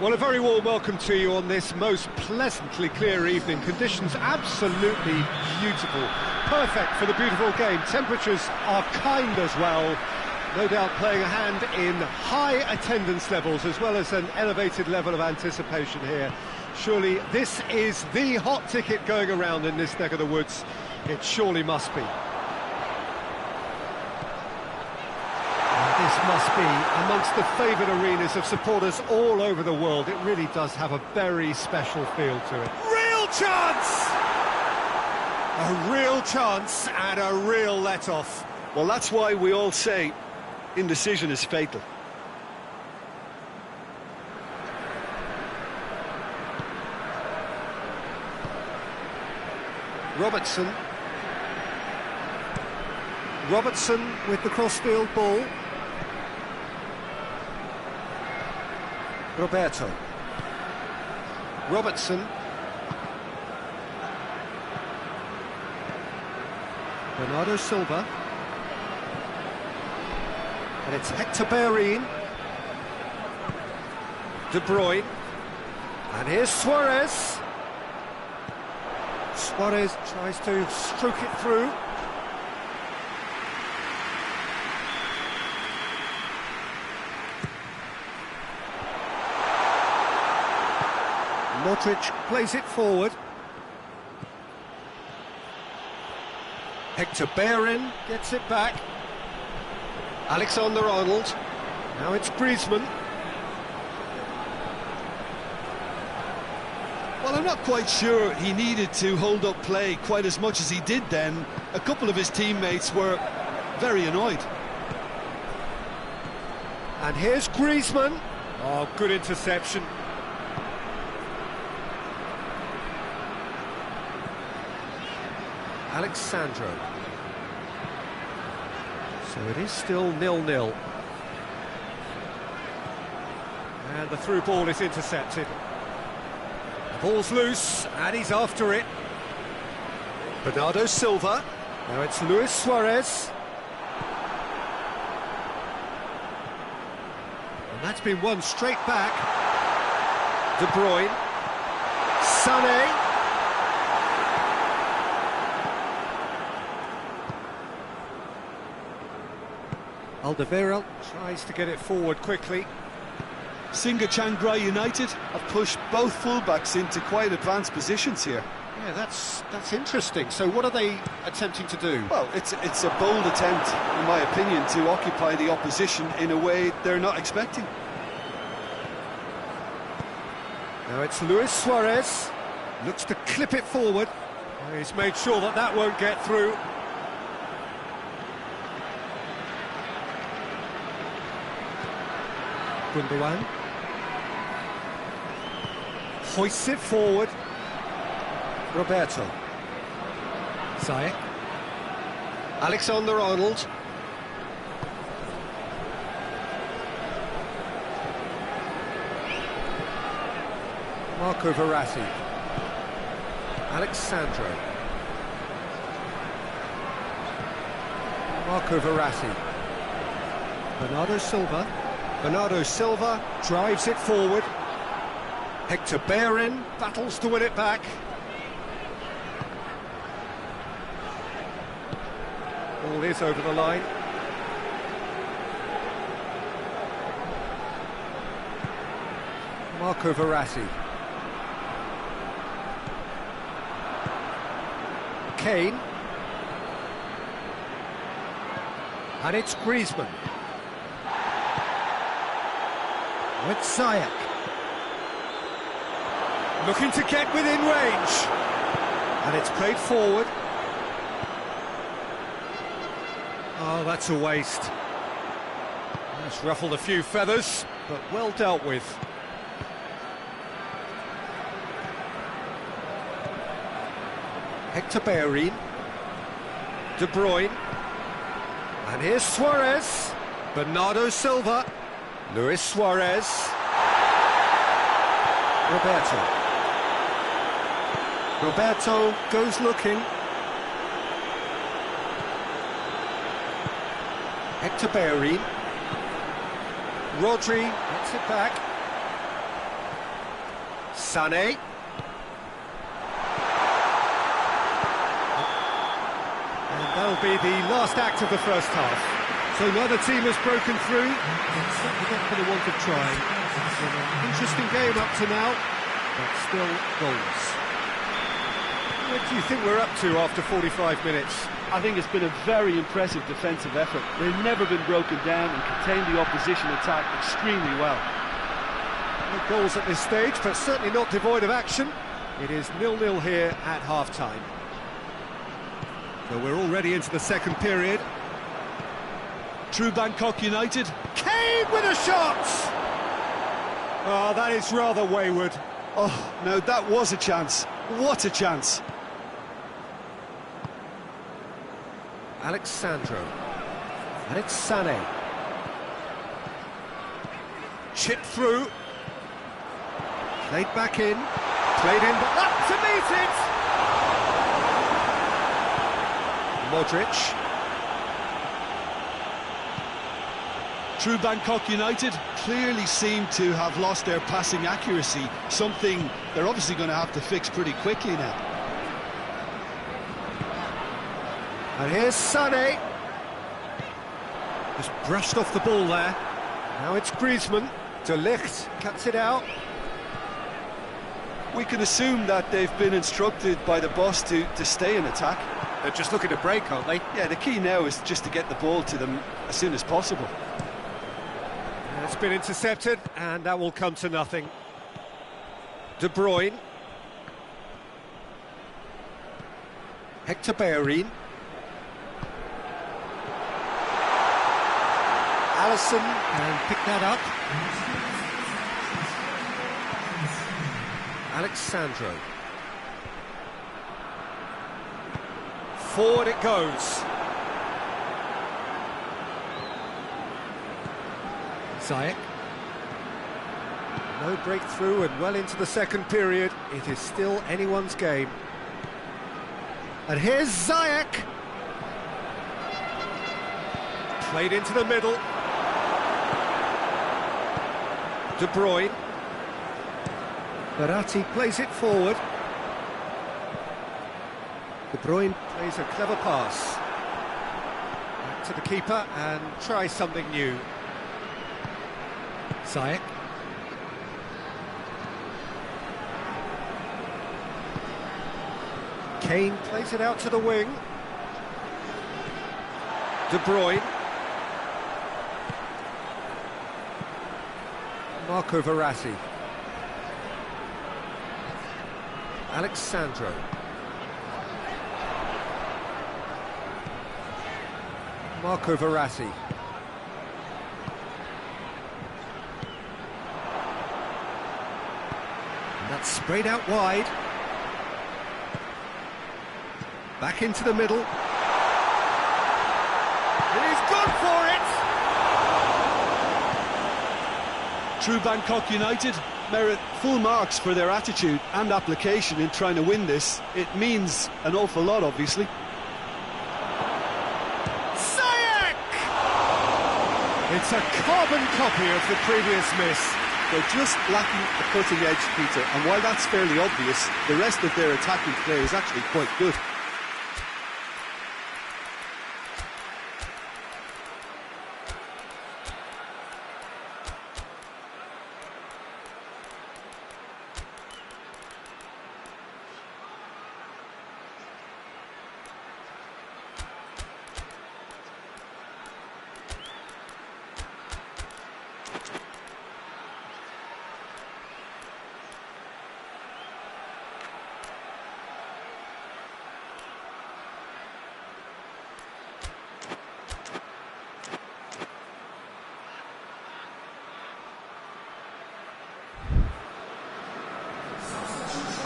Well, a very warm welcome to you on this most pleasantly clear evening. Conditions absolutely beautiful. Perfect for the beautiful game. Temperatures are kind as well. No doubt playing a hand in high attendance levels as well as an elevated level of anticipation here. Surely this is the hot ticket going around in this neck of the woods. It surely must be. This must be amongst the favoured arenas of supporters all over the world. It really does have a very special feel to it. Real chance! A real chance and a real let-off. Well, that's why we all say indecision is fatal. Robertson with the cross-field ball. Robertson. Bernardo Silva. And it's Hector Bellerin. De Bruyne. And here's Suarez. Suarez tries to stroke it through. Modric plays it forward. Hector Bellerin gets it back. Alexander-Arnold. Now it's Griezmann. Well, I'm not quite sure he needed to hold up play quite as much as he did then. A couple of his teammates were very annoyed. And here's Griezmann. Oh, good interception. Alexandro. So it is still 0-0. And the through ball is intercepted. The ball's loose, and he's after it. Bernardo Silva. Now it's Luis Suarez. And that's been won straight back. De Bruyne. Sané. Alderweireld tries to get it forward quickly. Singa Chiangrai United have pushed both fullbacks into quite advanced positions here. Yeah, that's interesting. So what are they attempting to do? Well, it's a bold attempt, in my opinion, to occupy the opposition in a way they're not expecting. Now it's Luis Suarez. Looks to clip it forward. He's made sure that that won't get through. Gundogan hoists it forward. Roberto. Ziyech. Alexander-Arnold. Marco Verratti. Alexandro. Marco Verratti. Bernardo Silva drives it forward. Hector Bellerin battles to win it back. Ball is over the line. Marco Verratti. Kane. And it's Griezmann. With Ziyech. Looking to get within range. And it's played forward. Oh, that's a waste. That's ruffled a few feathers, but well dealt with. Hector Bellerin. De Bruyne. And here's Suarez. Bernardo Silva. Luis Suarez. Roberto goes looking. Hector Bellerin. Rodri gets it back. Sané. And that'll be the last act of the first half. So neither team has broken through. It's certainly not for the want of trying. It's been an interesting game up to now, but still goals. What do you think we're up to after 45 minutes? I think it's been a very impressive defensive effort. They've never been broken down and contained the opposition attack extremely well. No goals at this stage, but certainly not devoid of action. It is 0-0 here at half-time. So we're already into the second period. True Bangkok United. Kane with a shot! Oh, that is rather wayward. Oh, now that was a chance. What a chance. Alexandro. And it's Sané. Chip through. Played back in. Played in, but up to meet it! Modric. True Bangkok United clearly seem to have lost their passing accuracy, something they're obviously going to have to fix pretty quickly now. And here's Sané. Just brushed off the ball there. Now it's Griezmann. De Ligt cuts it out. We can assume that they've been instructed by the boss to stay in attack. They're just looking to break, aren't they? Yeah, the key now is just to get the ball to them as soon as possible. It's been intercepted, and that will come to nothing. De Bruyne. Hector Bellerin. Alisson can pick that up. Alexandro. Forward it goes. Ziyech. No breakthrough and well into the second period. It is still anyone's game. And here's Ziyech. Played into the middle. De Bruyne. Verratti plays it forward. De Bruyne plays a clever pass. Back to the keeper and tries something new. Ziyech. Kane plays it out to the wing. De Bruyne. Marco Verratti. Alexandro. Marco Verratti. And that's sprayed out wide. Back into the middle. And he's gone for it! True Bangkok United merit full marks for their attitude and application in trying to win this. It means an awful lot, obviously. Ziyech! It's a carbon copy of the previous miss. They're just lacking a cutting edge, Peter, and while that's fairly obvious, the rest of their attacking play is actually quite good.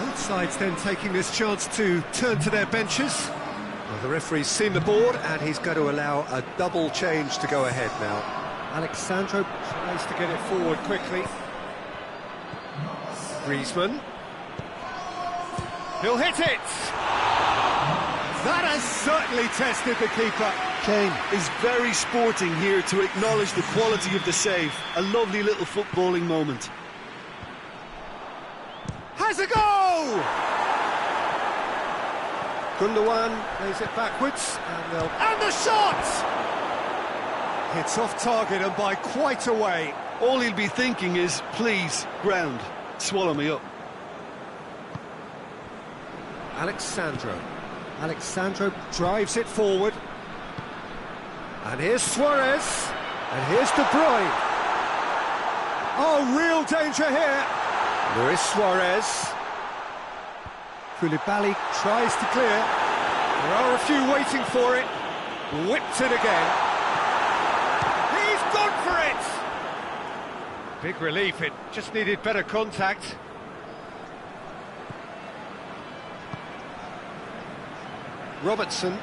Both sides then taking this chance to turn to their benches. Well, the referee's seen the board and he's going to allow a double change to go ahead now. Alexandro tries to get it forward quickly. Griezmann. He'll hit it! That has certainly tested the keeper. Kane is very sporting here to acknowledge the quality of the save. A lovely little footballing moment. has a go! Gundogan plays it backwards, and the shot! It's off target and by quite a way. All he'll be thinking is, please, ground, swallow me up. Alexandro drives it forward. And here's Suarez. And here's De Bruyne. Oh, real danger here. Luis Suarez. Koulibaly tries to clear. There are a few waiting for it. Whipped it again. He's gone for it! Big relief, it just needed better contact. Robertson.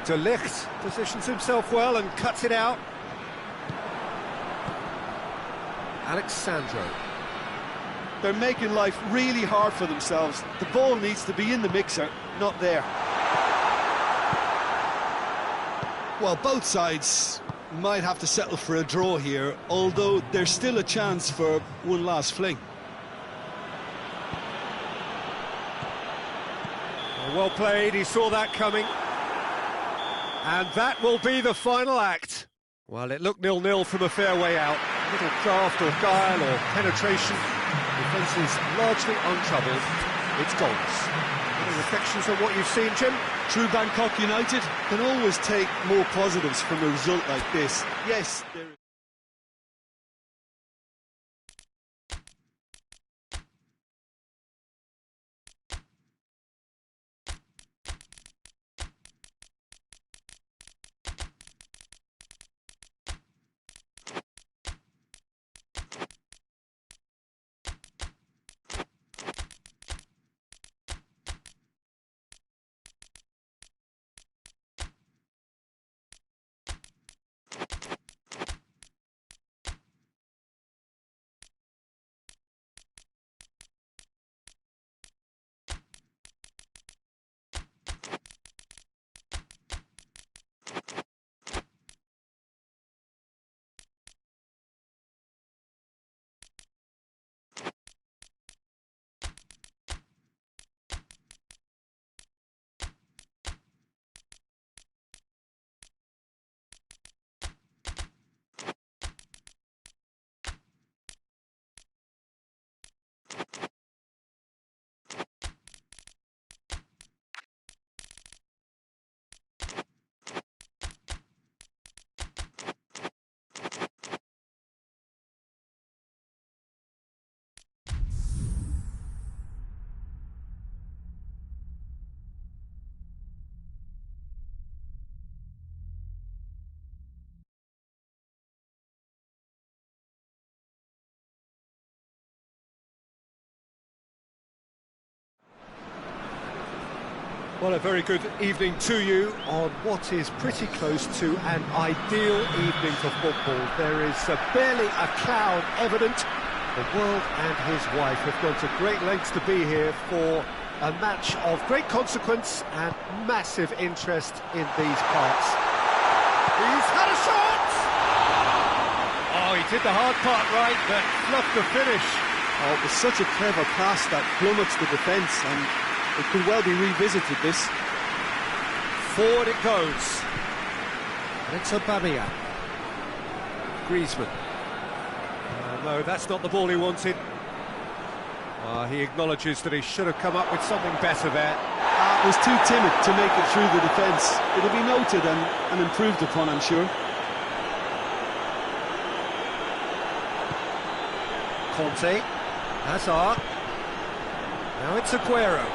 De Ligt positions himself well and cuts it out. Alexandro. They're making life really hard for themselves. The ball needs to be in the mixer, not there. Well, both sides might have to settle for a draw here, although there's still a chance for one last fling. Well played, he saw that coming. And that will be the final act. Well, it looked 0-0 from a fair way out. Little craft or guile or penetration. Defence is largely untroubled. It's goals. Any reflections on what you've seen, Jim? True Bangkok United can always take more positives from a result like this. Yes, there is. Well, a very good evening to you on what is pretty close to an ideal evening for football. There is barely a cloud evident. The world and his wife have gone to great lengths to be here for a match of great consequence and massive interest in these parts. He's had a shot! Oh, he did the hard part right, but fluffed the finish. Oh, it was such a clever pass that plummets the defence, and it could well be revisited, this. Forward it goes. And it's Aubameyang. Griezmann. No, that's not the ball he wanted. He acknowledges that he should have come up with something better there. Was too timid to make it through the defence. It'll be noted and improved upon, I'm sure. Conte. Hazard. Now it's Aguero.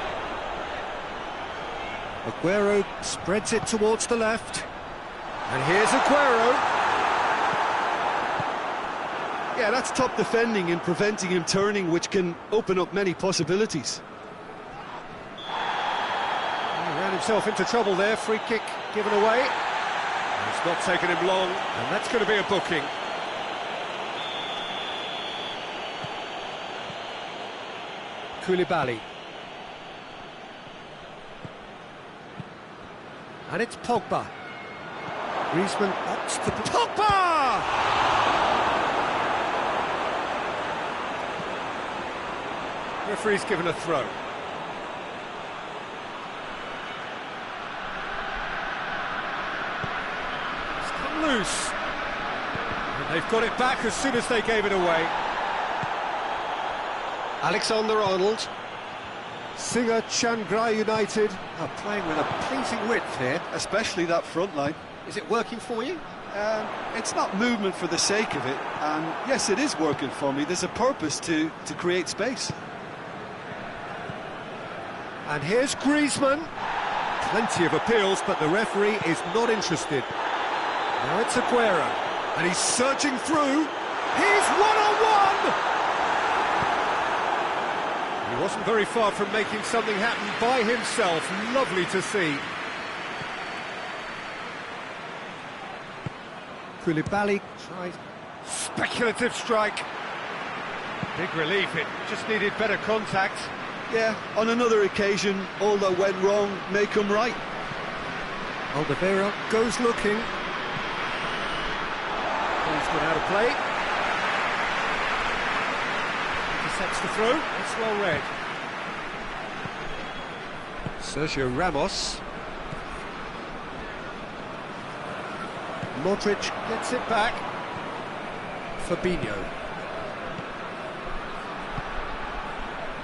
Aguero spreads it towards the left. And here's Aguero. Yeah, that's top defending and preventing him turning, which can open up many possibilities. He ran himself into trouble there. Free kick given away. It's not taken him long, and that's going to be a booking. Koulibaly. And it's Pogba. Griezmann opts to... Pogba! Referee's given a throw. It's come loose. And they've got it back as soon as they gave it away. Alexander-Arnold. Singa Chiangrai United are playing with a pleasing width here. Especially that front line. Is it working for you? It's not movement for the sake of it, and yes, it is working for me. There's a purpose to create space. And here's Griezmann. Plenty of appeals, but the referee is not interested. Now it's Aguero, and he's surging through. He's one-on-one! He wasn't very far from making something happen by himself. Lovely to see. Koulibaly tries speculative strike. Big relief, it just needed better contact. Yeah, on another occasion, all that went wrong may come right. Alderweireld goes looking. Ball's gone out of play. Intercepts the throw. It's well read. Sergio Ramos. Modric gets it back. Fabinho.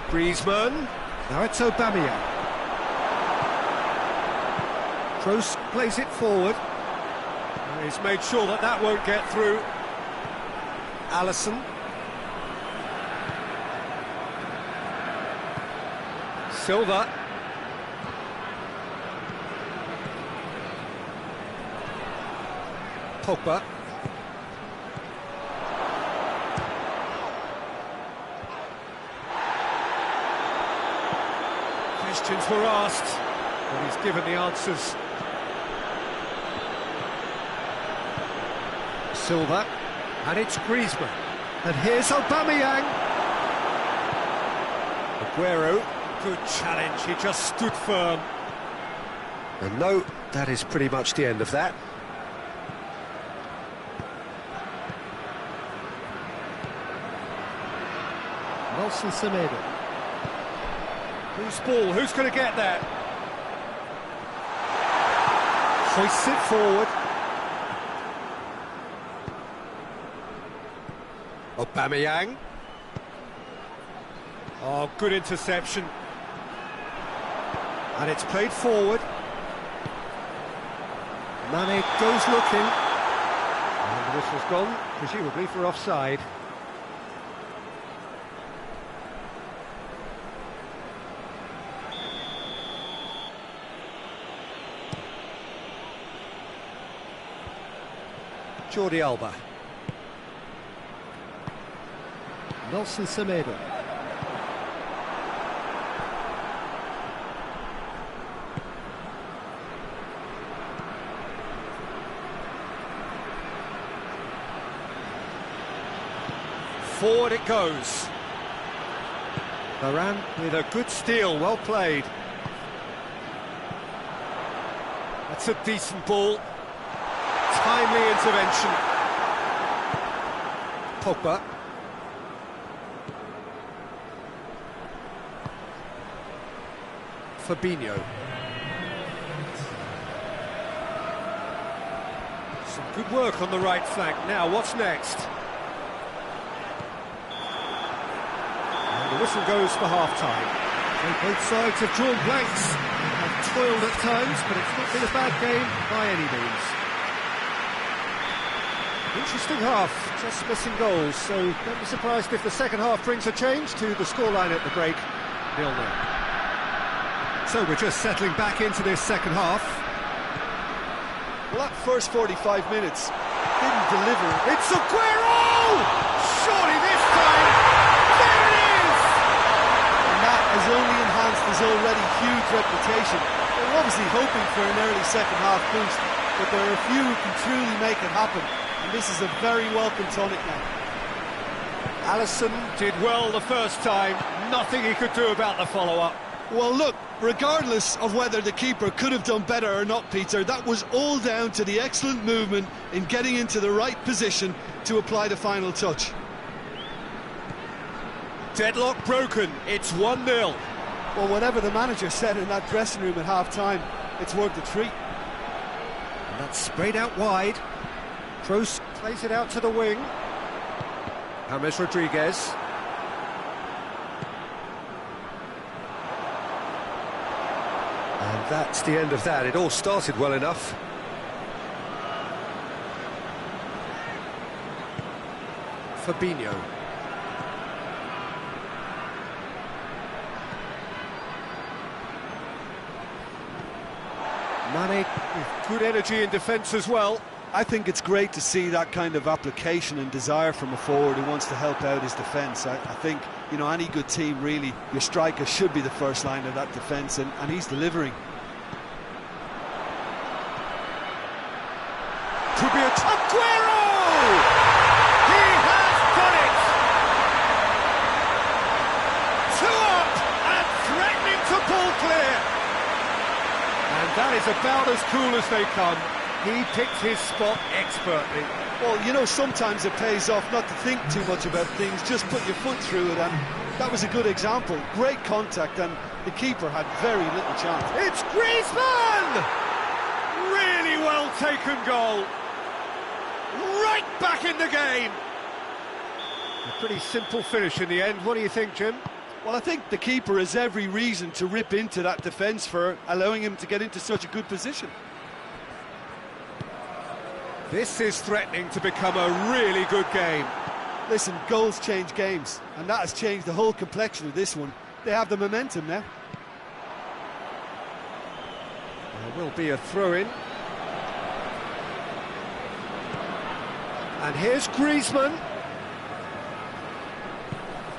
Griezmann. Now it's Aubameyang. Kroos plays it forward. And he's made sure that that won't get through. Alisson. Silva. Pogba. Questions were asked, but he's given the answers. Silva, and it's Griezmann. And here's Aubameyang. Aguero, good challenge, he just stood firm. And no, that is pretty much the end of that. Nelson Semedo. Who's ball? Who's going to get that? Hoists it forward. Aubameyang. Oh, good interception. And it's played forward. Mane goes looking. And the whistle's gone, presumably for offside. Jordi Alba. Nelson Semedo. Forward it goes. Varane with a good steal, well played. That's a decent ball. Timely intervention. Pogba. Fabinho. Some good work on the right flank. Now, what's next? And the whistle goes for half-time. So both sides have drawn blanks. Have toiled at times, but it's not been a bad game by any means. Interesting half, just missing goals, so don't be surprised if the second half brings a change to the scoreline at the break, 0-0. So we're just settling back into this second half. Well, that first 45 minutes didn't deliver. It's Aguero! Surely this time! There it is! And that has only enhanced his already huge reputation. They're obviously hoping for an early second half boost, but there are a few who can truly make it happen. And this is a very welcome tonic now. Alisson did well the first time, nothing he could do about the follow-up. Well, look, regardless of whether the keeper could have done better or not, Peter, that was all down to the excellent movement in getting into the right position to apply the final touch. Deadlock broken, it's 1-0. Well, whatever the manager said in that dressing room at half-time, it's worth the treat. And that's sprayed out wide. Kroos plays it out to the wing. James Rodriguez. And that's the end of that. It all started well enough. Fabinho. Mane with good energy in defence as well. I think it's great to see that kind of application and desire from a forward who wants to help out his defence. I think, you know, any good team, really, your striker should be the first line of that defence, and he's delivering. Could be a Aguero! He has done it! 2 up and threatening to pull clear. And that is about as cool as they come. He picked his spot expertly. Well, you know, sometimes it pays off not to think too much about things, just put your foot through it, and that was a good example. Great contact, and the keeper had very little chance. It's Griezmann! Really well taken goal. Right back in the game. A pretty simple finish in the end. What do you think, Jim? Well, I think the keeper has every reason to rip into that defence for allowing him to get into such a good position. This is threatening to become a really good game. Listen, goals change games, and that has changed the whole complexion of this one. They have the momentum now. There will be a throw-in. And here's Griezmann.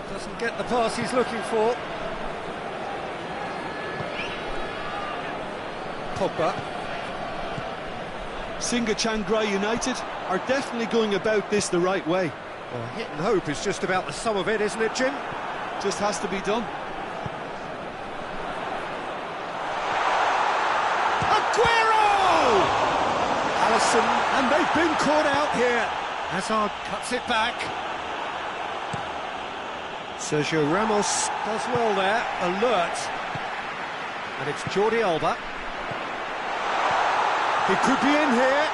Doesn't get the pass he's looking for. Pogba. Singa Chiangrai United are definitely going about this the right way. Well, hit and hope is just about the sum of it, isn't it, Jim? Just has to be done. Aguero! Alisson, and they've been caught out here. Hazard cuts it back. Sergio Ramos does well there, alert. And it's Jordi Alba. He could be in here.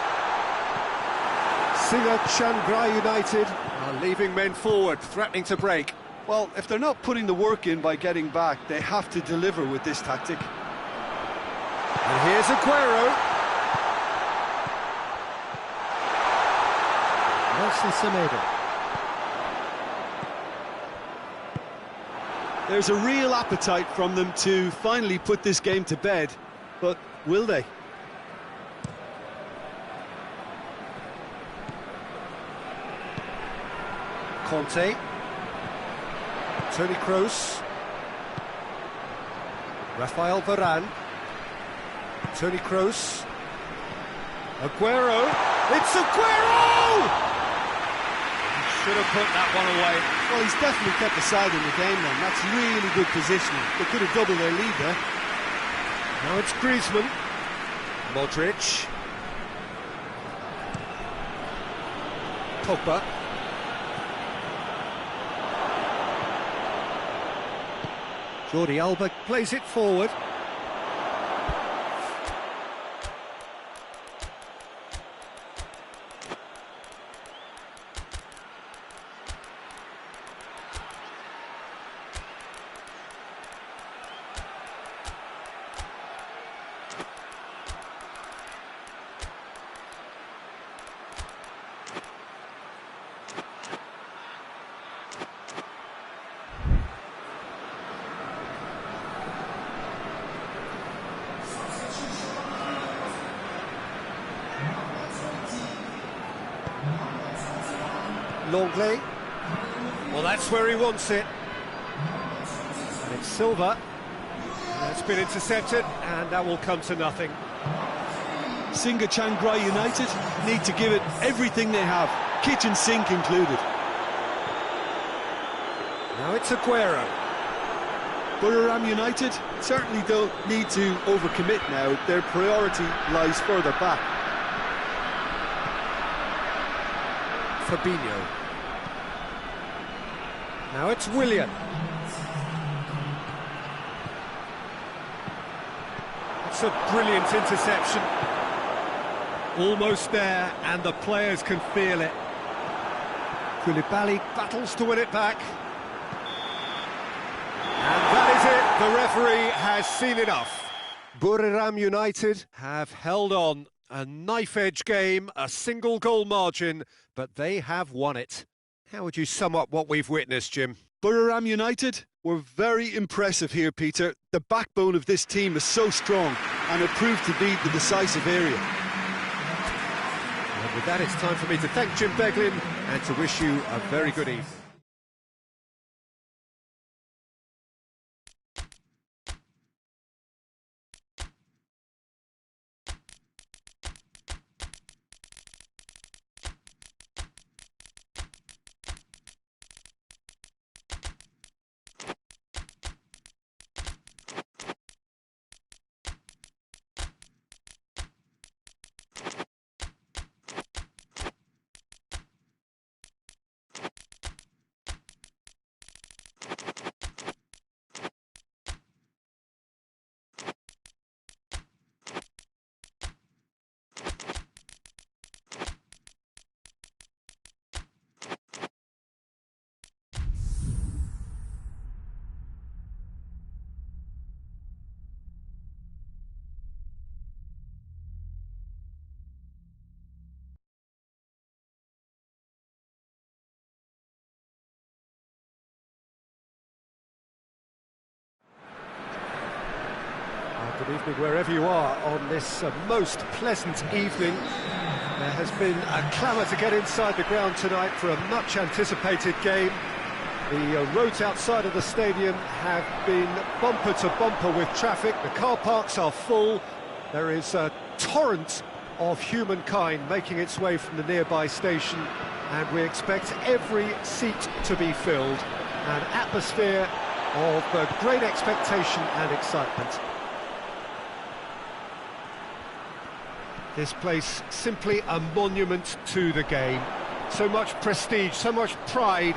Singa Chiangrai United are leaving men forward, threatening to break. Well, if they're not putting the work in by getting back, they have to deliver with this tactic. And here's Aguero. Nelson Semedo. There's a real appetite from them to finally put this game to bed, but will they? Conte. Toni Kroos. Rafael Varane. Toni Kroos. Aguero. It's Aguero! Should have put that one away. Well, he's definitely kept the side in the game then. That's really good positioning. They could have doubled their lead there. Now it's Griezmann. Modric. Pogba. Jordi Alba plays it forward. Longley. Well, that's where he wants it. And it's Silva. That's been intercepted, and that will come to nothing. Singa Chiangrai United need to give it everything they have, kitchen sink included. Now it's Aguero. Buriram United certainly don't need to overcommit now. Their priority lies further back. Fabinho. Now it's Willian. It's a brilliant interception. Almost there, and the players can feel it. Koulibaly battles to win it back. And that is it. The referee has seen enough. Buriram United have held on. A knife-edge game, a single-goal margin, but they have won it. How would you sum up what we've witnessed, Jim? Buriram United were very impressive here, Peter. The backbone of this team is so strong, and it proved to be the decisive area. And with that, it's time for me to thank Jim Beglin and to wish you a very good evening. Good evening wherever you are on this most pleasant evening. There has been a clamour to get inside the ground tonight for a much anticipated game. The roads outside of the stadium have been bumper to bumper with traffic. The car parks are full. There is a torrent of humankind making its way from the nearby station, and we expect every seat to be filled. An atmosphere of great expectation and excitement. This place simply a monument to the game. So much prestige, so much pride,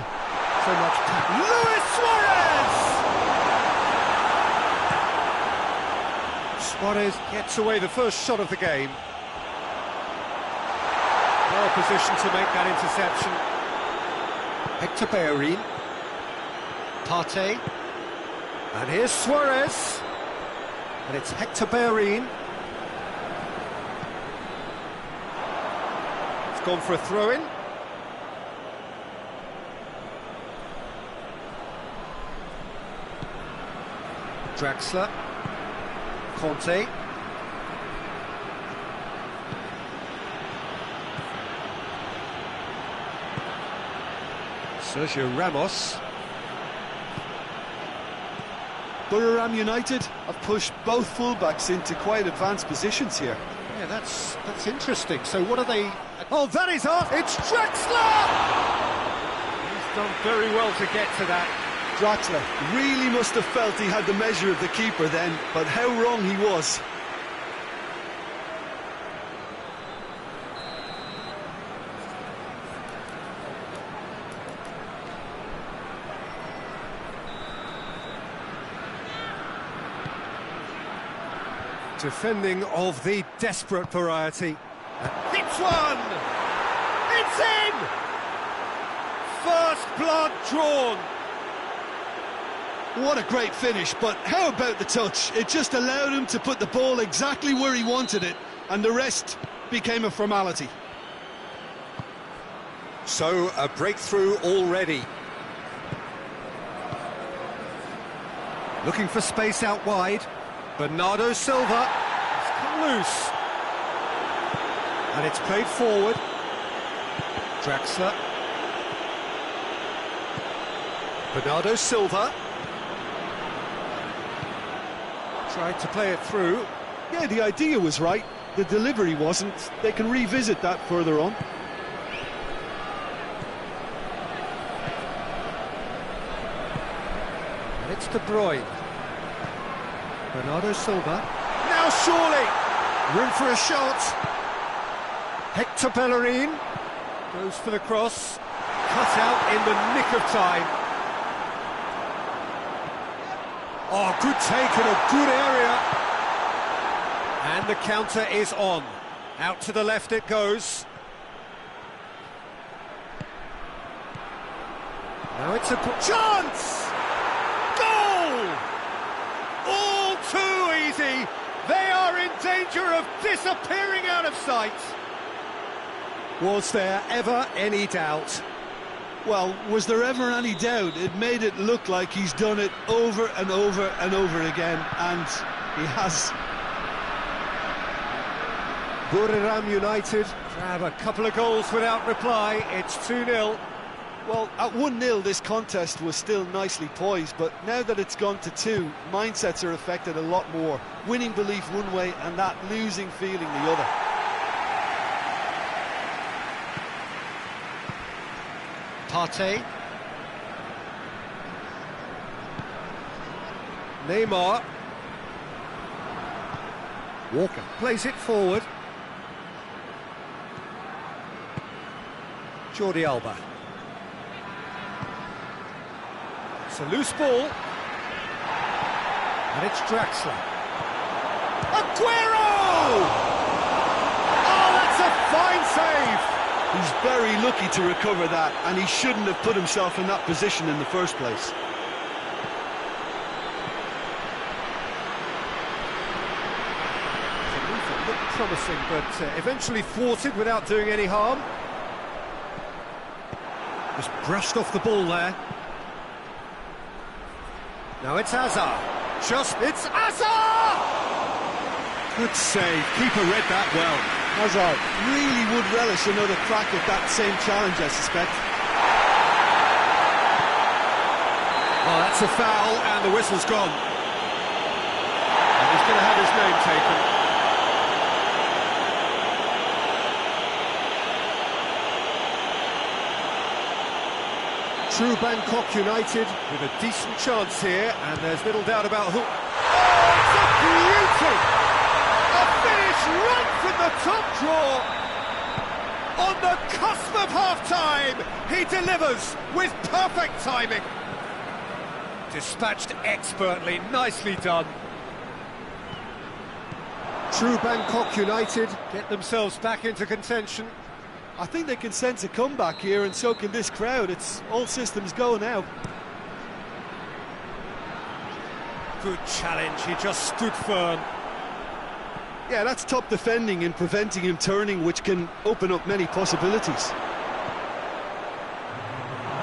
so much... Luis Suarez! Suarez gets away the first shot of the game. Well positioned to make that interception. Hector Bellerin. Partey. And here's Suarez. And it's Hector Bellerin. Gone for a throw-in. Draxler. Conte. Sergio Ramos. Buriram United have pushed both fullbacks into quite advanced positions here. Yeah, that's interesting. So what are they... Oh, that is off! It's Draxler! He's done very well to get to that. Draxler really must have felt he had the measure of the keeper then, but how wrong he was. Defending of the desperate variety. Hits one! It's in! First blood drawn. What a great finish, but how about the touch? It just allowed him to put the ball exactly where he wanted it, and the rest became a formality. So, a breakthrough already. Looking for space out wide. Bernardo Silva has come loose. And it's played forward. Draxler. Bernardo Silva. Tried to play it through. Yeah, the idea was right. The delivery wasn't. They can revisit that further on. And it's De Bruyne. Bernardo Silva. Now surely! Room for a shot. Hector Bellerin goes for the cross. Cut out in the nick of time. Oh, good take in a good area. And the counter is on. Out to the left it goes. Now it's a chance! Goal! All too easy. They are in danger of disappearing out of sight. Was there ever any doubt? Well, was there ever any doubt? It made it look like he's done it over and over and over again, and he has. Buriram United grab a couple of goals without reply. It's 2-0. Well, at 1-0 this contest was still nicely poised, but now that it's gone to 2, mindsets are affected a lot more. Winning belief one way and that losing feeling the other. Partey. Neymar. Walker plays it forward. Jordi Alba. It's a loose ball. And it's Draxler. Aguero! Oh, that's a fine save! He's very lucky to recover that, and he shouldn't have put himself in that position in the first place. The movement looked promising, but eventually thwarted without doing any harm. Just brushed off the ball there. Now it's Hazard. It's Hazard! Good save. Keeper read that well. Hazard really would relish another crack at that same challenge, I suspect. Oh, that's a foul, and the whistle's gone. And he's going to have his name taken. True Bangkok United with a decent chance here, and there's little doubt about who... Oh, it's a beauty! A finish right from the top draw! On the cusp of half-time, he delivers with perfect timing. Dispatched expertly, nicely done. True Bangkok United get themselves back into contention. I think they can sense a comeback here, and so can this crowd. It's all systems go now. Good challenge, he just stood firm. Yeah, that's top defending and preventing him turning, which can open up many possibilities.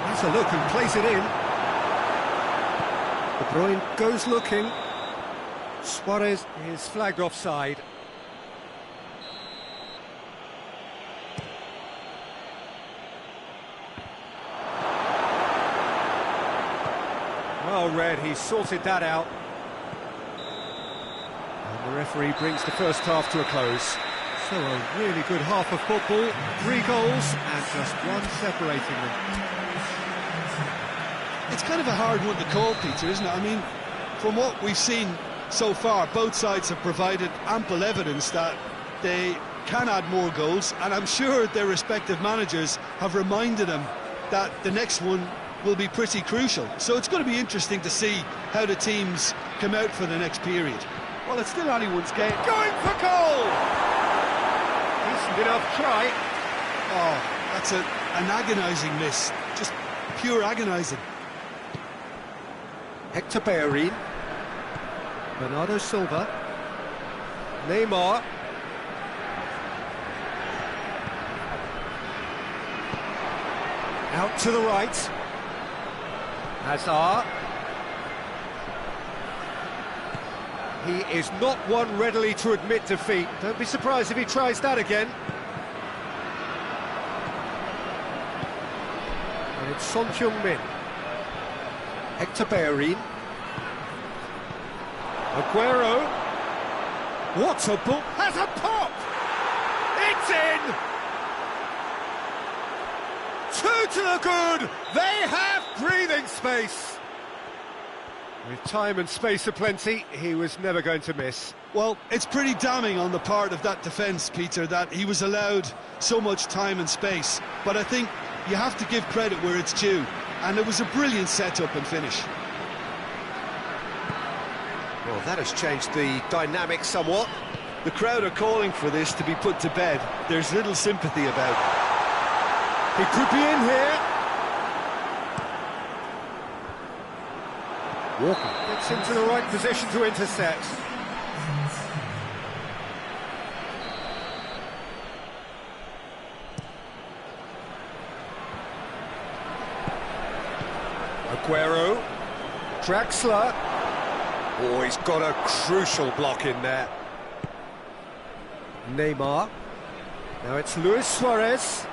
Has a look and plays it in. De Bruyne goes looking. Suarez is flagged offside. Well read, he sorted that out. And the referee brings the first half to a close. So a really good half of football, 3 goals and just one separating them. It's kind of a hard one to call, Peter, isn't it? I mean, from what we've seen so far, both sides have provided ample evidence that they can add more goals, and I'm sure their respective managers have reminded them that the next one will be pretty crucial. So it's going to be interesting to see how the teams come out for the next period. Well, it's still anyone's game. Going for goal! Decent enough try. Oh, that's an agonising miss. Just pure agonising. Hector Bellerin. Bernardo Silva. Neymar. Out to the right. Hazard. He is not one readily to admit defeat. Don't be surprised if he tries that again. And it's Son Heung-min. Hector Bellerin. Aguero. What a ball! Has a pop! It's in! 2 to the good! They have breathing space! With time and space aplenty, he was never going to miss. Well, it's pretty damning on the part of that defence, Peter, that he was allowed so much time and space. But I think you have to give credit where it's due. And it was a brilliant setup and finish. Well, that has changed the dynamic somewhat. The crowd are calling for this to be put to bed. There's little sympathy about it. He could be in here. Walker gets into the right position to intercept. Aguero. Draxler. Oh, he's got a crucial block in there. Neymar. Now it's Luis Suarez.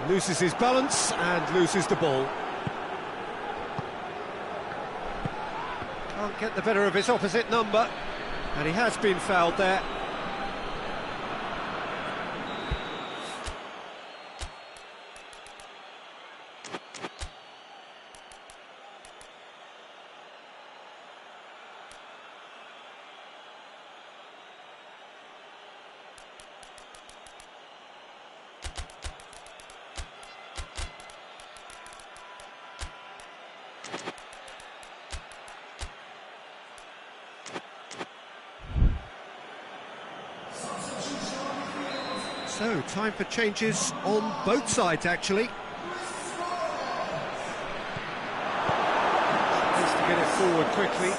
Loses his balance and loses the ball. Can't get the better of his opposite number, and he has been fouled there. So, time for changes on both sides, actually. Needs to get it forward quickly.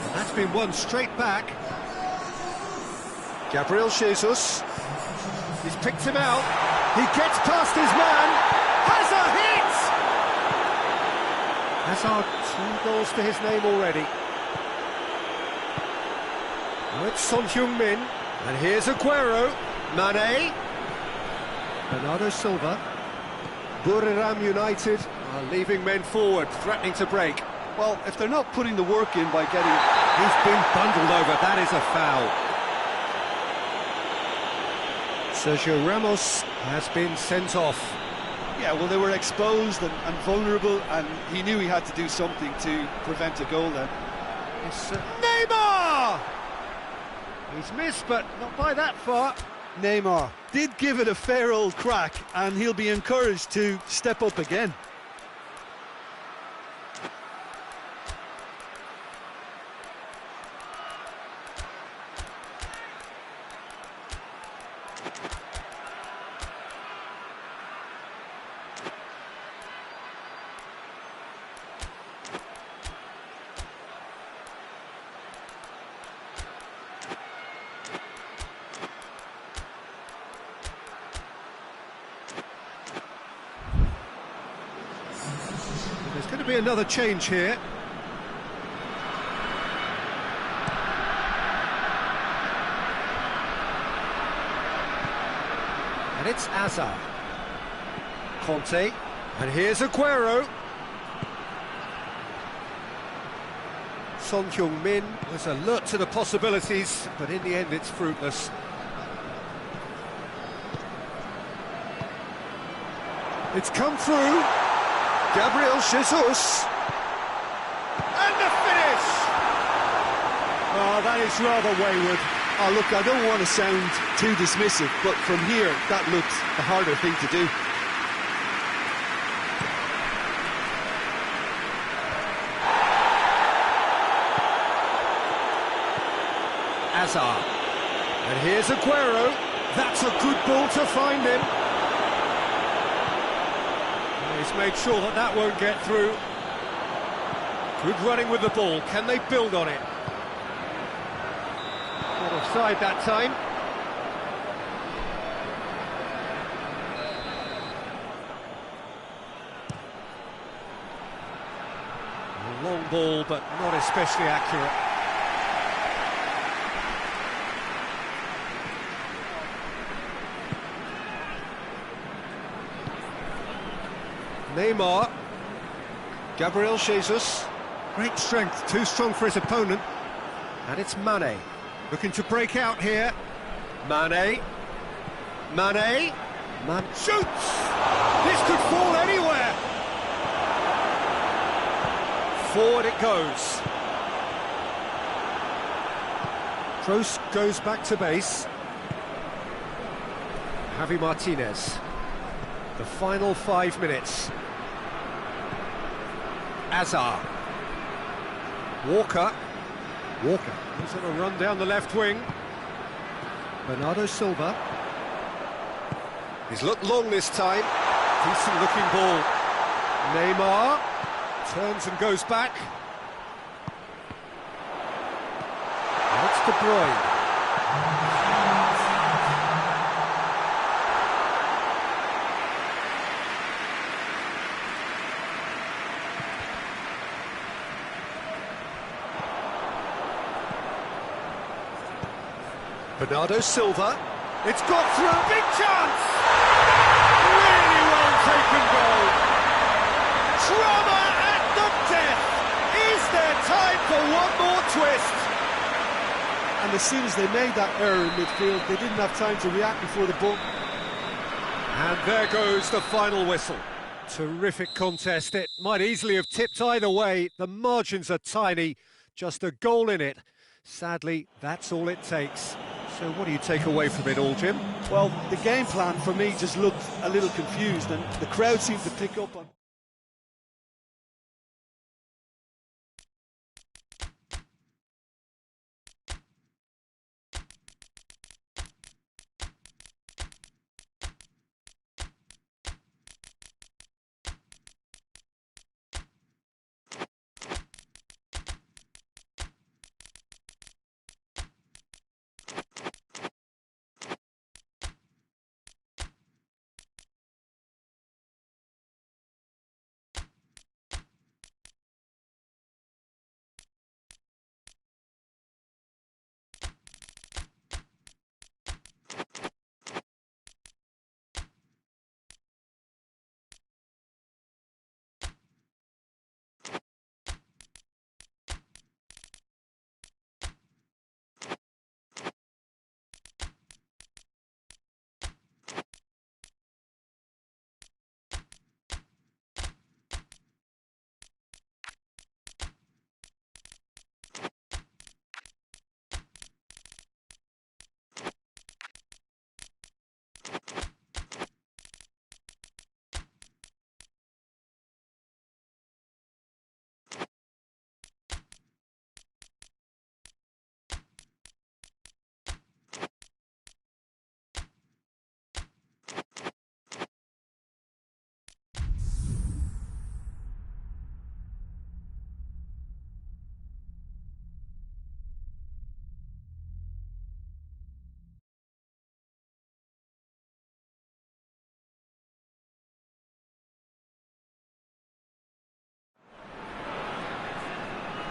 And that's been won straight back. Gabriel Jesus. He's picked him out. He gets past his man. Hazard hits! Hazard, 2 goals to his name already. Now it's Son Heung-min. And here's Aguero, Mane, Bernardo Silva. Buriram United are leaving men forward, threatening to break. Well, if they're not putting the work in by getting... He's been bundled over, that is a foul. Sergio Ramos has been sent off. Yeah, well, they were exposed and vulnerable, and he knew he had to do something to prevent a goal then. It's Neymar! He's missed, but not by that far. Neymar did give it a fair old crack, and he'll be encouraged to step up again. There's going to be another change here. And it's Hazard. Conte. And here's Aguero. Son Heung-min was alert to the possibilities, but in the end it's fruitless. It's come through. Gabriel Jesus. And the finish! Oh, that is rather wayward. Oh, look, I don't want to sound too dismissive, but from here, that looks the harder thing to do. Hazard. And here's Aguero. That's a good ball to find him. He's made sure that that won't get through. Good running with the ball. Can they build on it? Not offside that time. A long ball, but not especially accurate. Neymar. Gabriel Jesus. Great strength, too strong for his opponent. And it's Mane. Looking to break out here. Mane. Mane. Shoots! This could fall anywhere! Forward it goes. Kroos goes back to base. Javi Martinez. The final 5 minutes. Hazard. Walker. He's on a run down the left wing. Bernardo Silva. He's looked long this time. Decent looking ball. Neymar turns and goes back. That's De Bruyne. Bernardo Silva. It's got through. Big chance! Really well taken goal. Drama at the death. Is there time for one more twist? And as soon as they made that error in midfield, they didn't have time to react before the bump. And there goes the final whistle. Terrific contest. It might easily have tipped either way. The margins are tiny. Just a goal in it. Sadly, that's all it takes. So what do you take away from it all, Jim? Well, the game plan for me just looked a little confused, and the crowd seemed to pick up on...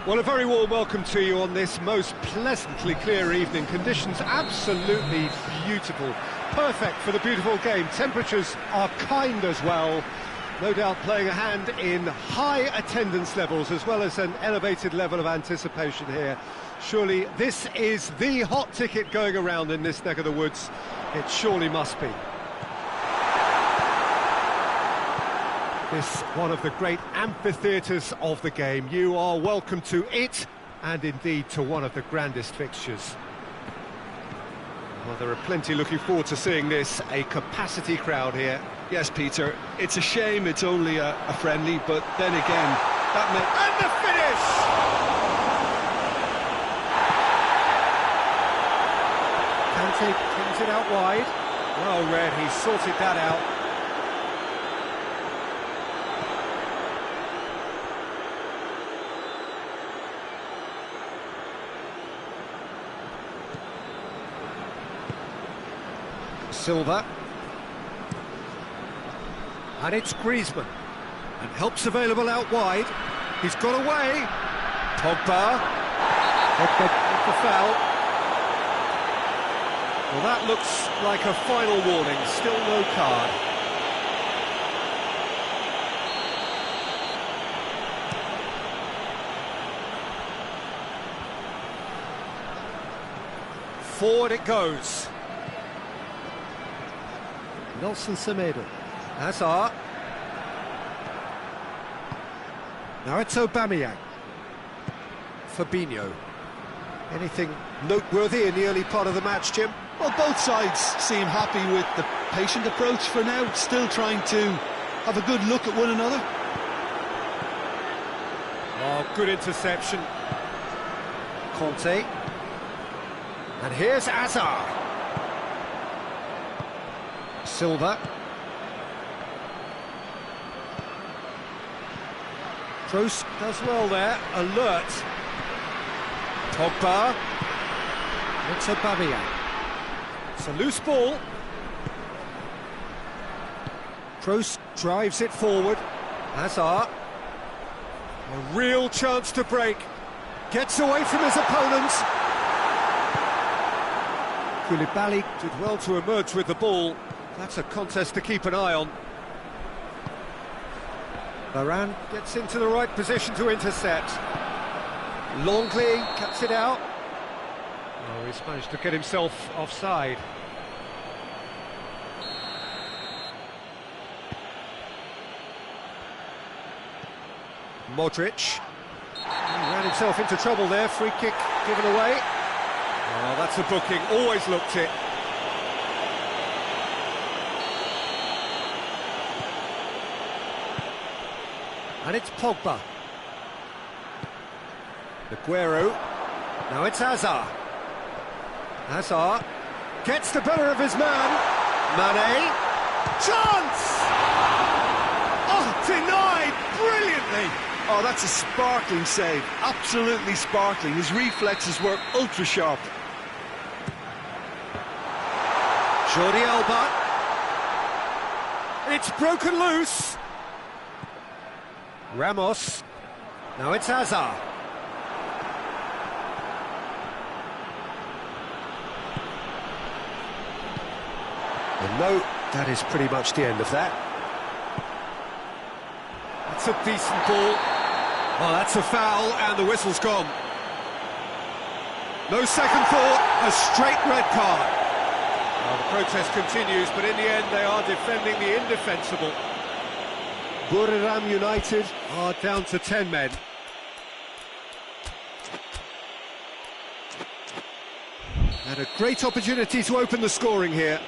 Well, a very warm welcome to you on this most pleasantly clear evening. Conditions absolutely beautiful. Perfect for the beautiful game. Temperatures are kind as well. No doubt playing a hand in high attendance levels as well as an elevated level of anticipation here. Surely this is the hot ticket going around in this neck of the woods. It surely must be. This one of the great amphitheatres of the game. You are welcome to it, and indeed to one of the grandest fixtures. Well, there are plenty looking forward to seeing this, a capacity crowd here. Yes, Peter, it's a shame it's only a friendly, but then again, that may... And the finish! Kante brings it out wide. Well read, he sorted that out. Silva, and it's Griezmann, and help's available out wide. He's got away. Pogba, with the foul. Well, that looks like a final warning. Still no card. Forward it goes. Nelson Semedo. Hazard. Now it's Aubameyang. Fabinho. Anything noteworthy in the early part of the match, Jim? Well, both sides seem happy with the patient approach for now, still trying to have a good look at one another. Oh, good interception. Conte. And here's Azar. Silva. Kroos does well there, alert. Pogba. It's Aubameyang. It's a loose ball. Kroos drives it forward. Hazard. A real chance to break. Gets away from his opponents. Koulibaly did well to emerge with the ball. That's a contest to keep an eye on. Varane gets into the right position to intercept. Longley cuts it out. Oh, he's managed to get himself offside. Modric. He ran himself into trouble there, free kick given away. Oh, that's a booking, always looked it. And it's Pogba. Aguero. Now it's Hazard. Hazard gets the better of his man. Mane. Chance! Oh, denied brilliantly! Oh, that's a sparkling save. Absolutely sparkling. His reflexes were ultra sharp. Jordi Alba. It's broken loose. Ramos. Now it's Hazard. And no, that is pretty much the end of that. That's a decent ball. Oh, that's a foul, and the whistle's gone. No second thought, a straight red card. Well, the protest continues, but in the end they are defending the indefensible. Buriram United are down to 10 men. And a great opportunity to open the scoring here.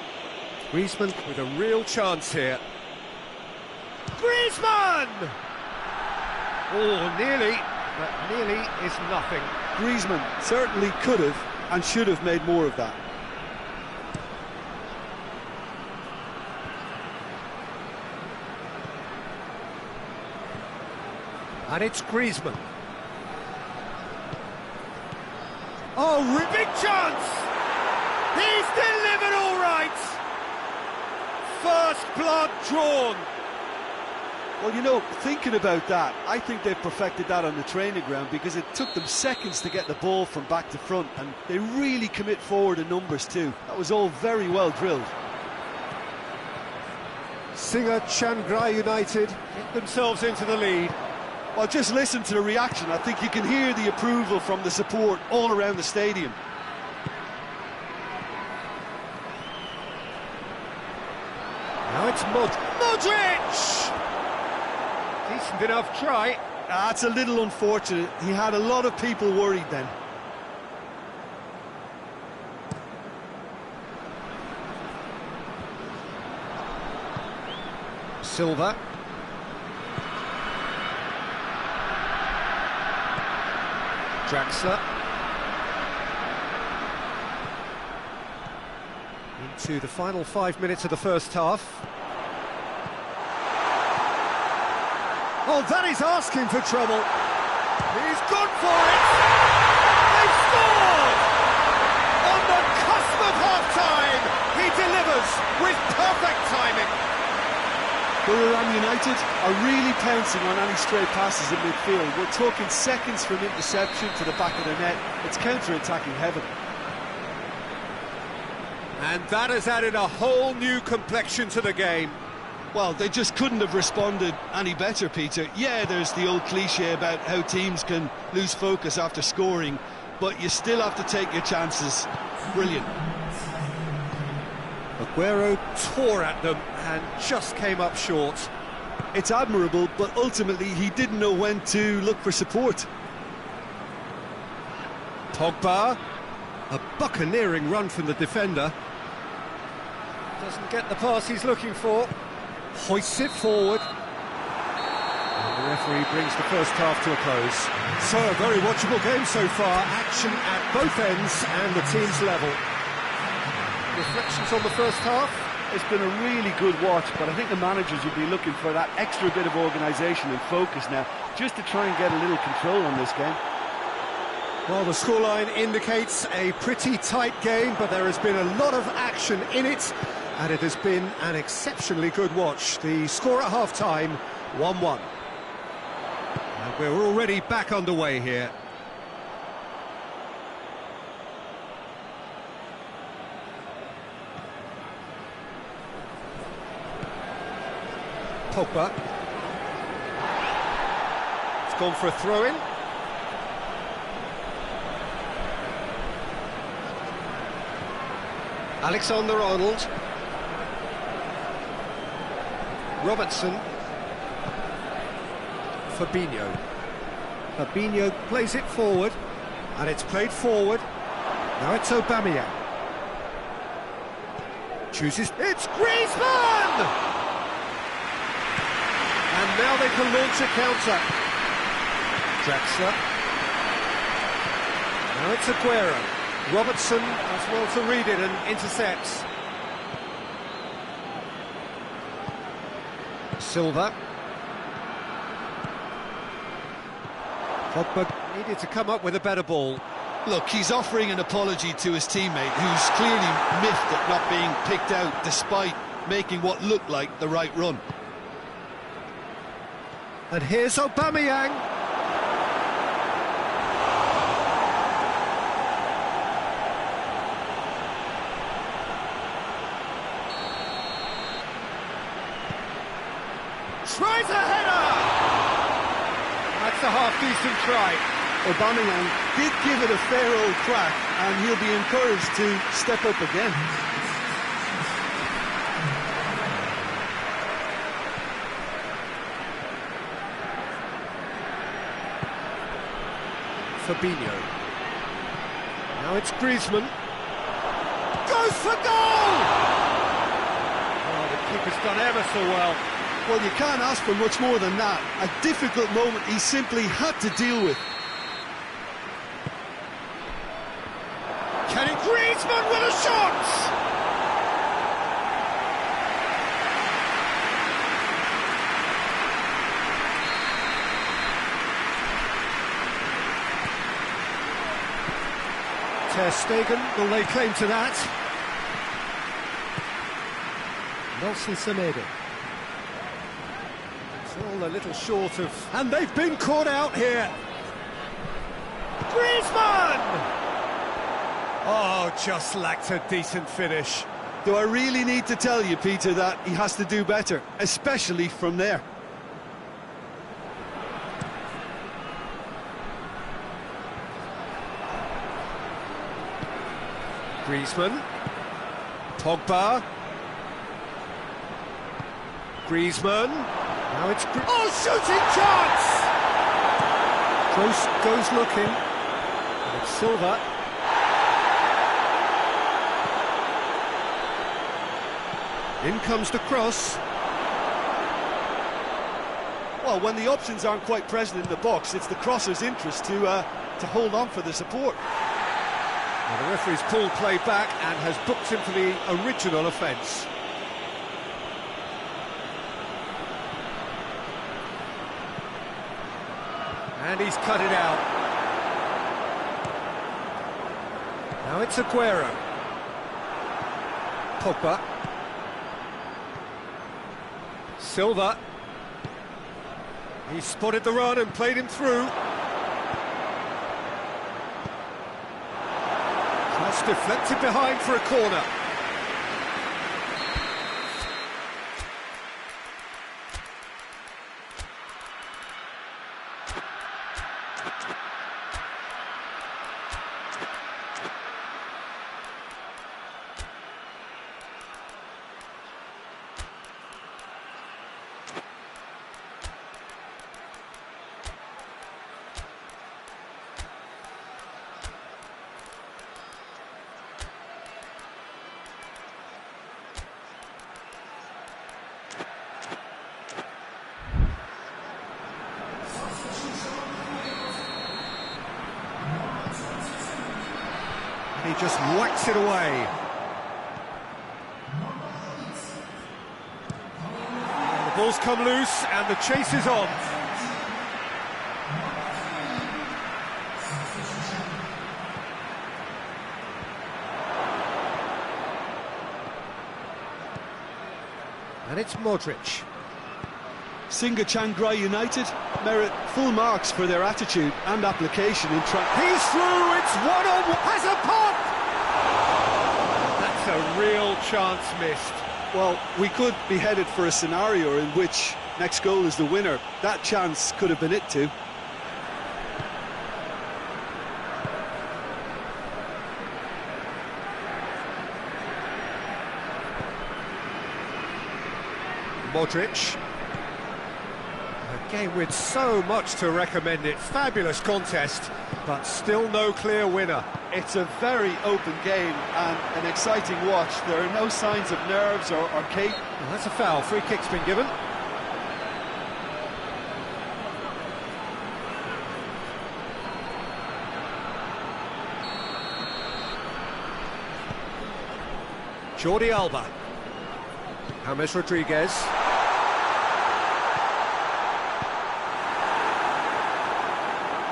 Griezmann with a real chance here. Griezmann! Oh, nearly, but nearly is nothing. Griezmann certainly could have and should have made more of that. And it's Griezmann. Oh, big chance! He's delivered all right! First blood drawn. Well, you know, thinking about that, I think they've perfected that on the training ground because it took them seconds to get the ball from back to front, and they really commit forward in numbers too. That was all very well drilled. Singa Chiangrai United get themselves into the lead. Well, just listen to the reaction. I think you can hear the approval from the support all around the stadium. Now it's Modric! Decent enough try. That's a little unfortunate. He had a lot of people worried then. Silva. Draxler. Into the final 5 minutes of the first half. Oh, that is asking for trouble. He's gone for it. They've scored! On the cusp of half-time, he delivers with perfect timing. Buriram United are really pouncing on any stray passes in midfield. We're talking seconds from interception to the back of the net. It's counter-attacking heaven. And that has added a whole new complexion to the game. Well, they just couldn't have responded any better, Peter. Yeah, there's the old cliche about how teams can lose focus after scoring, but you still have to take your chances. Brilliant. Aguero tore at them and just came up short. It's admirable, but ultimately he didn't know when to look for support. Pogba, a buccaneering run from the defender. Doesn't get the pass he's looking for. Hoists it forward. And the referee brings the first half to a close. So, a very watchable game so far. Action at both ends and the team's level. Reflections on the first half? It's been a really good watch, but I think the managers will be looking for that extra bit of organisation and focus now, just to try and get a little control on this game. Well, the scoreline indicates a pretty tight game, but there has been a lot of action in it, and it has been an exceptionally good watch. The score at half-time, 1-1. And we're already back underway here. Pogba. It's gone for a throw-in. Alexander-Arnold. Robertson. Fabinho. Fabinho plays it forward, and it's played forward. Now it's Aubameyang. Chooses... It's Griezmann! And now they can launch a counter. Draxler. Now it's Aguero. Robertson as well to read it and intercepts. Silva. Pogba needed to come up with a better ball. Look, he's offering an apology to his teammate, who's clearly miffed at not being picked out despite making what looked like the right run. And here's Aubameyang. Tries a header! That's a half-decent try. Aubameyang did give it a fair old crack, and he'll be encouraged to step up again. Fabinho. Now it's Griezmann. Goes for goal! Oh, the keeper's done ever so well. Well, you can't ask for much more than that. A difficult moment he simply had to deal with. Kenny Griezmann with a shot! Ter Stegen will lay claim to that. Nelson Semedo. It's all a little short of... And they've been caught out here. Griezmann! Oh, just lacked a decent finish. Do I really need to tell you, Peter, that he has to do better, especially from there? Griezmann. Pogba. Griezmann. Now it's... Oh, shooting chance! Close goes looking. And it's Silva. In comes the cross. Well, when the options aren't quite present in the box, it's the crosser's interest to hold on for the support. Well, the referee's pulled play back and has booked him for the original offence. And he's cut it out. Now it's Aguero. Pogba. Silva. He spotted the run and played him through. Cross deflected behind for a corner. He just whacks it away. And the ball's come loose and the chase is on. And it's Modric. Singa Chiangrai United merit full marks for their attitude and application in trying. He's through, it's one-on-one, has a pop! That's a real chance missed. Well, we could be headed for a scenario in which next goal is the winner. That chance could have been it too. Modric. A game with so much to recommend it. Fabulous contest, but still no clear winner. It's a very open game and an exciting watch. There are no signs of nerves or chaos. Well, that's a foul. Free kick's been given. Jordi Alba. James Rodriguez.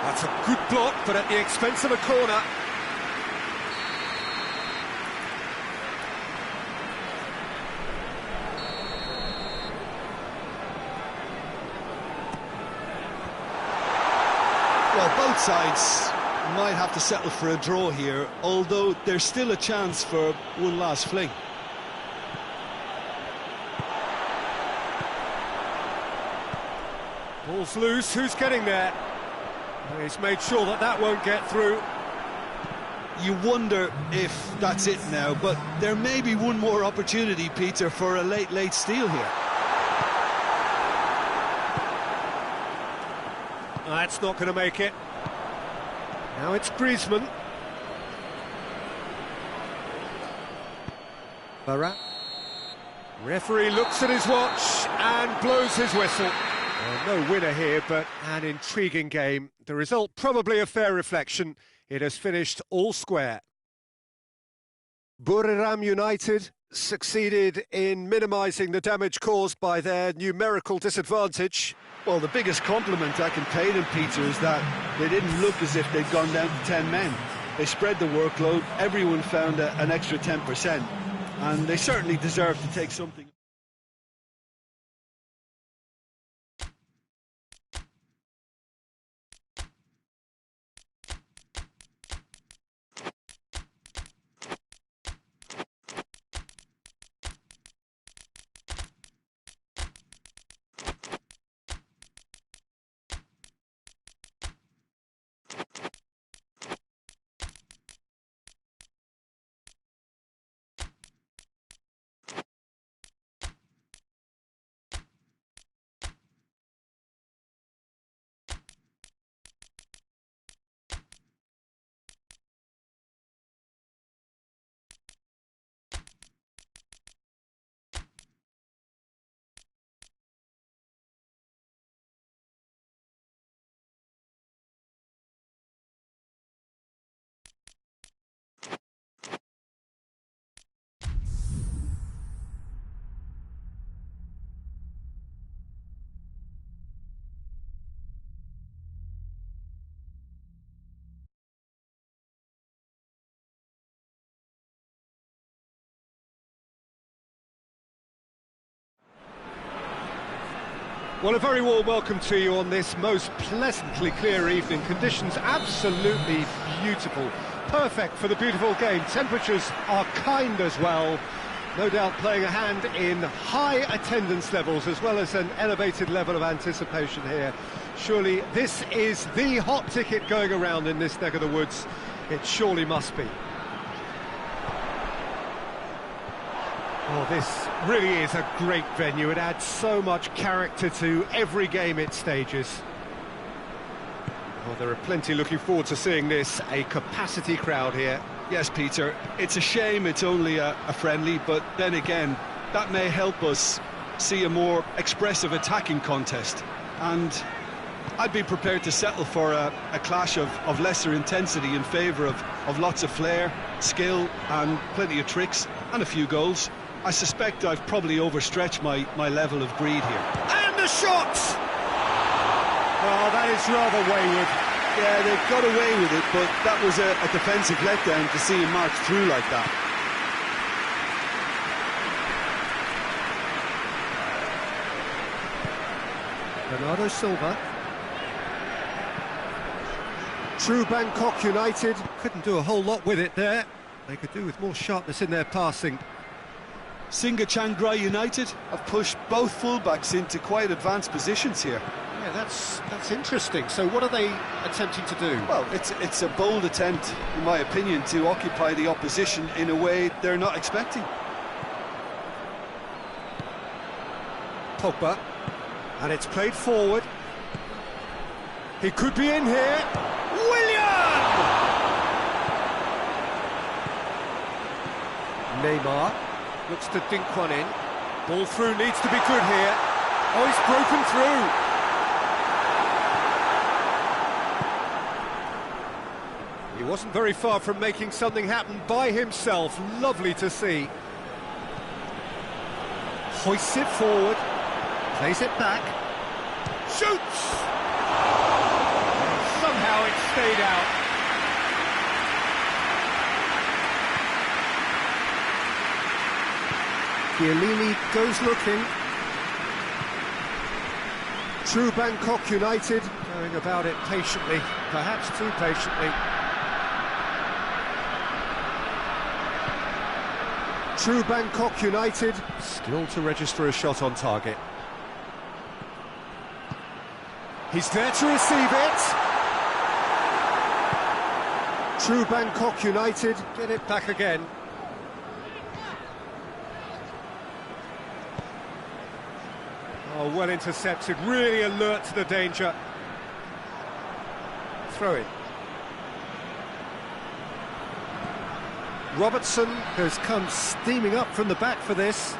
That's a good block, but at the expense of a corner. Well, both sides might have to settle for a draw here, although there's still a chance for one last fling. Ball's loose, who's getting there? Well, he's made sure that that won't get through. You wonder if that's it now, but there may be one more opportunity, Peter, for a late steal here. That's not going to make it. Now it's Griezmann. Varane. Referee looks at his watch and blows his whistle. Well, no winner here, but an intriguing game. The result probably a fair reflection. It has finished all square. Buriram United succeeded in minimising the damage caused by their numerical disadvantage. Well, the biggest compliment I can pay them, Peter, is that they didn't look as if they'd gone down to 10 men. They spread the workload, everyone found an extra 10%, and they certainly deserve to take something. Well, a very warm welcome to you on this most pleasantly clear evening. Conditions absolutely beautiful. Perfect for the beautiful game. Temperatures are kind as well. No doubt playing a hand in high attendance levels as well as an elevated level of anticipation here. Surely this is the hot ticket going around in this neck of the woods. It surely must be. Oh, this really is a great venue. It adds so much character to every game it stages. Well, there are plenty looking forward to seeing this. A capacity crowd here. Yes, Peter, it's a shame it's only a friendly, but then again, that may help us see a more expressive attacking contest. And I'd be prepared to settle for a clash of lesser intensity in favour of lots of flair, skill and plenty of tricks and a few goals. I suspect I've probably overstretched my level of greed here. And the shot! Well, that is rather wayward. Yeah, they've got away with it, but that was a defensive letdown to see him march through like that. Bernardo Silva. True Bangkok United couldn't do a whole lot with it there. They could do with more sharpness in their passing. Singa Chiang Rai United have pushed both fullbacks into quite advanced positions here. Yeah, that's interesting. So what are they attempting to do? Well, it's a bold attempt, in my opinion, to occupy the opposition in a way they're not expecting. Pogba, and it's played forward. He could be in here. Willian! Neymar looks to dink one in. Ball through needs to be good here. Oh, he's broken through. He wasn't very far from making something happen by himself. Lovely to see. Hoists it forward. Plays it back. Shoots! Somehow it stayed out. Chiellini goes looking. True Bangkok United going about it patiently, perhaps too patiently. True Bangkok United still to register a shot on target. He's there to receive it. True Bangkok United get it back again. Oh, well intercepted, really alert to the danger. Throw in. Robertson has come steaming up from the back for this.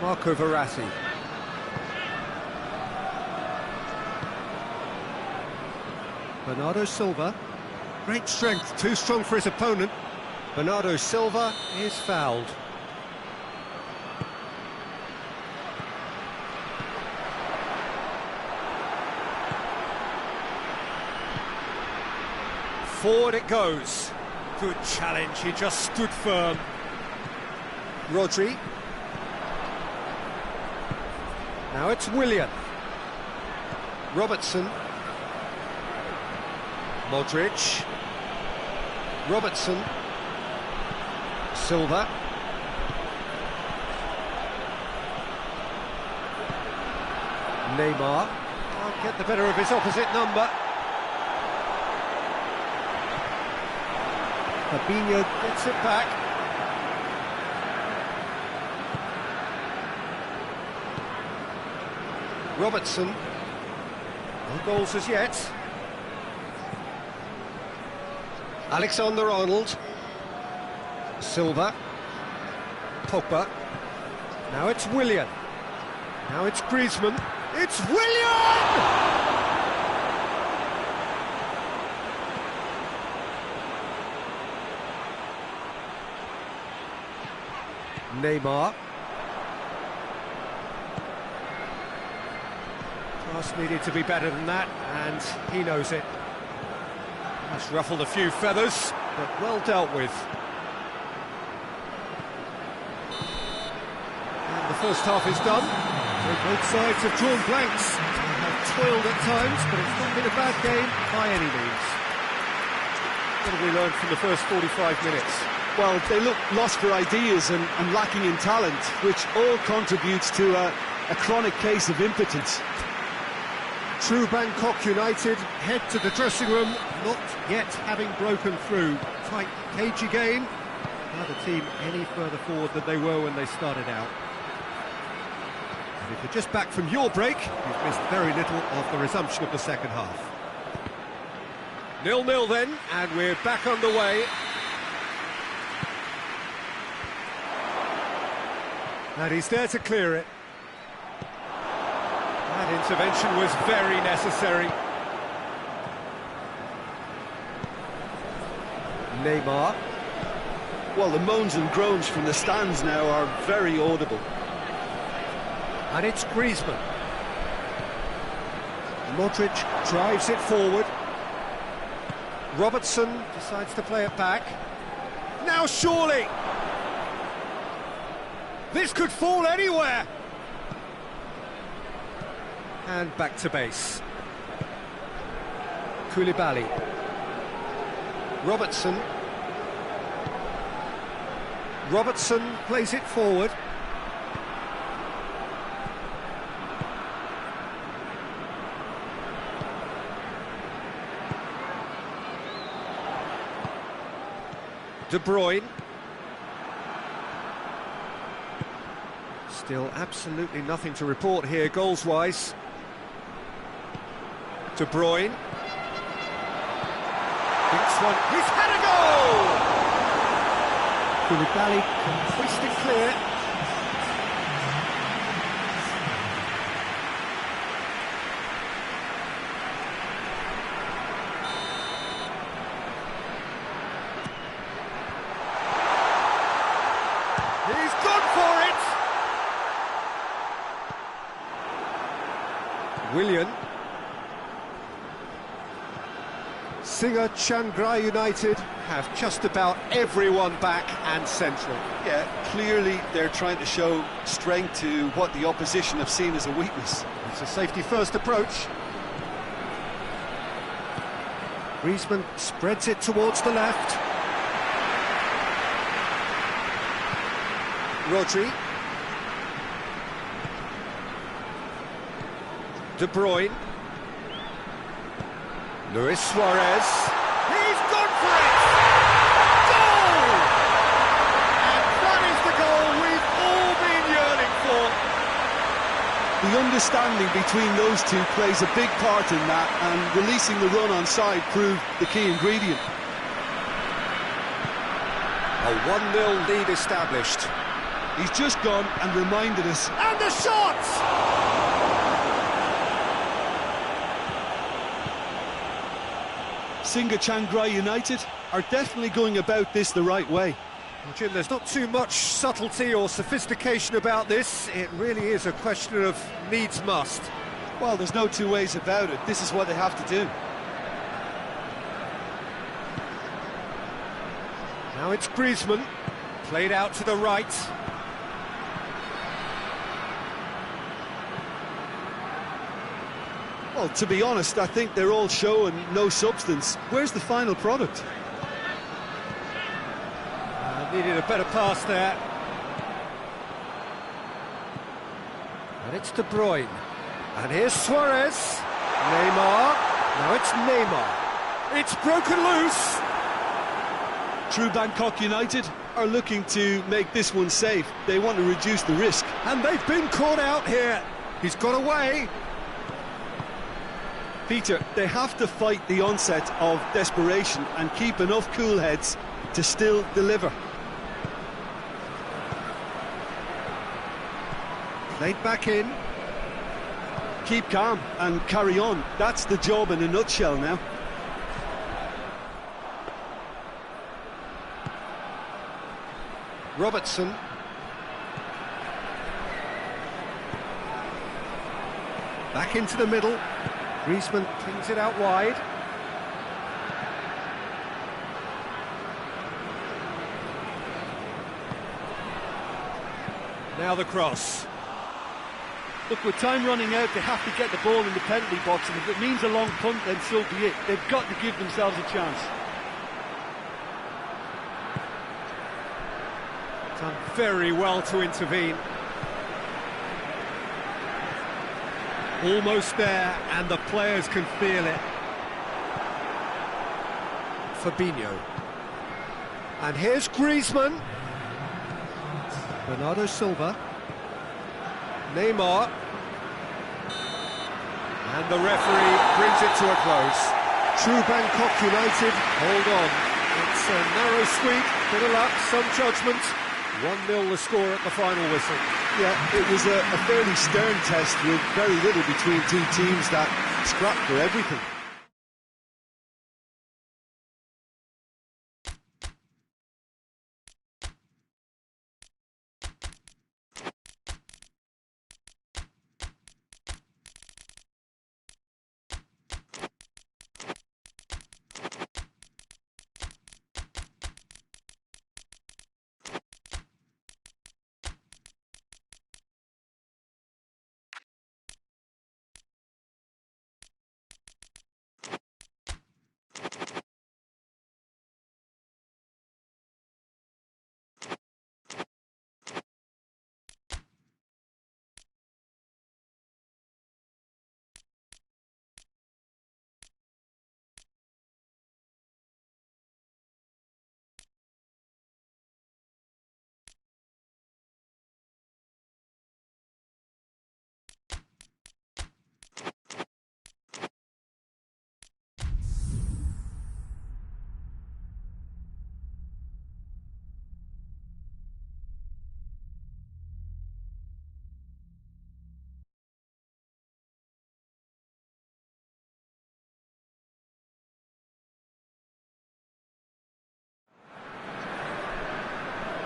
Marco Verratti. Bernardo Silva. Great strength, too strong for his opponent. Bernardo Silva is fouled. Forward it goes. Good challenge, he just stood firm. Rodri. Now it's Willian. Robertson. Modric. Robertson. Silva. Neymar. Can't get the better of his opposite number. Fabinho gets it back. Robertson. No goals as yet. Alexander-Arnold. Silva. Pogba. Now it's Willian. Now it's Griezmann. It's Willian! Neymar. Pass needed to be better than that, and he knows it. That's ruffled a few feathers, but well dealt with. And the first half is done. So both sides have drawn blanks. They have toiled at times, but it's not been a bad game by any means. What have we learned from the first 45 minutes? Well, they look lost for ideas and lacking in talent, which all contributes to a chronic case of impotence. True Bangkok United head to the dressing room, not yet having broken through. Tight, cagey game. Neither team any further forward than they were when they started out. And if you're just back from your break, you've missed very little of the resumption of the second half. 0-0 then, and we're back underway. And he's there to clear it. That intervention was very necessary. Neymar. Well, the moans and groans from the stands now are very audible. And it's Griezmann. Modric drives it forward. Robertson decides to play it back. Now surely! This could fall anywhere! And back to base. Koulibaly. Robertson. Robertson plays it forward. De Bruyne. Still absolutely nothing to report here goals-wise. De Bruyne. Thinks one. He's had a goal! Koulibaly can twist it clear. He's gone for it! Willian. Singa Chiangrai United have just about everyone back and central. Yeah, clearly they're trying to show strength to what the opposition have seen as a weakness. It's a safety-first approach. Griezmann spreads it towards the left. Rodri. De Bruyne. Luis Suarez. He's gone for it! Goal! And that is the goal we've all been yearning for. The understanding between those two plays a big part in that, and releasing the run on side proved the key ingredient. A 1-0 lead established. He's just gone and reminded us. And the shot! Singa Chiangrai United are definitely going about this the right way. Well, Jim, there's not too much subtlety or sophistication about this. It really is a question of needs must. Well, there's no two ways about it. This is what they have to do. Now it's Griezmann, played out to the right. Well, to be honest, I think they're all show and no substance. Where's the final product? Needed a better pass there. And it's De Bruyne. And here's Suarez. Neymar. Now it's Neymar. It's broken loose. True Bangkok United are looking to make this one safe. They want to reduce the risk. And they've been caught out here. He's got away. Peter, they have to fight the onset of desperation and keep enough cool heads to still deliver. Played back in. Keep calm and carry on. That's the job in a nutshell now. Robertson. Back into the middle. Griezmann flings it out wide. Now the cross. Look, with time running out, they have to get the ball in the penalty box, and if it means a long punt, then so be it. They've got to give themselves a chance. Done very well to intervene. Almost there, and the players can feel it. Fabinho. And here's Griezmann. Bernardo Silva. Neymar. And the referee brings it to a close. True Bangkok United, hold on. It's a narrow squeak, bit of luck, some judgment. 1-0 the score at the final whistle. Yeah, it was a fairly stern test with very little between two teams that scrapped for everything.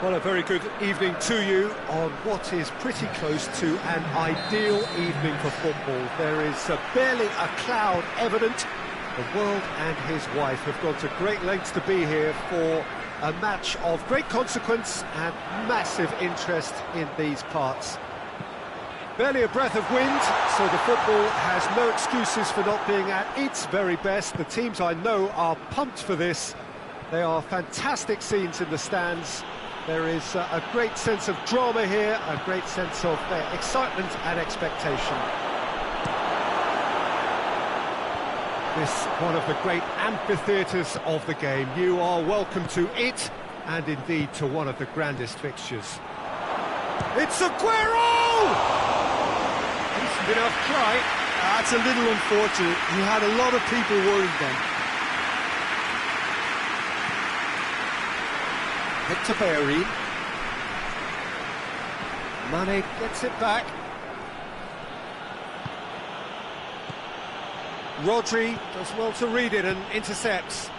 Well, a very good evening to you on what is pretty close to an ideal evening for football. There is barely a cloud evident. The world and his wife have gone to great lengths to be here for a match of great consequence and massive interest in these parts. Barely a breath of wind, so the football has no excuses for not being at its very best. The teams I know are pumped for this. They are fantastic scenes in the stands. There is a great sense of drama here, a great sense of excitement and expectation. This one of the great amphitheatres of the game. You are welcome to it, and indeed to one of the grandest fixtures. It's Aguero! Decent enough try. That's a little unfortunate. He had a lot of people worried then. Hector Bellerin. Mane gets it back. Rodri does well to read it and intercepts.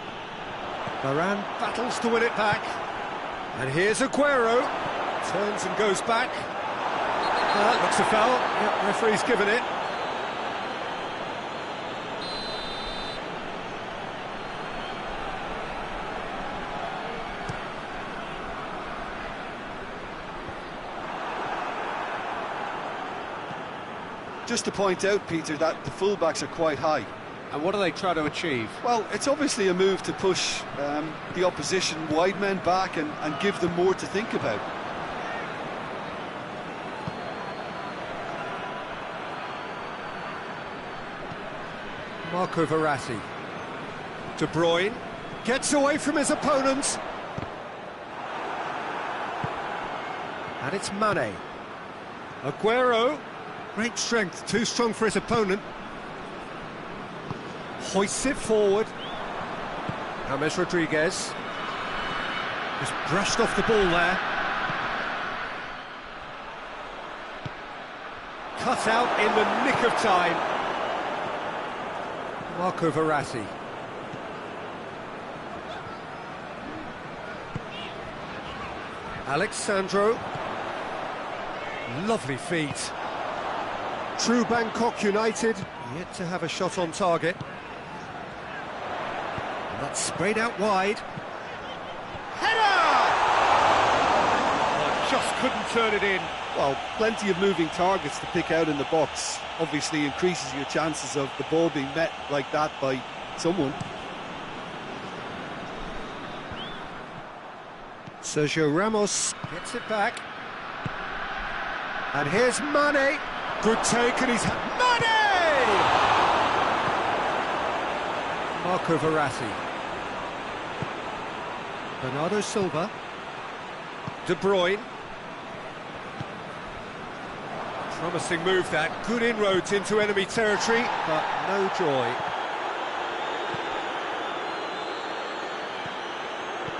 Varane battles to win it back. And here's Aguero. Turns and goes back. Looks a foul. Yep, referee's given it. Just to point out, Peter, that the fullbacks are quite high. And what do they try to achieve? Well, it's obviously a move to push the opposition wide men back and give them more to think about. Marco Verratti. De Bruyne gets away from his opponents. And it's Mane. Aguero. Great strength, too strong for his opponent. Hoists it forward. James Rodriguez. Just brushed off the ball there. Cut out in the nick of time. Marco Verratti. Alexandro. Lovely feet. True Bangkok United, yet to have a shot on target. And that's sprayed out wide. Header! Oh, just couldn't turn it in. Well, plenty of moving targets to pick out in the box. Obviously increases your chances of the ball being met like that by someone. Sergio Ramos gets it back. And here's Mane. Good take, and he's... Mane! Marco Verratti. Bernardo Silva. De Bruyne. Promising move that. Good inroads into enemy territory, but no joy.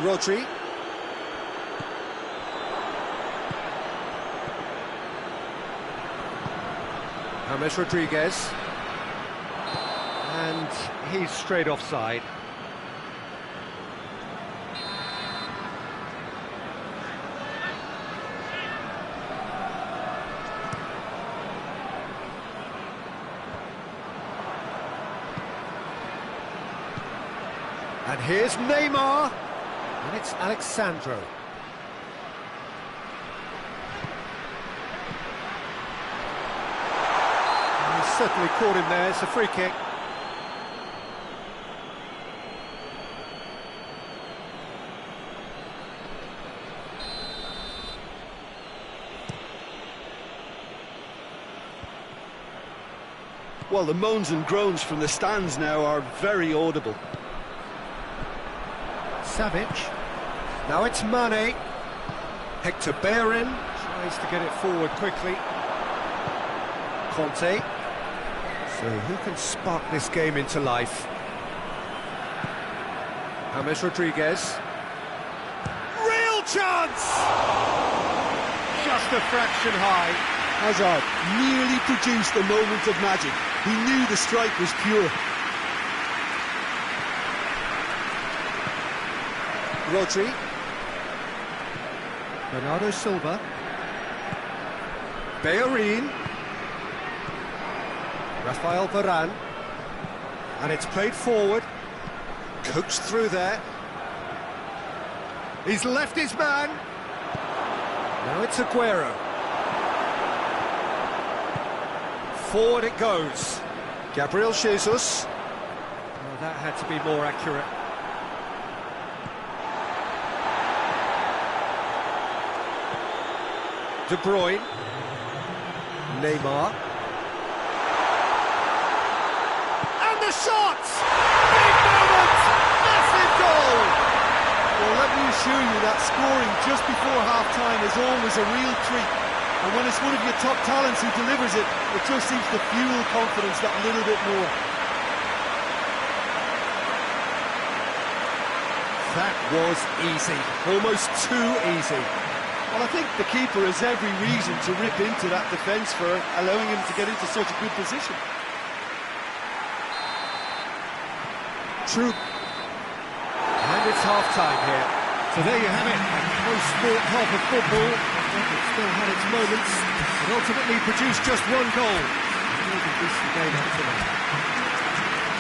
Rodri. James Rodriguez. And he's straight offside. And here's Neymar. And it's Alexandro. And he's certainly caught him there. It's a free kick. Well, the moans and groans from the stands now are very audible. Savic. Now it's Mane. Hector Bellerin tries to get it forward quickly. Conte. So who can spark this game into life? James Rodriguez. Real chance! Just a fraction high. Hazard nearly produced a moment of magic. He knew the strike was pure. Rodri. Bernardo Silva. Bellerin. Rafael Varane. And it's played forward. Coached through there. He's left his man. Now it's Aguero. Forward it goes. Gabriel Jesus. Well, that had to be more accurate. De Bruyne. Neymar. And the shot! Big moment! Massive goal! Well, let me assure you that scoring just before half-time is always a real treat. And when it's one of your top talents who delivers it, it just seems to fuel confidence that little bit more. That was easy. Almost too easy. Well, I think the keeper has every reason to rip into that defence for allowing him to get into such a good position. True. And it's half-time here. So there you have it, a close-fought half of football. It still had its moments, but ultimately produced just one goal.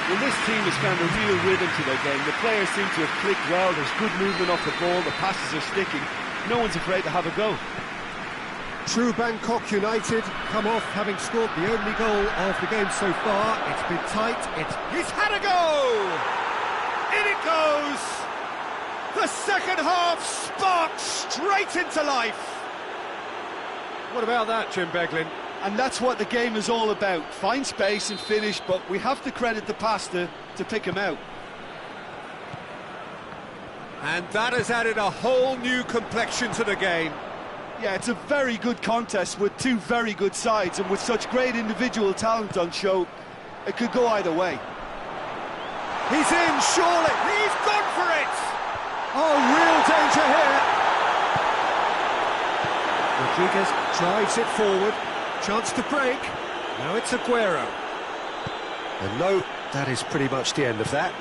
Well, this team has found a real rhythm to their game. The players seem to have clicked well. There's good movement off the ball. The passes are sticking. No one's afraid to have a go. True Bangkok United come off having scored the only goal of the game so far. It's been tight. He's had a go! In it goes! The second half sparks straight into life. What about that, Jim Beglin? And that's what the game is all about. Find space and finish, but we have to credit the passer to pick him out. And that has added a whole new complexion to the game. Yeah, it's a very good contest with two very good sides, and with such great individual talent on show, it could go either way. He's in, surely! He's gone for it! Oh, real danger here! Rodriguez drives it forward. Chance to break. Now it's Aguero. And no, that is pretty much the end of that.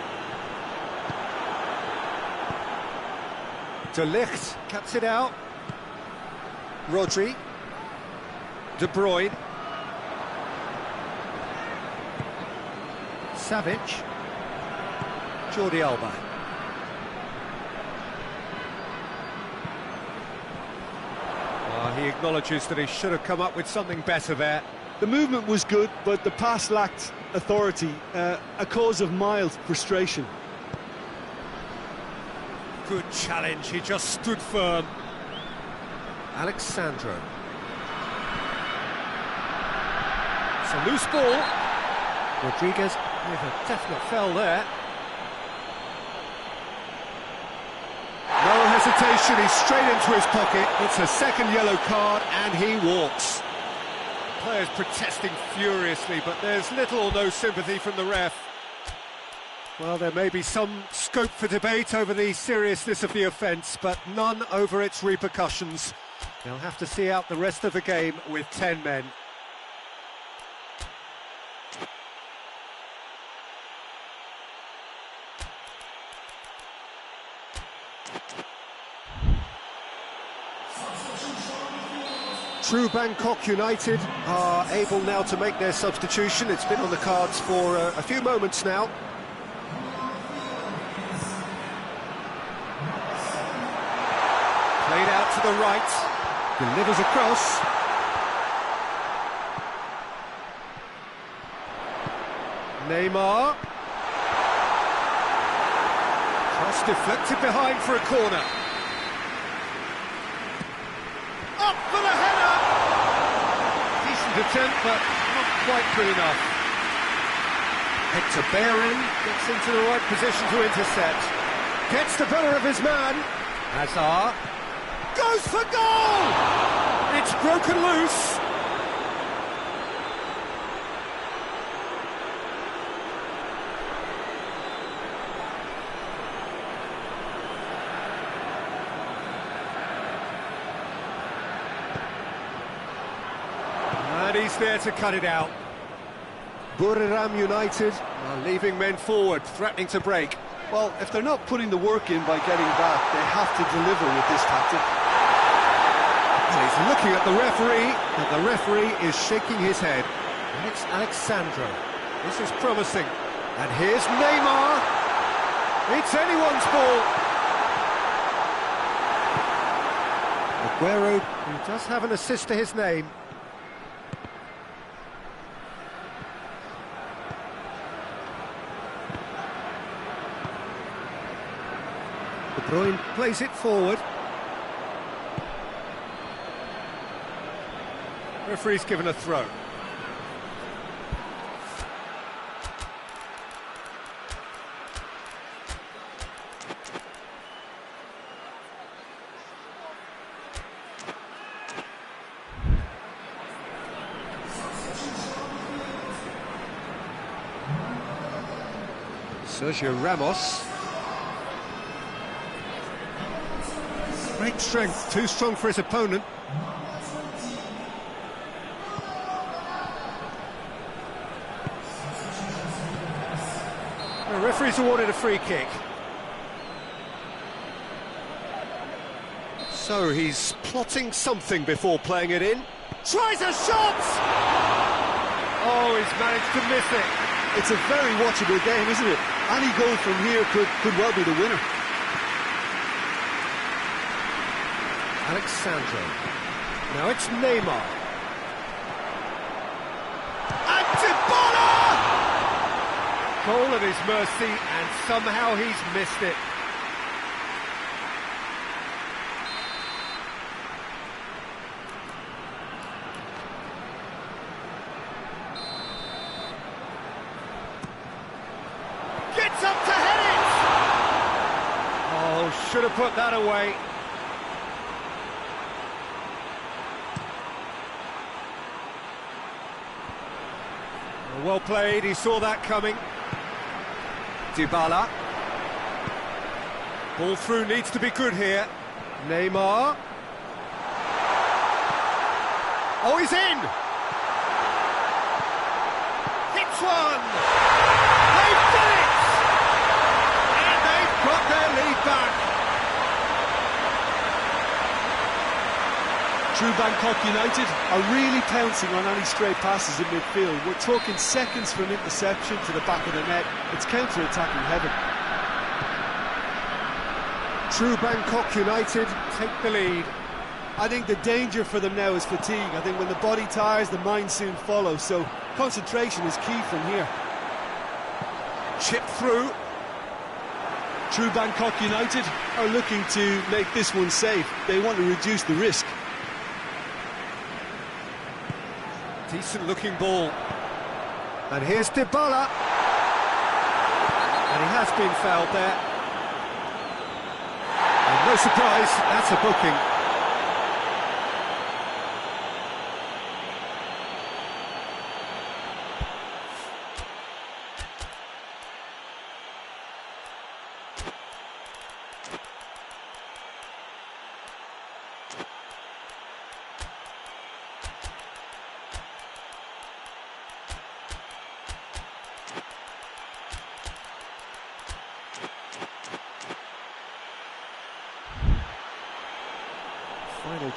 De Ligt cuts it out. Rodri. De Bruyne. Savic. Jordi Alba. He acknowledges that he should have come up with something better there. The movement was good, but the pass lacked authority, a cause of mild frustration. Good challenge, he just stood firm. Alexandro. It's a loose ball. Rodriguez with a definite foul there. No hesitation, he's straight into his pocket. It's a second yellow card and he walks. Players protesting furiously, but there's little or no sympathy from the ref. Well, there may be some scope for debate over the seriousness of the offence, but none over its repercussions. They'll have to see out the rest of the game with 10 men. True Bangkok United are able now to make their substitution. It's been on the cards for a few moments now. Played out to the right, delivers across. Neymar. Cross deflected behind for a corner. Up for the header! Decent attempt, but not quite good enough. Hector Bellerin gets into the right position to intercept. Gets the better of his man. Hazard goes for goal! It's broken loose. And he's there to cut it out. Buriram United are leaving men forward, threatening to break. Well, if they're not putting the work in by getting back, they have to deliver with this tactic. And he's looking at the referee, and the referee is shaking his head. And it's Alexandro. This is promising. And here's Neymar. It's anyone's ball. Aguero, who does have an assist to his name. De Bruyne plays it forward. Referee's given a throw. Sergio Ramos. Great strength, too strong for his opponent. The referee's awarded a free kick. So he's plotting something before playing it in. Tries a shot! Oh, he's managed to miss it. It's a very watchable game, isn't it? Any goal from here could well be the winner. Alexandro. Now it's Neymar. And Dybala! Goal at his mercy, and somehow he's missed it. Gets up to head it! Oh, should have put that away. Well played, he saw that coming. Dybala. Ball through needs to be good here. Neymar. Oh, he's in! Hits one! They've done it! And they've got their lead back. True Bangkok United are really pouncing on any stray passes in midfield. We're talking seconds from interception to the back of the net. It's counter-attacking heaven. True Bangkok United take the lead. I think the danger for them now is fatigue. I think when the body tires, the mind soon follows. So concentration is key from here. Chip through. True Bangkok United are looking to make this one safe. They want to reduce the risk. Decent looking ball. And here's Dybala. And he has been fouled there. And no surprise, that's a booking.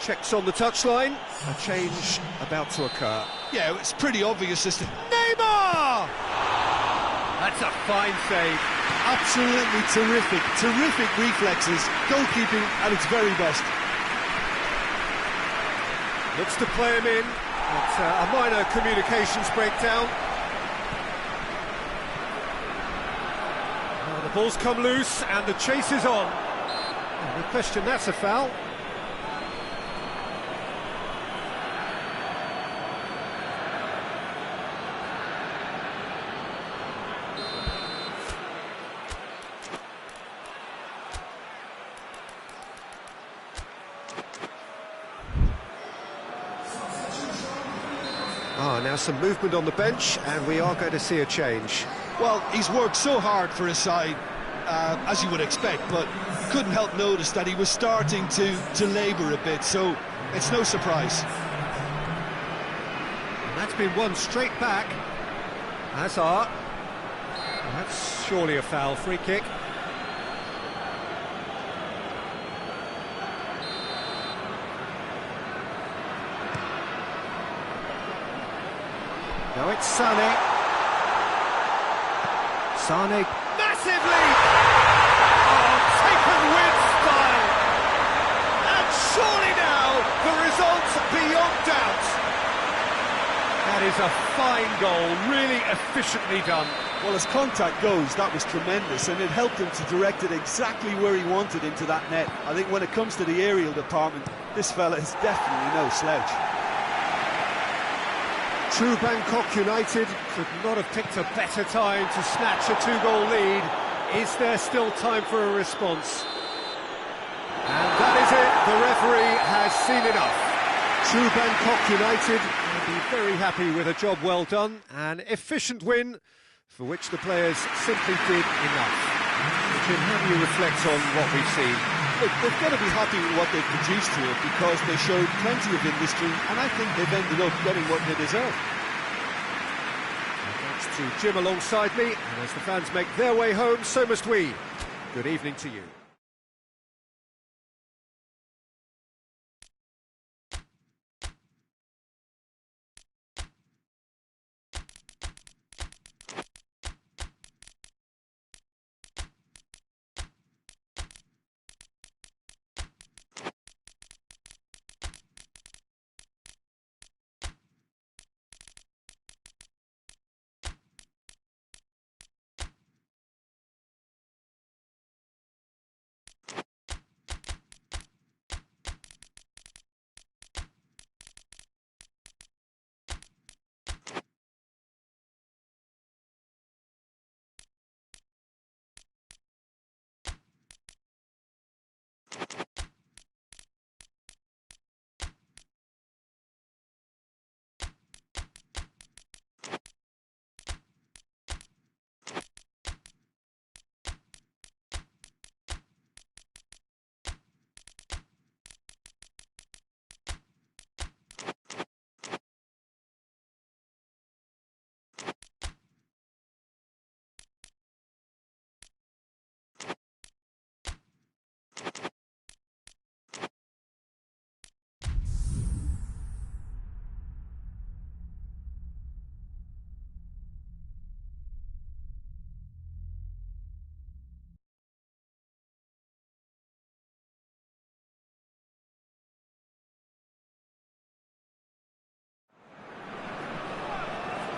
Checks on the touchline. A change about to occur. Yeah, it's pretty obvious as to... Neymar! That's a fine save. Absolutely terrific, terrific reflexes, goalkeeping at its very best. Looks to play him in. It's a minor communications breakdown. Now the ball's come loose and the chase is on. And we question that's a foul. Now some movement on the bench, and we are going to see a change. Well, he's worked so hard for his side, as you would expect, but couldn't help notice that he was starting to labour a bit, so it's no surprise. And that's been won straight back. Hazard. That's surely a foul, free kick. Now it's Sané. Sané, massive lead! Oh, taken with style! And surely now, the result's beyond doubt. That is a fine goal, really efficiently done. Well, as contact goes, that was tremendous, and it helped him to direct it exactly where he wanted into that net. I think when it comes to the aerial department, this fella is definitely no slouch. True Bangkok United could not have picked a better time to snatch a two-goal lead. Is there still time for a response? And that is it. The referee has seen enough. True Bangkok United will be very happy with a job well done. An efficient win for which the players simply did enough. Jim, how do you reflect on what we've seen? Look, they've got to be happy with what they've produced here because they showed plenty of industry, and I think they've ended up getting what they deserve. Thanks to Jim alongside me, and as the fans make their way home, so must we. Good evening to you.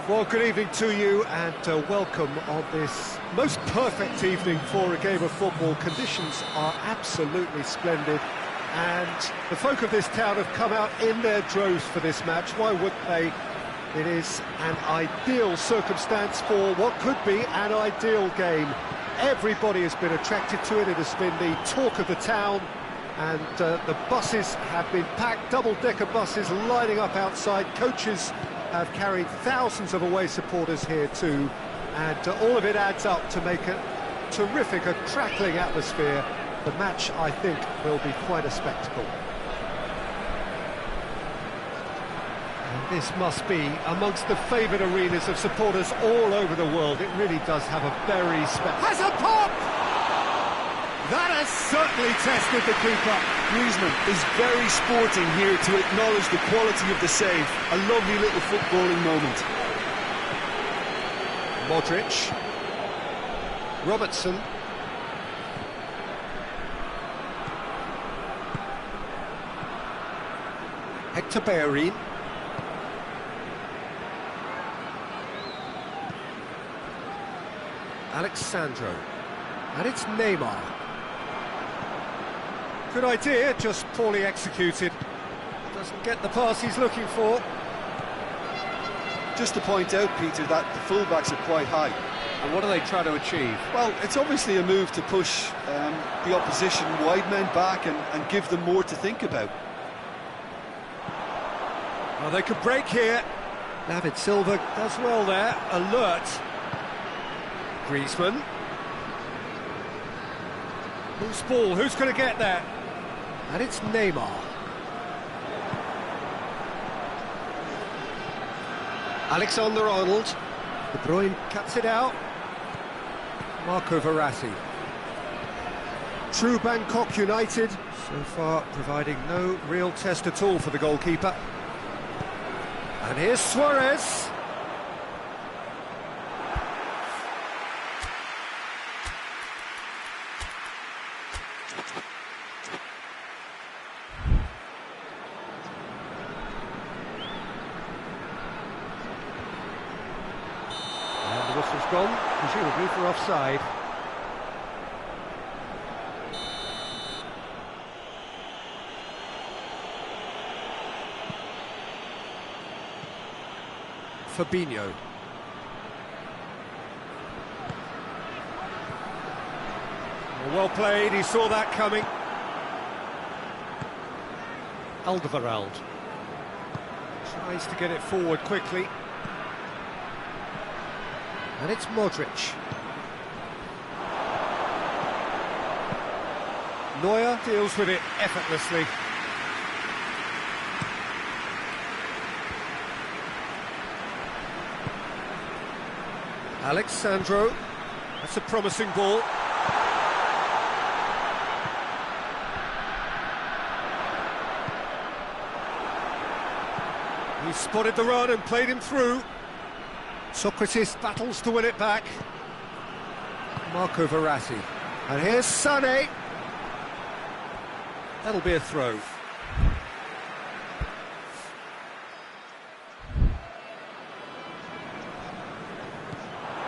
Well, good evening to you and welcome on this most perfect evening for a game of football. Conditions are absolutely splendid and the folk of this town have come out in their droves for this match. Why wouldn't they? It is an ideal circumstance for what could be an ideal game. Everybody has been attracted to it. It has been the talk of the town, and the buses have been packed, double-decker buses lining up outside. Coaches have carried thousands of away supporters here too, and all of it adds up to make a terrific, a crackling atmosphere. The match, I think, will be quite a spectacle. And this must be amongst the favoured arenas of supporters all over the world. It really does have a very special... Has a pop! That has certainly tested the keeper. Griezmann is very sporting here to acknowledge the quality of the save. A lovely little footballing moment. Modric. Robertson. Hector Bellerin. Alexandro. And it's Neymar. Good idea, just poorly executed. Doesn't get the pass he's looking for. Just to point out, Peter, that the fullbacks are quite high. And what do they try to achieve? Well, it's obviously a move to push the opposition wide men back and give them more to think about. Well, they could break here. David Silva does well there, alert. Griezmann. Loose ball, who's going to get there? And it's Neymar. Alexander-Arnold. De Bruyne cuts it out. Marco Verratti. True Bangkok United, so far providing no real test at all for the goalkeeper. And here's Suarez. And the whistle's gone, presumably for offside. Fabinho. Well played, he saw that coming. Alderweireld tries to get it forward quickly. And it's Modric. Neuer deals with it effortlessly. Alexandro, that's a promising ball. He spotted the run and played him through. Socrates battles to win it back. Marco Verratti. And here's Sané. That'll be a throw.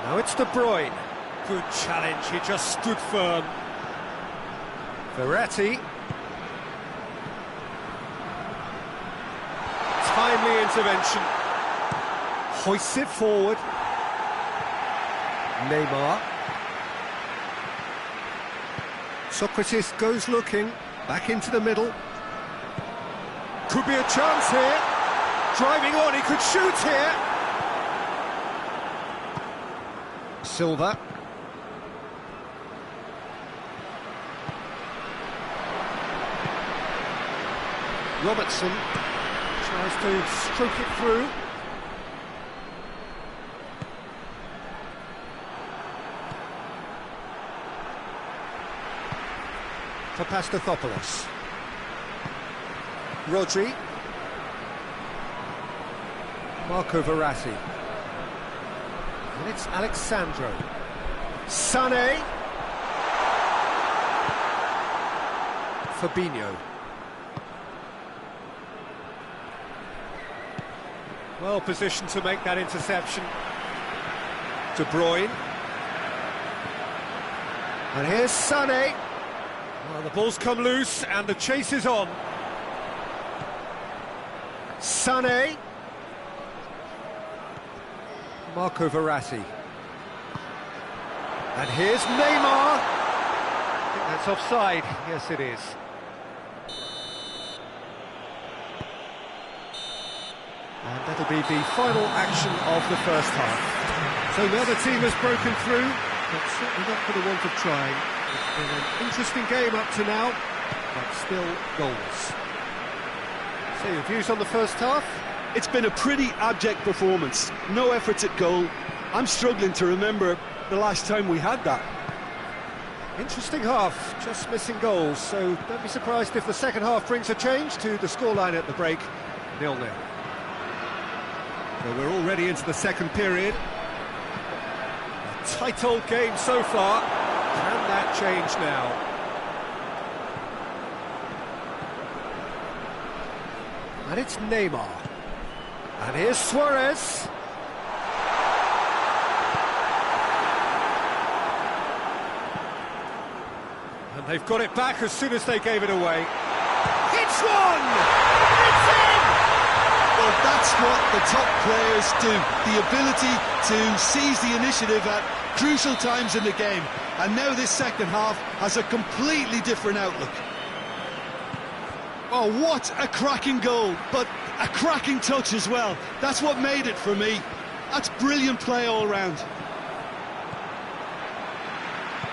Now it's De Bruyne. Good challenge, he just stood firm. Verratti. Timely intervention. Hoists it forward. Neymar. Socrates goes looking. Back into the middle. Could be a chance here. Driving on, he could shoot here. Silva. Robertson tries to stroke it through. Papastathopoulos. Rodri. Marco Verratti. And it's Alexandro. Sané. Fabinho. Well positioned to make that interception. De Bruyne. And here's Sané. Well, the ball's come loose and the chase is on. Sané. Marco Verratti. And here's Neymar. I think that's offside. Yes, it is. And that'll be the final action of the first half. So the other team has broken through, but certainly not for the want of trying. It's been an interesting game up to now, but still goals. So your views on the first half? It's been a pretty abject performance. No efforts at goal. I'm struggling to remember the last time we had that. Interesting half, just missing goals, so don't be surprised if the second half brings a change to the scoreline at the break, 0-0. So we're already into the second period. A tight old game so far. Can that change now? And it's Neymar. And here's Suarez. And they've got it back as soon as they gave it away. It's one! It's in! Well, that's what the top players do. The ability to seize the initiative at crucial times in the game. And now this second half has a completely different outlook. Oh, what a cracking goal, but a cracking touch as well. That's what made it for me. That's brilliant play all round.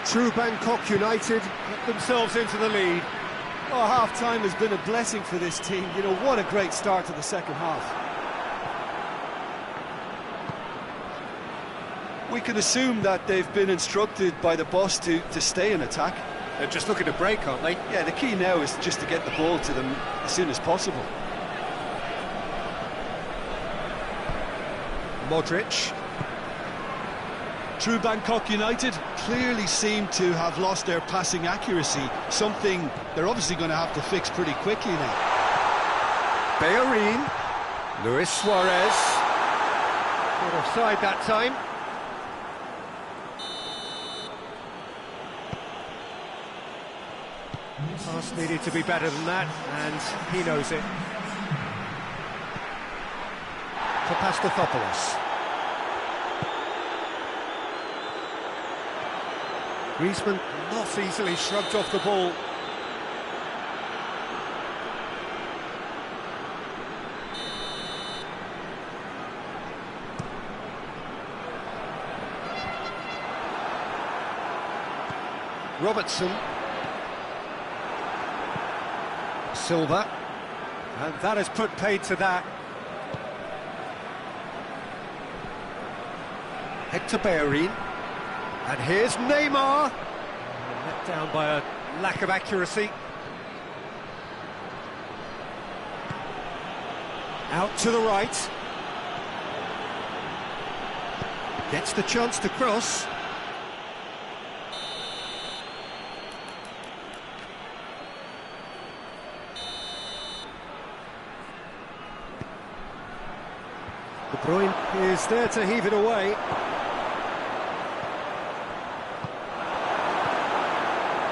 True Bangkok United get themselves into the lead. Oh, half-time has been a blessing for this team. You know, what a great start to the second half. We can assume that they've been instructed by the boss to stay in attack. They're just looking to break, aren't they? Yeah, the key now is just to get the ball to them as soon as possible. Modric. True Bangkok United clearly seem to have lost their passing accuracy, something they're obviously going to have to fix pretty quickly now. Bellerin. Luis Suarez. Not offside that time. Pass needed to be better than that, and he knows it. Papastathopoulos. Griezmann not easily shrugged off the ball. Robertson. Silva. And that has put paid to that. Hector Bellerin. And here's Neymar. Let down by a lack of accuracy. Out to the right. Gets the chance to cross. De Bruyne is there to heave it away.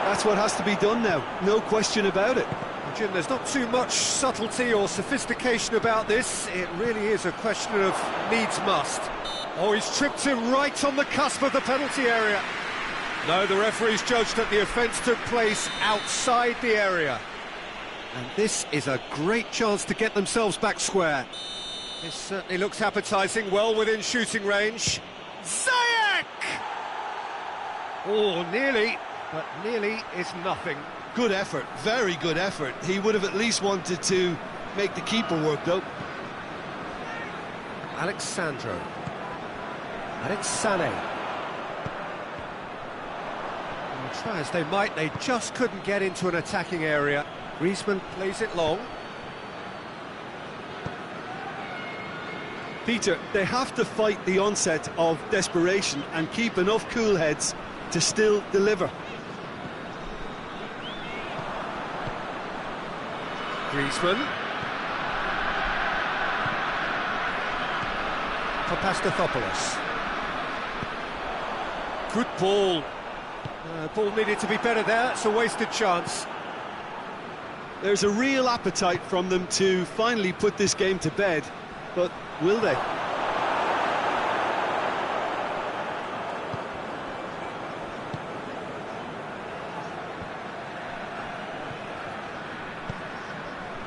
That's what has to be done now, no question about it. Jim, there's not too much subtlety or sophistication about this. It really is a question of needs must. Oh, he's tripped him right on the cusp of the penalty area. No, the referee's judged that the offence took place outside the area. And this is a great chance to get themselves back square. This certainly looks appetising, well within shooting range. Ziyech! Oh, nearly, but nearly is nothing. Good effort, very good effort. He would have at least wanted to make the keeper work, though. Alexandro. And it's Sané. Well, try as they might, they just couldn't get into an attacking area. Griezmann plays it long. Peter, they have to fight the onset of desperation and keep enough cool heads to still deliver. Griezmann. Papastathopoulos. Good ball. Ball needed to be better there, it's a wasted chance. There's a real appetite from them to finally put this game to bed, but will they?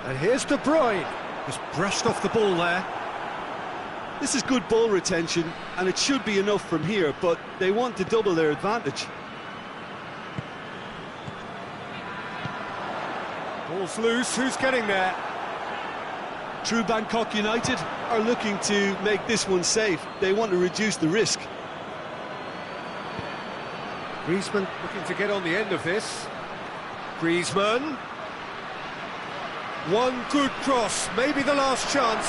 And here's De Bruyne. Just brushed off the ball there. This is good ball retention, and it should be enough from here, but they want to double their advantage. Ball's loose, who's getting there? True Bangkok United are looking to make this one safe. They want to reduce the risk. Griezmann looking to get on the end of this. Griezmann. One good cross, maybe the last chance.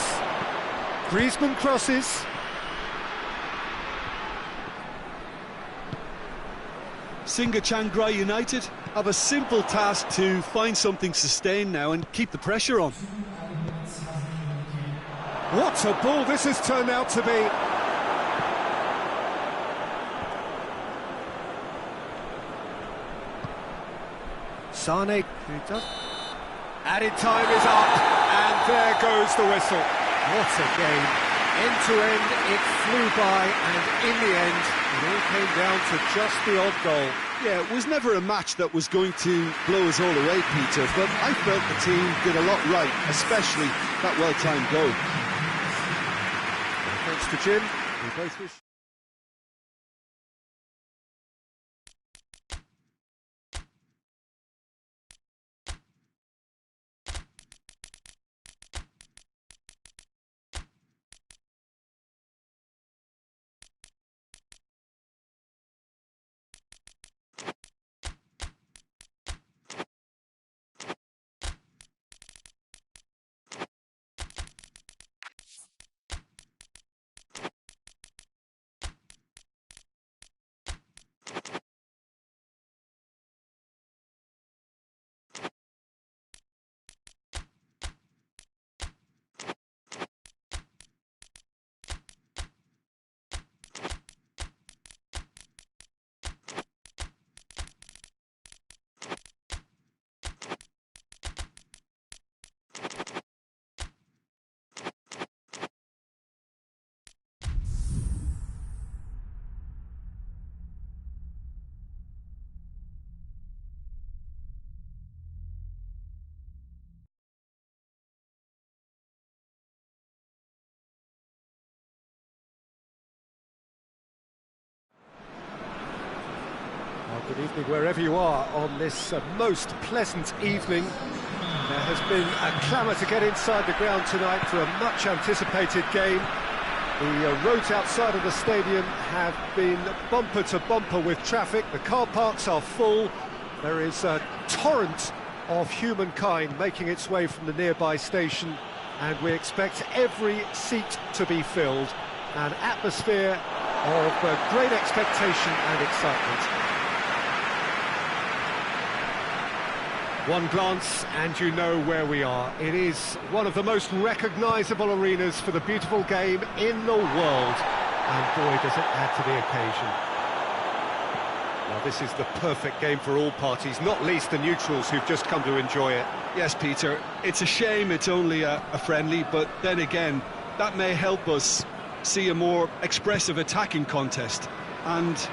Griezmann crosses. Singa Chiangrai United have a simple task to find something sustained now and keep the pressure on. What a ball this has turned out to be. Sane, added time is up, and there goes the whistle. What a game. End to end, it flew by, and in the end, it all came down to just the odd goal. Yeah, it was never a match that was going to blow us all away, Peter, but I felt the team did a lot right, especially that well-timed goal. Thanks to Jim, we both wish... Well, good evening wherever you are on this most pleasant evening. There has been a clamour to get inside the ground tonight for a much anticipated game. The roads outside of the stadium have been bumper to bumper with traffic. The car parks are full. There is a torrent of humankind making its way from the nearby station, and we expect every seat to be filled. An atmosphere of great expectation and excitement. One glance and you know where we are. It is one of the most recognisable arenas for the beautiful game in the world, and boy does it add to the occasion. Now this is the perfect game for all parties, not least the neutrals who've just come to enjoy it. Yes, Peter, it's a shame it's only a friendly, but then again, that may help us see a more expressive attacking contest, and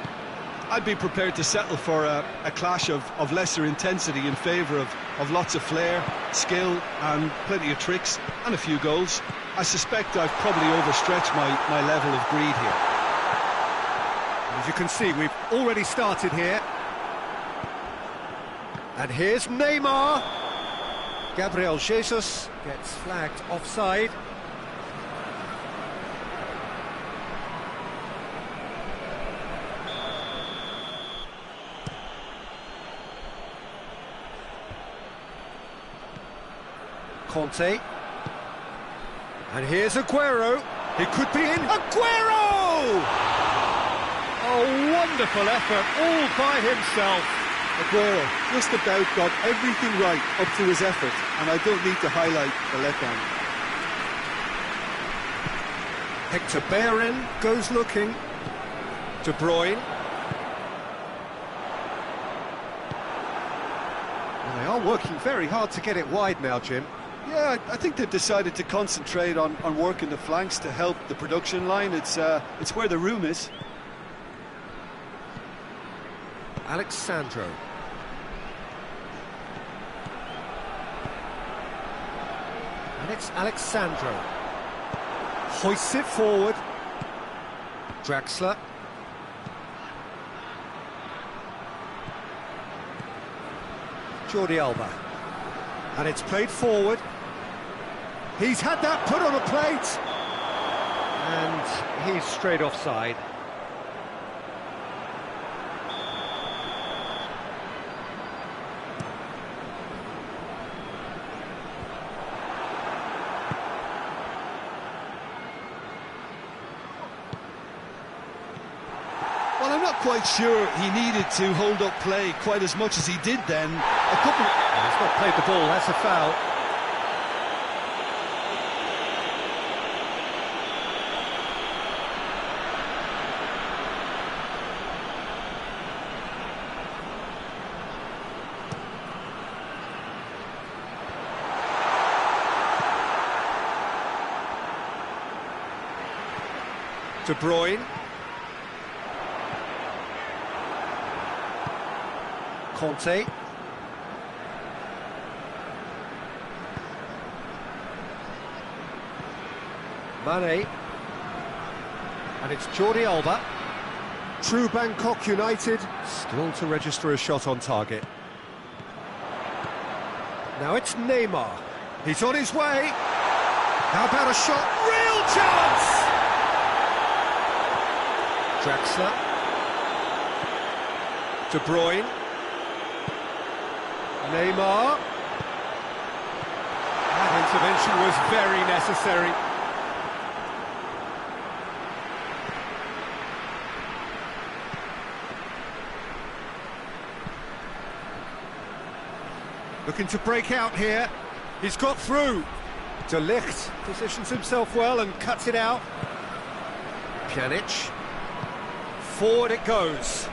I'd be prepared to settle for a clash of lesser intensity in favour of lots of flair, skill and plenty of tricks and a few goals. I suspect I've probably overstretched my level of greed here. As you can see, we've already started here. And here's Neymar. Gabriel Jesus gets flagged offside. Conte. And here's Aguero. It could be in. Aguero! A wonderful effort, all by himself. Aguero just about got everything right up to his effort, and I don't need to highlight the letdown. Hector Bellerin goes looking. De Bruyne. Well, they are working very hard to get it wide now, Jim. Yeah, I think they've decided to concentrate on working the flanks to help the production line. It's where the room is. Alex Sandro. And it's Alex Sandro. Hoists it forward. Draxler. Jordi Alba. And it's played forward. He's had that put on a plate. And he's straight offside. Well, I'm not quite sure he needed to hold up play quite as much as he did then. He's not played the ball, that's a foul. De Bruyne. Conte. Mane. And it's Jordi Alba. True Bangkok United still to register a shot on target. Now it's Neymar. He's on his way. How about a shot? Real chance! Draxler. De Bruyne. Neymar. That intervention was very necessary. Looking to break out here. He's got through. De Ligt positions himself well and cuts it out. Pjanic. Forward it goes.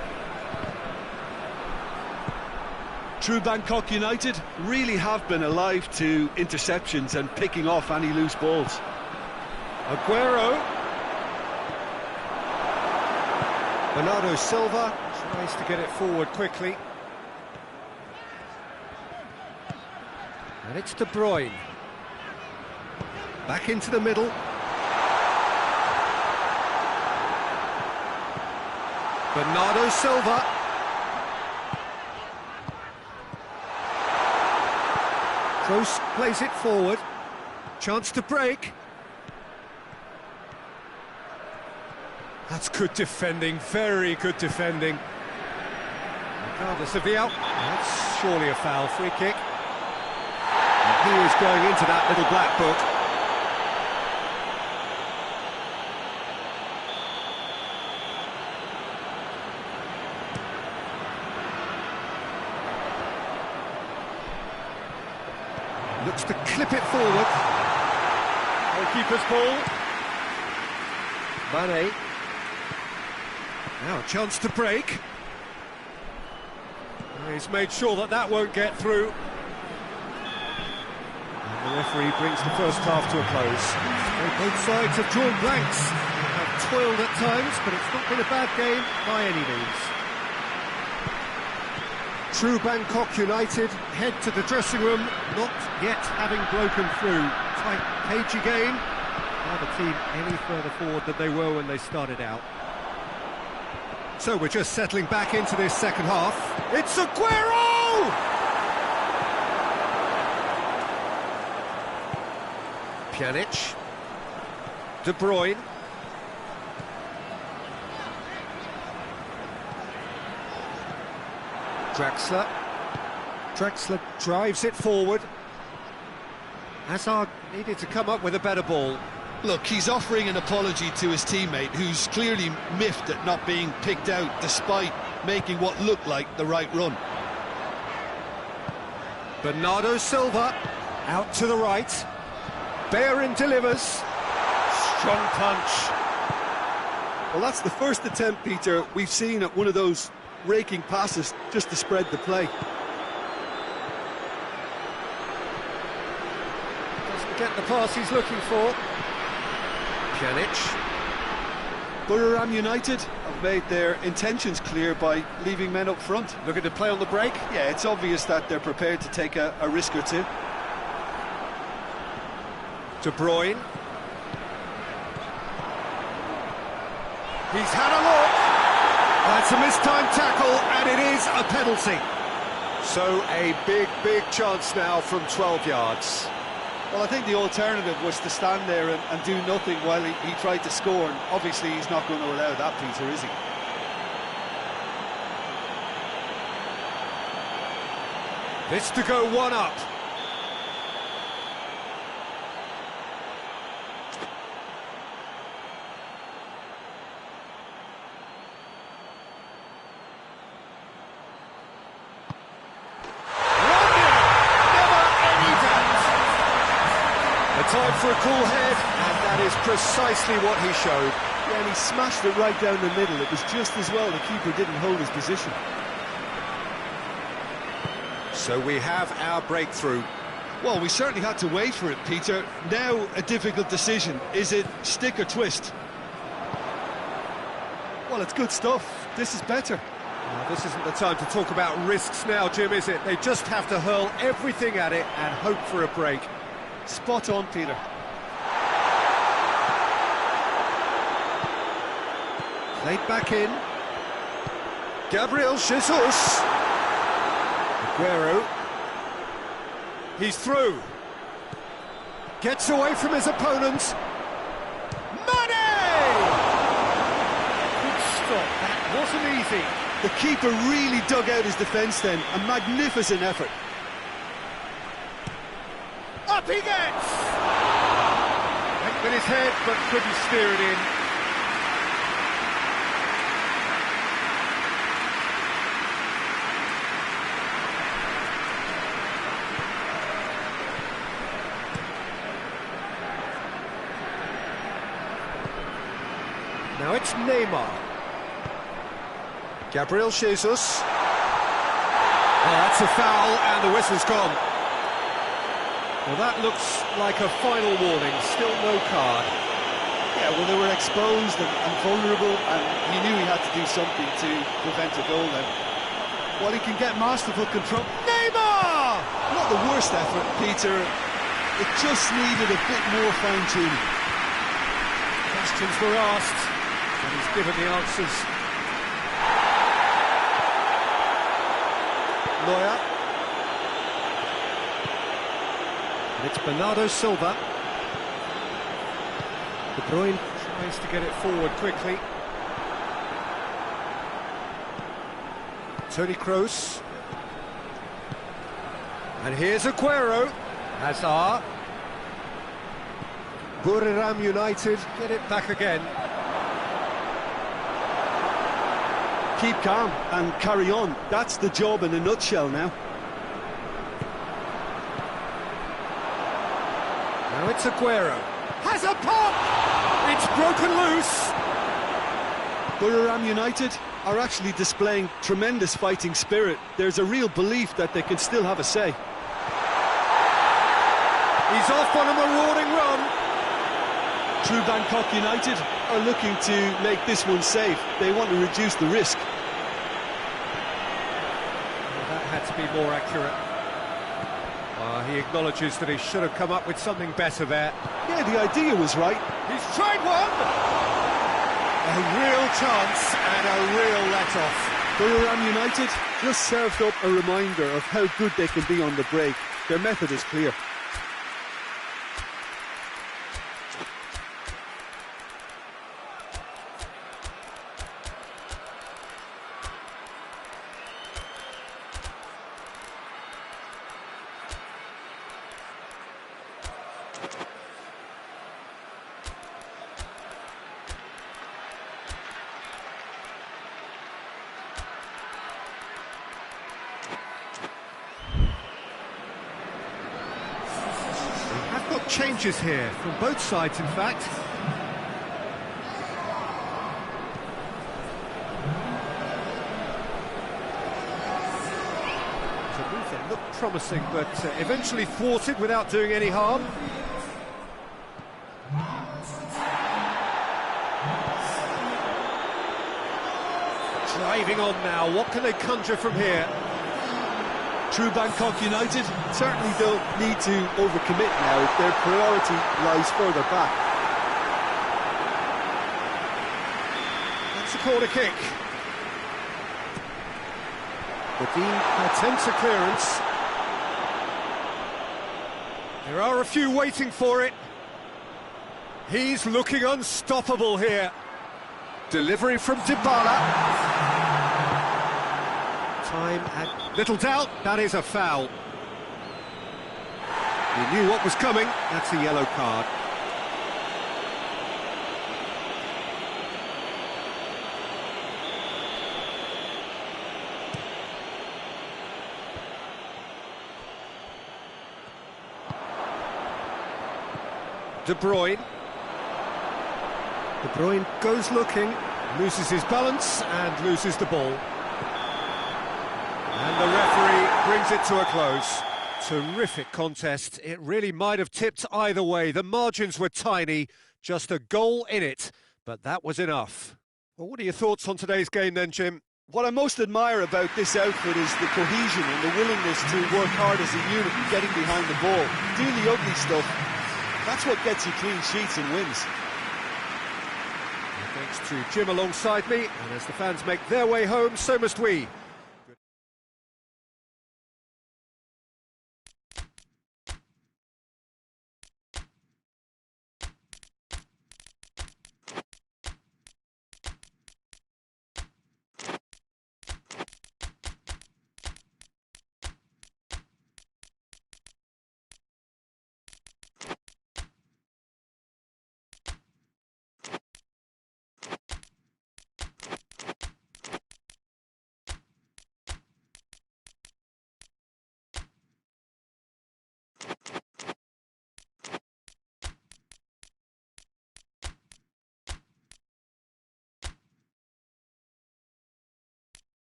True Bangkok United really have been alive to interceptions and picking off any loose balls. Aguero. Bernardo Silva tries to get it forward quickly. And it's De Bruyne. Back into the middle. Bernardo Silva. Kroos plays it forward. Chance to break. That's good defending, very good defending. Regardless of the out, that's surely a foul. Free kick. And he is going into that little black book. Looks to clip it forward. Goalkeeper's ball. Mane. Now a chance to break. He's made sure that that won't get through. And the referee brings the first half to a close. Both sides have drawn blanks. They have toiled at times, but it's not been a bad game by any means. True Bangkok United head to the dressing room, not yet having broken through. Tight, cagey game. Now the team any further forward than they were when they started out. So we're just settling back into this second half. It's Aguero! Pjanic. De Bruyne. Draxler. Draxler drives it forward. Hazard needed to come up with a better ball. Look, he's offering an apology to his teammate, who's clearly miffed at not being picked out despite making what looked like the right run. Bernardo Silva out to the right. Bellerin delivers. Strong punch. Well, that's the first attempt, Peter, we've seen at one of those raking passes just to spread the play. Doesn't get the pass he's looking for. Pjanic. Buriram United have made their intentions clear by leaving men up front. Looking to play on the break. Yeah, it's obvious that they're prepared to take a risk or two. De Bruyne. He's had a look. That's a mistimed tackle, and it is a penalty. So a big chance now from 12 yards. Well, I think the alternative was to stand there and do nothing while he tried to score, and obviously he's not going to allow that, Peter, is he? This to go one up. for a cool head, and that is precisely what he showed. Yeah, and he smashed it right down the middle. It was just as well the keeper didn't hold his position. So we have our breakthrough. Well, we certainly had to wait for it, Peter. Now a difficult decision. Is it stick or twist? Well, it's good stuff. This is better. Now, this isn't the time to talk about risks now, Jim, is it? They just have to hurl everything at it and hope for a break. Spot on, Peter. Played back in. Gabriel Jesus. Aguero. He's through. Gets away from his opponent. Mane! Good stop. That wasn't easy. The keeper really dug out his defence then. A magnificent effort. Up he gets! Went with his head, but couldn't steer it in. Now it's Neymar. Gabriel Jesus. Oh, that's a foul, and the whistle's gone. Well, that looks like a final warning, still no card. Yeah, well, they were exposed and vulnerable, and he knew he had to do something to prevent a goal then. Well, he can get masterful control. Neymar! Not the worst effort, Peter. It just needed a bit more fine-tuning. Questions were asked, and he's given the answers. Neuer. And it's Bernardo Silva. De Bruyne tries to get it forward quickly. Toni Kroos. And here's Aguero. Hazard. Buriram United get it back again. Keep calm and carry on. That's the job in a nutshell now. Now it's Aguero. Has a pop! It's broken loose! Buriram United are actually displaying tremendous fighting spirit. There's a real belief that they can still have a say. He's off on a marauding run. True Bangkok United are looking to make this one safe. They want to reduce the risk. Well, that had to be more accurate. He acknowledges that he should have come up with something better there. Yeah, the idea was right. He's tried one! A real chance and a real let-off. Buriram United just served up a reminder of how good they can be on the break. Their method is clear. Changes here from both sides, in fact. It's a move that looked promising, but eventually thwarted without doing any harm. Driving on now, what can they conjure from here? True Bangkok United certainly don't need to overcommit now. Their priority lies further back. That's a corner kick. Badin attempts a clearance. There are a few waiting for it. He's looking unstoppable here. Delivery from Dybala. Time and little doubt, that is a foul. He knew what was coming, that's a yellow card. De Bruyne. De Bruyne goes looking, loses his balance and loses the ball. And the referee brings it to a close. Terrific contest. It really might have tipped either way. The margins were tiny, just a goal in it, but that was enough. Well, what are your thoughts on today's game then, Jim? What I most admire about this outfit is the cohesion and the willingness to work hard as a unit and getting behind the ball. Do the ugly stuff. That's what gets you clean sheets and wins. Thanks to Jim alongside me, and as the fans make their way home, so must we.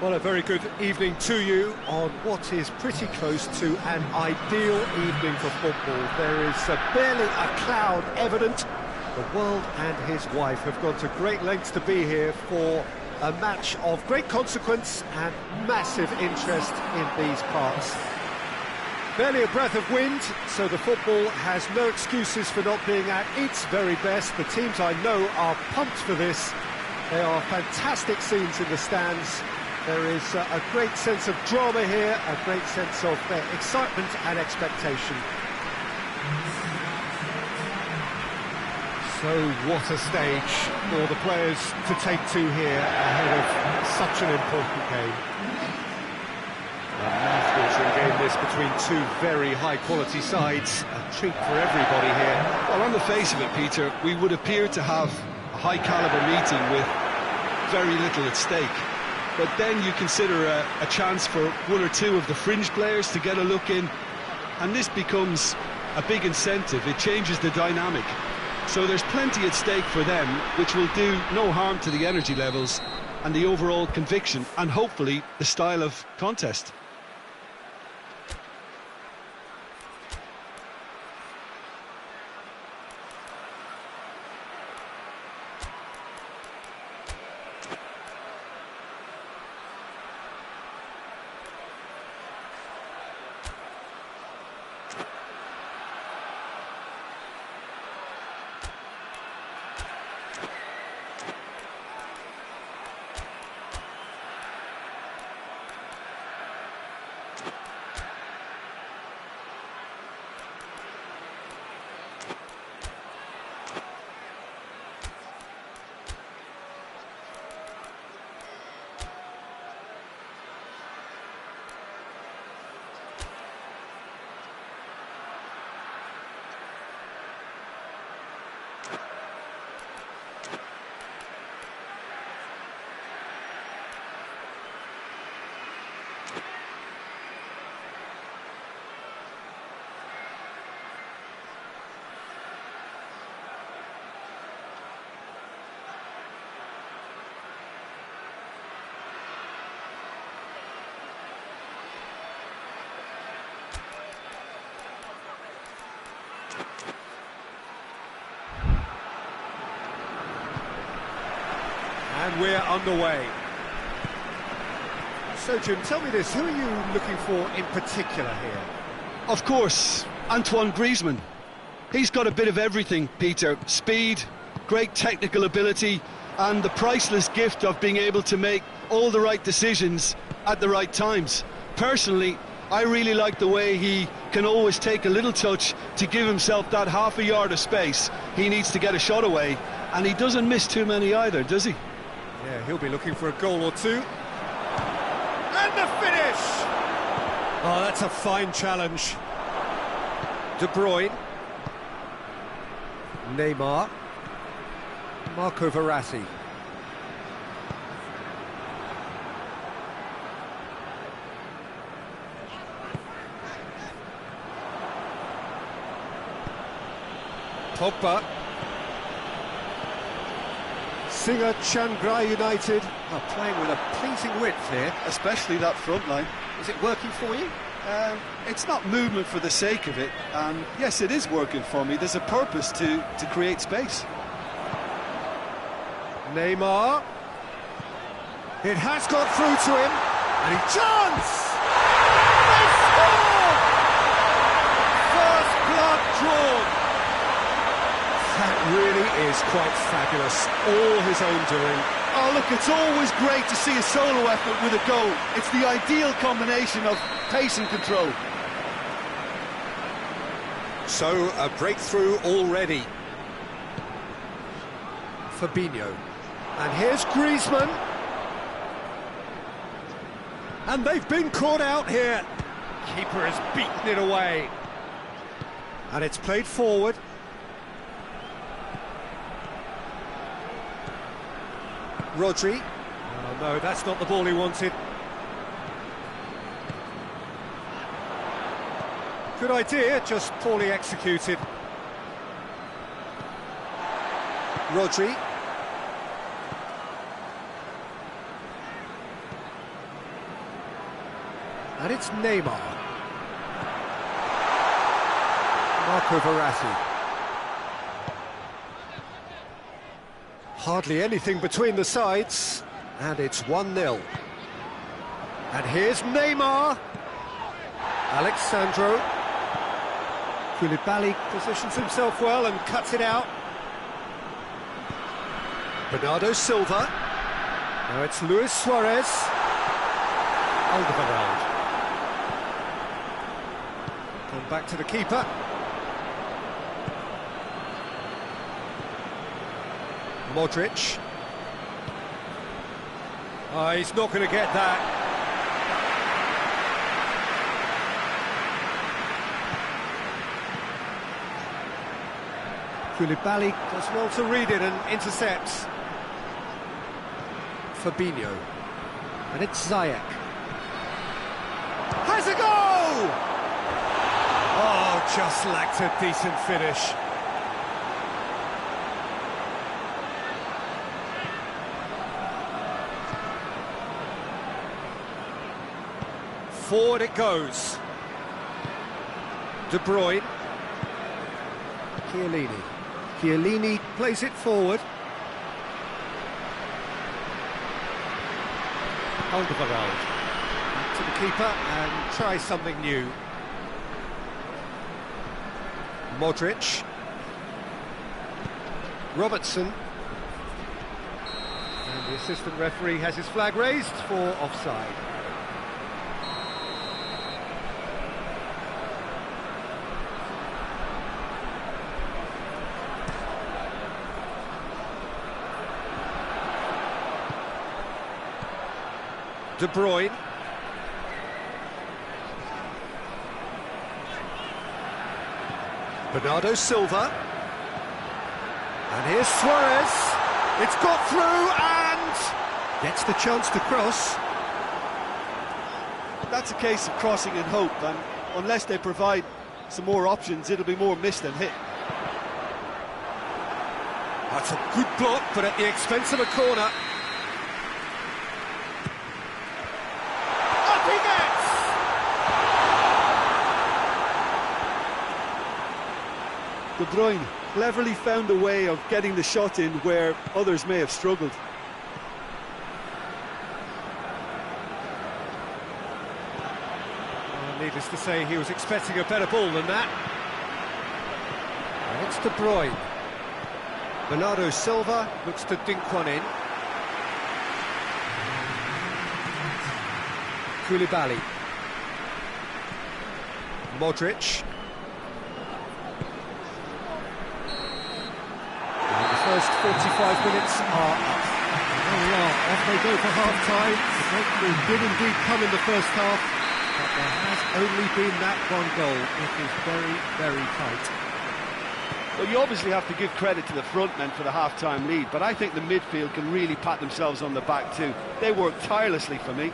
Well, a very good evening to you on what is pretty close to an ideal evening for football. There is barely a cloud evident. The world and his wife have gone to great lengths to be here for a match of great consequence and massive interest in these parts. Barely a breath of wind, so the football has no excuses for not being at its very best. The teams I know are pumped for this. There are fantastic scenes in the stands. There is a great sense of drama here, a great sense of excitement and expectation. So what a stage for the players to take to here ahead of such an important game. A mouth-watering game this between two very high-quality sides. A treat for everybody here. Well, on the face of it, Peter, we would appear to have a high-caliber meeting with very little at stake. But then you consider a chance for one or two of the fringe players to get a look in, and this becomes a big incentive. It changes the dynamic. So there's plenty at stake for them, which will do no harm to the energy levels and the overall conviction, and hopefully the style of contest. And we're underway. So, Jim, tell me this, who are you looking for in particular here? Of course, Antoine Griezmann. He's got a bit of everything, Peter. Speed, great technical ability, and the priceless gift of being able to make all the right decisions at the right times. Personally, I really like the way he can always take a little touch to give himself that half a yard of space he needs to get a shot away, and he doesn't miss too many either, does he? Yeah, he'll be looking for a goal or two. And the finish! Oh, that's a fine challenge. De Bruyne. Neymar. Marco Verratti. Pogba. Singer Chiangrai United are playing with a pleasing width here. Especially that front line. Is it working for you? It's not movement for the sake of it, and yes, it is working for me. There's a purpose to create space. Neymar. It has got through to him. And he chance! They score! First blood drawn. That really is quite fabulous. All his own doing. Oh, look, it's always great to see a solo effort with a goal. It's the ideal combination of pace and control. So, a breakthrough already. Fabinho. And here's Griezmann. And they've been caught out here. Keeper has beaten it away. And it's played forward. Rodri. Oh no, that's not the ball he wanted. Good idea, just poorly executed. Rodri. And it's Neymar. Marco Verratti. Hardly anything between the sides, and it's 1-0. And here's Neymar. Alexandro. Koulibaly positions himself well and cuts it out. Bernardo Silva. Now it's Luis Suarez. Alderweireld. Gone back to the keeper. Modric. Oh, he's not going to get that. Koulibaly does well to read it and intercepts. Fabinho. And it's Ziyech. Has a goal! Oh, just lacked a decent finish. Forward it goes. De Bruyne. Chiellini. Chiellini plays it forward. Alderweireld. Back to the keeper and try something new. Modric. Robertson. And the assistant referee has his flag raised for offside. De Bruyne. Bernardo Silva. And here's Suarez. It's got through and gets the chance to cross. That's a case of crossing in hope, and unless they provide some more options, it'll be more missed than hit. That's a good block, but at the expense of a corner. De Bruyne cleverly found a way of getting the shot in where others may have struggled. Well, needless to say, he was expecting a better ball than that. It's De Bruyne. Bernardo Silva looks to dink one in. Koulibaly. Modric. And the first 45 minutes are up. There we are, off they go for half-time. The breakthrough did indeed come in the first half, but there has only been that one goal. It is very, very tight. Well, you obviously have to give credit to the front men for the half-time lead, but I think the midfield can really pat themselves on the back too. They work tirelessly for me.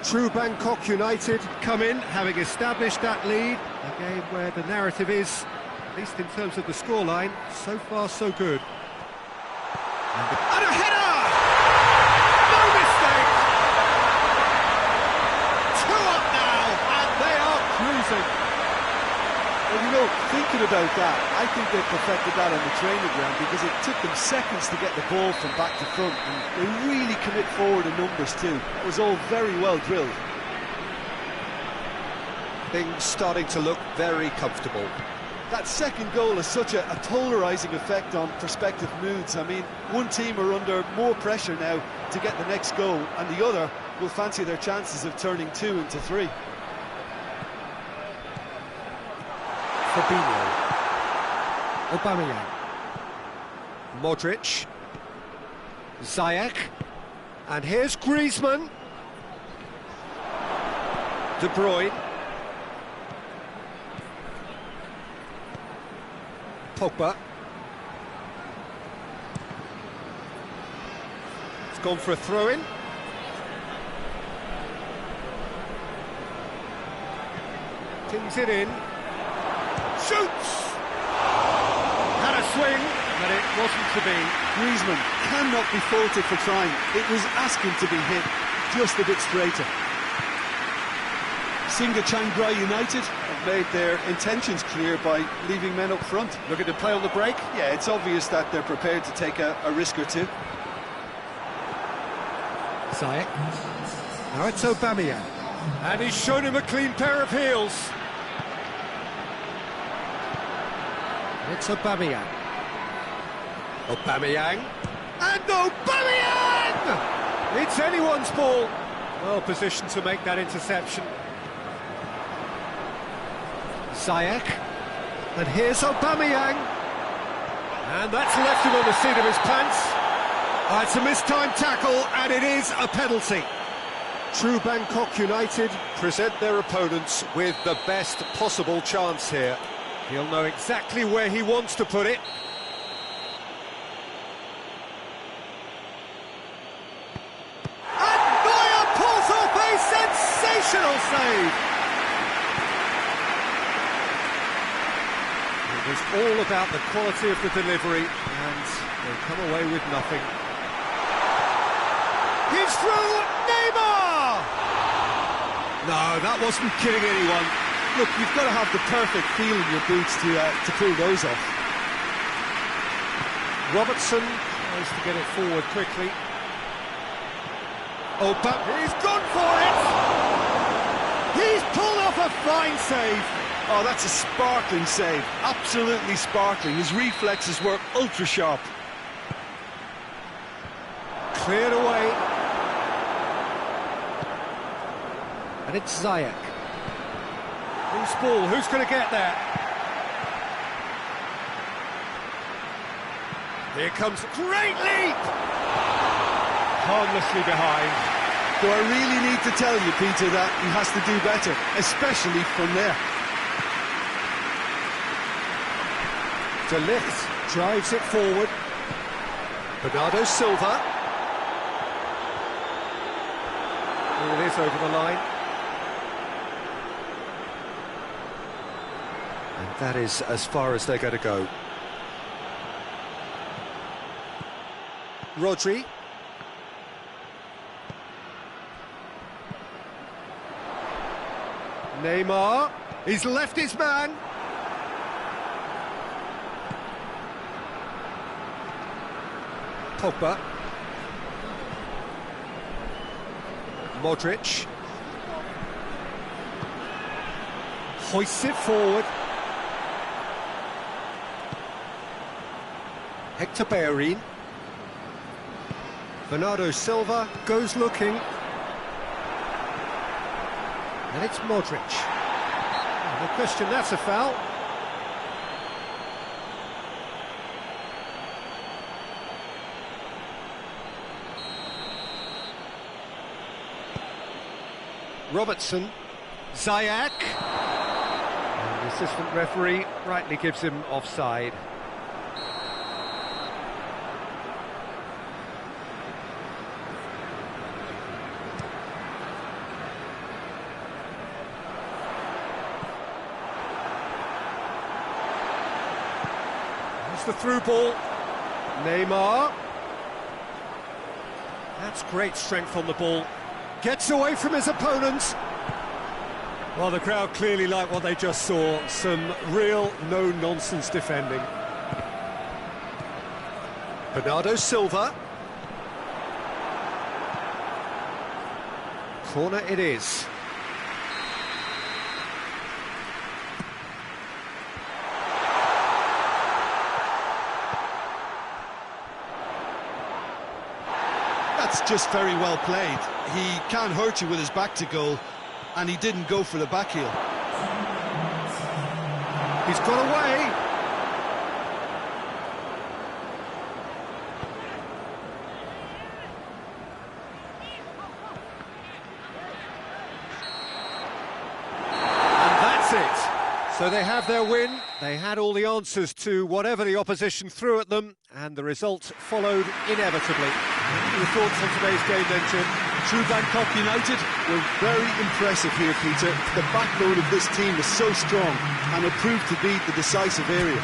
True Bangkok United come in, having established that lead. A game where the narrative is, at least in terms of the scoreline, so far so good. And a header! No mistake! 2 up now, and they are cruising. Well, you know, thinking about that, I think they perfected that on the training ground because it took them seconds to get the ball from back to front, and they really commit forward in numbers too. It was all very well drilled. Things starting to look very comfortable. That second goal has such a polarising effect on prospective moods. I mean, one team are under more pressure now to get the next goal, and the other will fancy their chances of turning 2 into 3. Fabinho. Aubameyang. Modric. Ziyech. And here's Griezmann. De Bruyne. Pogba. It's gone for a throw-in. Tings it in. Shoots! Had a swing, but it wasn't to be. Griezmann cannot be faulted for trying. It was asking to be hit just a bit straighter. Singa Chiang Rai United have made their intentions clear by leaving men up front. Looking to play on the break. Yeah, it's obvious that they're prepared to take a risk or two. Ziyech. Now it's Aubameyang. And he's shown him a clean pair of heels. It's Aubameyang. Aubameyang. And Aubameyang! It's anyone's ball. Well positioned to make that interception. Ziyech. And here's Aubameyang. And that's left him on the seat of his pants. It's a mistimed tackle, and it is a penalty. True Bangkok United present their opponents with the best possible chance here. He'll know exactly where he wants to put it. And Neuer pulls off a sensational save! It was all about the quality of the delivery, and they come away with nothing. He's through! Neymar! No, that wasn't kidding anyone. Look, you've got to have the perfect feel in your boots to pull those off. Robertson tries to get it forward quickly. Oh, but he's gone for it! He's pulled off a fine save! Oh, that's a sparkling save. Absolutely sparkling. His reflexes were ultra-sharp. Cleared away. And it's Ziyech. Who's ball? Who's going to get there? Here comes great leap! Harmlessly behind. Do I really need to tell you, Peter, that he has to do better, especially from there? De Ligt drives it forward. Bernardo Silva. Here it is over the line. And that is as far as they're going to go. Rodri. Neymar. He's left his man. Pogba. Modric. Hoists it forward. Hector Bellerin. Bernardo Silva goes looking. And it's Modric. No question, that's a foul. Robertson, Ziyech, and the assistant referee rightly gives him offside. There's the through ball, Neymar. That's great strength on the ball. Gets away from his opponents. Well, the crowd clearly like what they just saw. Some real no-nonsense defending. Bernardo Silva. Corner it is. That's just very well played. He can't hurt you with his back to goal, and he didn't go for the back heel. He's got away. And that's it. So they have their win. They had all the answers to whatever the opposition threw at them, and the result followed inevitably. Your thoughts on today's game then, Jim? True Bangkok United were very impressive here, Peter. The backbone of this team is so strong, and it proved to be the decisive area.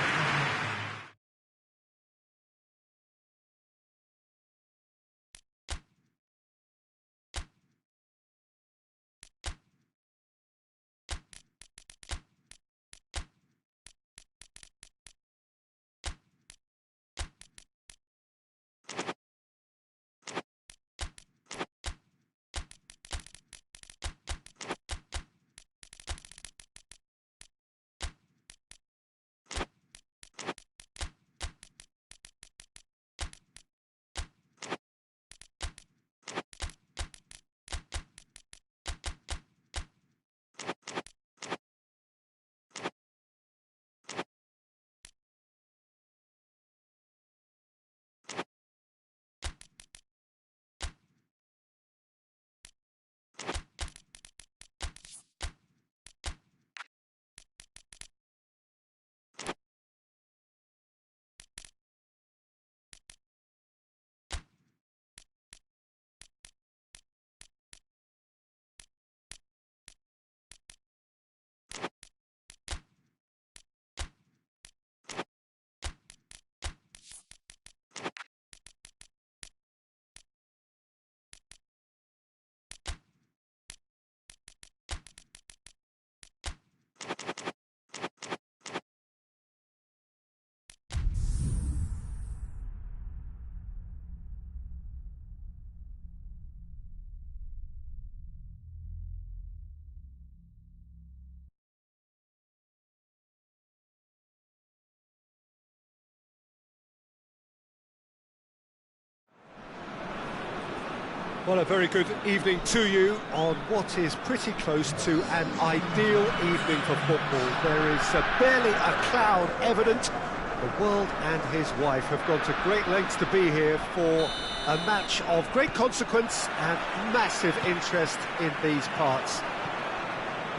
Well, a very good evening to you on what is pretty close to an ideal evening for football. There is barely a cloud evident. The world and his wife have gone to great lengths to be here for a match of great consequence and massive interest in these parts.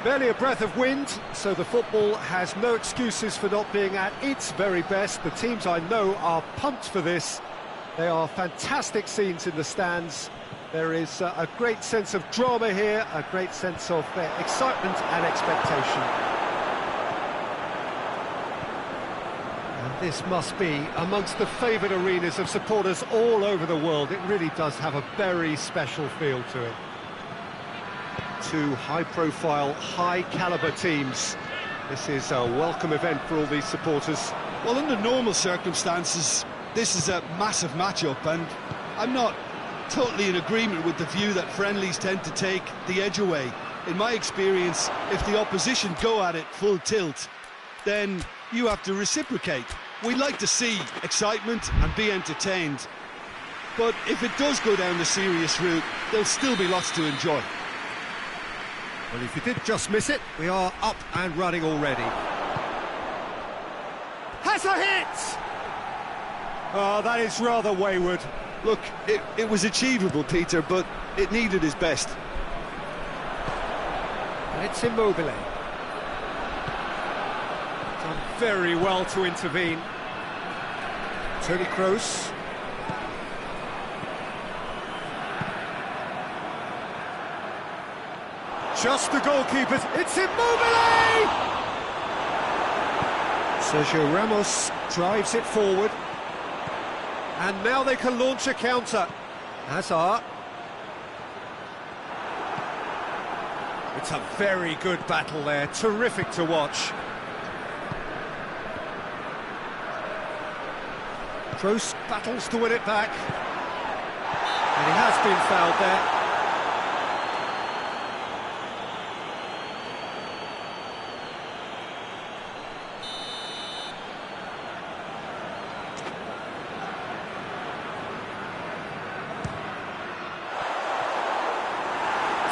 Barely a breath of wind, so the football has no excuses for not being at its very best. The teams I know are pumped for this. They are fantastic scenes in the stands. There is a great sense of drama here, a great sense of excitement and expectation. And this must be amongst the favoured arenas of supporters all over the world. It really does have a very special feel to it. Two high-profile, high-caliber teams. This is a welcome event for all these supporters. Well, under normal circumstances, this is a massive match-up, and I'm not totally in agreement with the view that friendlies tend to take the edge away. In my experience, if the opposition go at it full tilt, then you have to reciprocate. We like to see excitement and be entertained, but if it does go down the serious route, there'll still be lots to enjoy. Well, if you did just miss it, we are up and running already. Has a hit! Oh, that is rather wayward. Look, it was achievable, Peter, but it needed his best. And it's Immobile. Done very well to intervene. Toni Kroos. Just the goalkeepers. It's Immobile! Sergio Ramos drives it forward. And now they can launch a counter. Hazard. It's a very good battle there. Terrific to watch. Kroos battles to win it back. And he has been fouled there.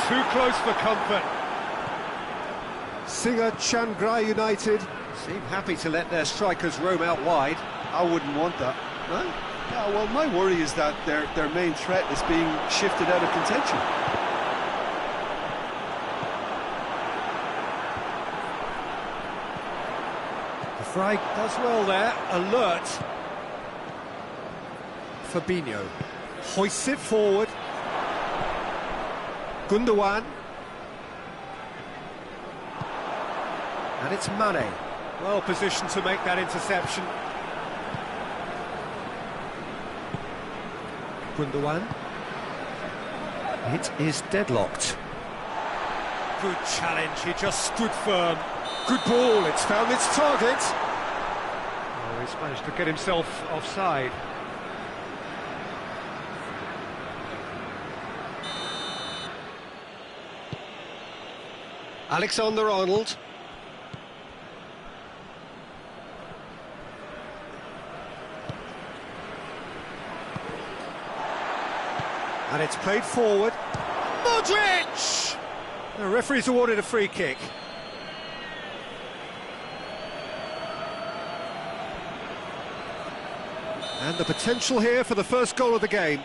Too close for comfort. Singa Chiangrai United seem happy to let their strikers roam out wide. I wouldn't want that. Well, yeah, well, my worry is that their main threat is being shifted out of contention. De Vrij does well there, alert. Fabinho hoists it forward. Gundogan. And it's Mane. Well positioned to make that interception. Gundogan. It is deadlocked. Good challenge, he just stood firm. Good ball, it's found its target. Oh, he's managed to get himself offside. Alexander-Arnold. And it's played forward. Modric! The referee's awarded a free kick. And the potential here for the first goal of the game.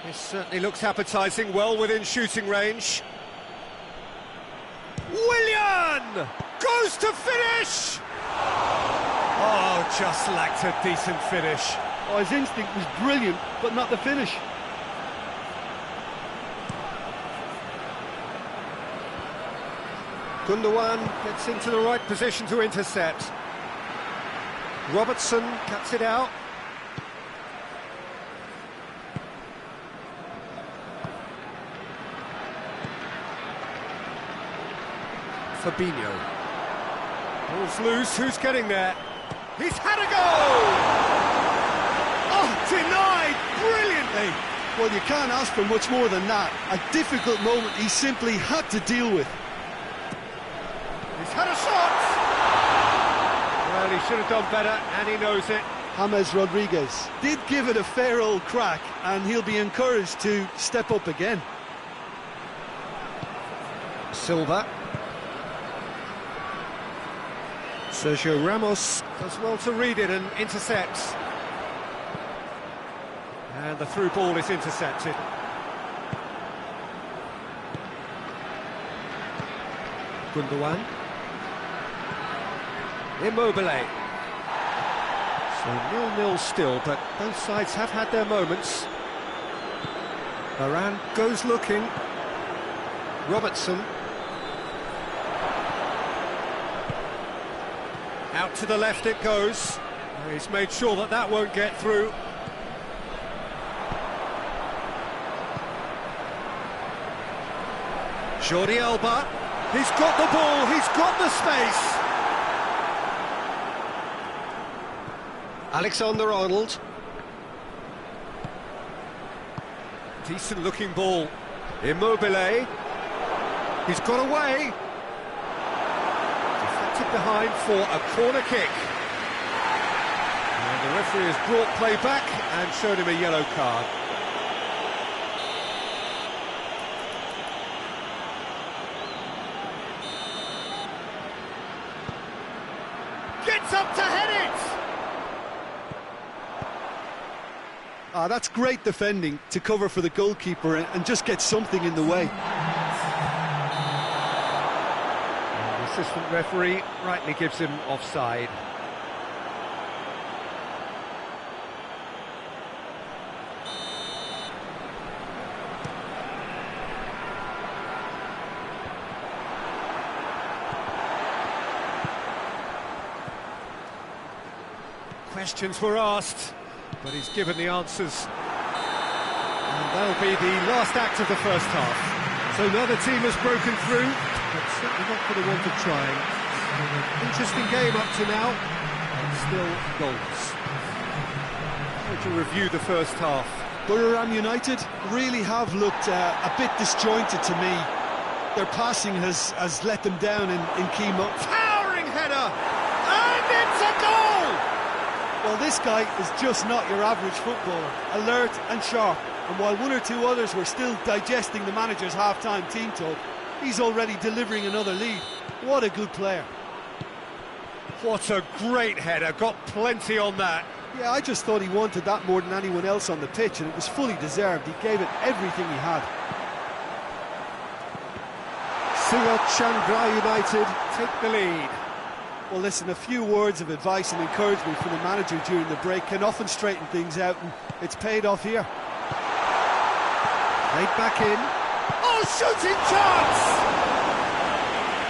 This certainly looks appetising, well within shooting range. Willian goes to finish! Oh, just lacked a decent finish. Oh, his instinct was brilliant, but not the finish. Gundogan gets into the right position to intercept. Robertson cuts it out. Fabinho. Ball's loose, who's getting there? He's had a goal! Oh, denied brilliantly! Well, you can't ask for much more than that. A difficult moment he simply had to deal with. He's had a shot! Well, he should have done better, and he knows it. James Rodriguez did give it a fair old crack, and he'll be encouraged to step up again. Silva. Sergio Ramos does well to read it and intercepts. And the through ball is intercepted. Gundogan. Immobile. So 0-0 still, but both sides have had their moments. Varane goes looking. Robertson. Out to the left it goes. He's made sure that that won't get through. Jordi Alba. He's got the ball, he's got the space. Alexander-Arnold. Decent looking ball. Immobile. He's got away. Deflected behind for a corner kick. And the referee has brought play back and showed him a yellow card. Gets up to head it! That's great defending to cover for the goalkeeper and just get something in the way. The assistant referee rightly gives him offside. Questions were asked, but he's given the answers. And that'll be the last act of the first half. So now the team has broken through, but certainly not for the want of trying. Interesting game up to now, and still goals. How would you review the first half? Buriram United really have looked a bit disjointed to me. Their passing has let them down in key moments. Towering header! And it's a goal! Well, this guy is just not your average footballer, alert and sharp. And while one or two others were still digesting the manager's half-time team talk, he's already delivering another lead. What a good player. What a great header, got plenty on that. Yeah, I just thought he wanted that more than anyone else on the pitch, and it was fully deserved. He gave it everything he had. Surat Chandra United take the lead. Well, listen, a few words of advice and encouragement from the manager during the break can often straighten things out, and it's paid off here. Played back in. Oh, shooting chance!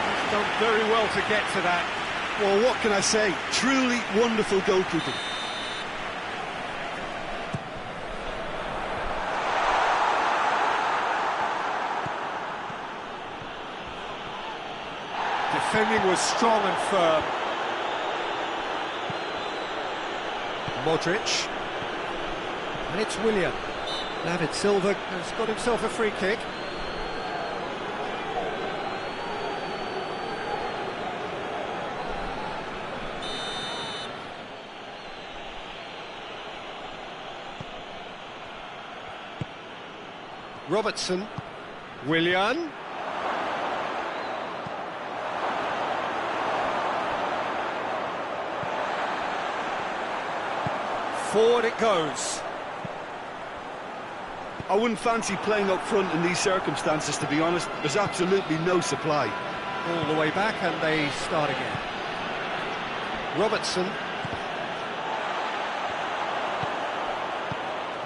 He's done very well to get to that. Well, what can I say? Truly wonderful goalkeeping. Defending was strong and firm. Modric. And it's Willian. David Silva has got himself a free kick. Robertson. Willian. Forward it goes. I wouldn't fancy playing up front in these circumstances, to be honest. There's absolutely no supply. All the way back and they start again. Robertson.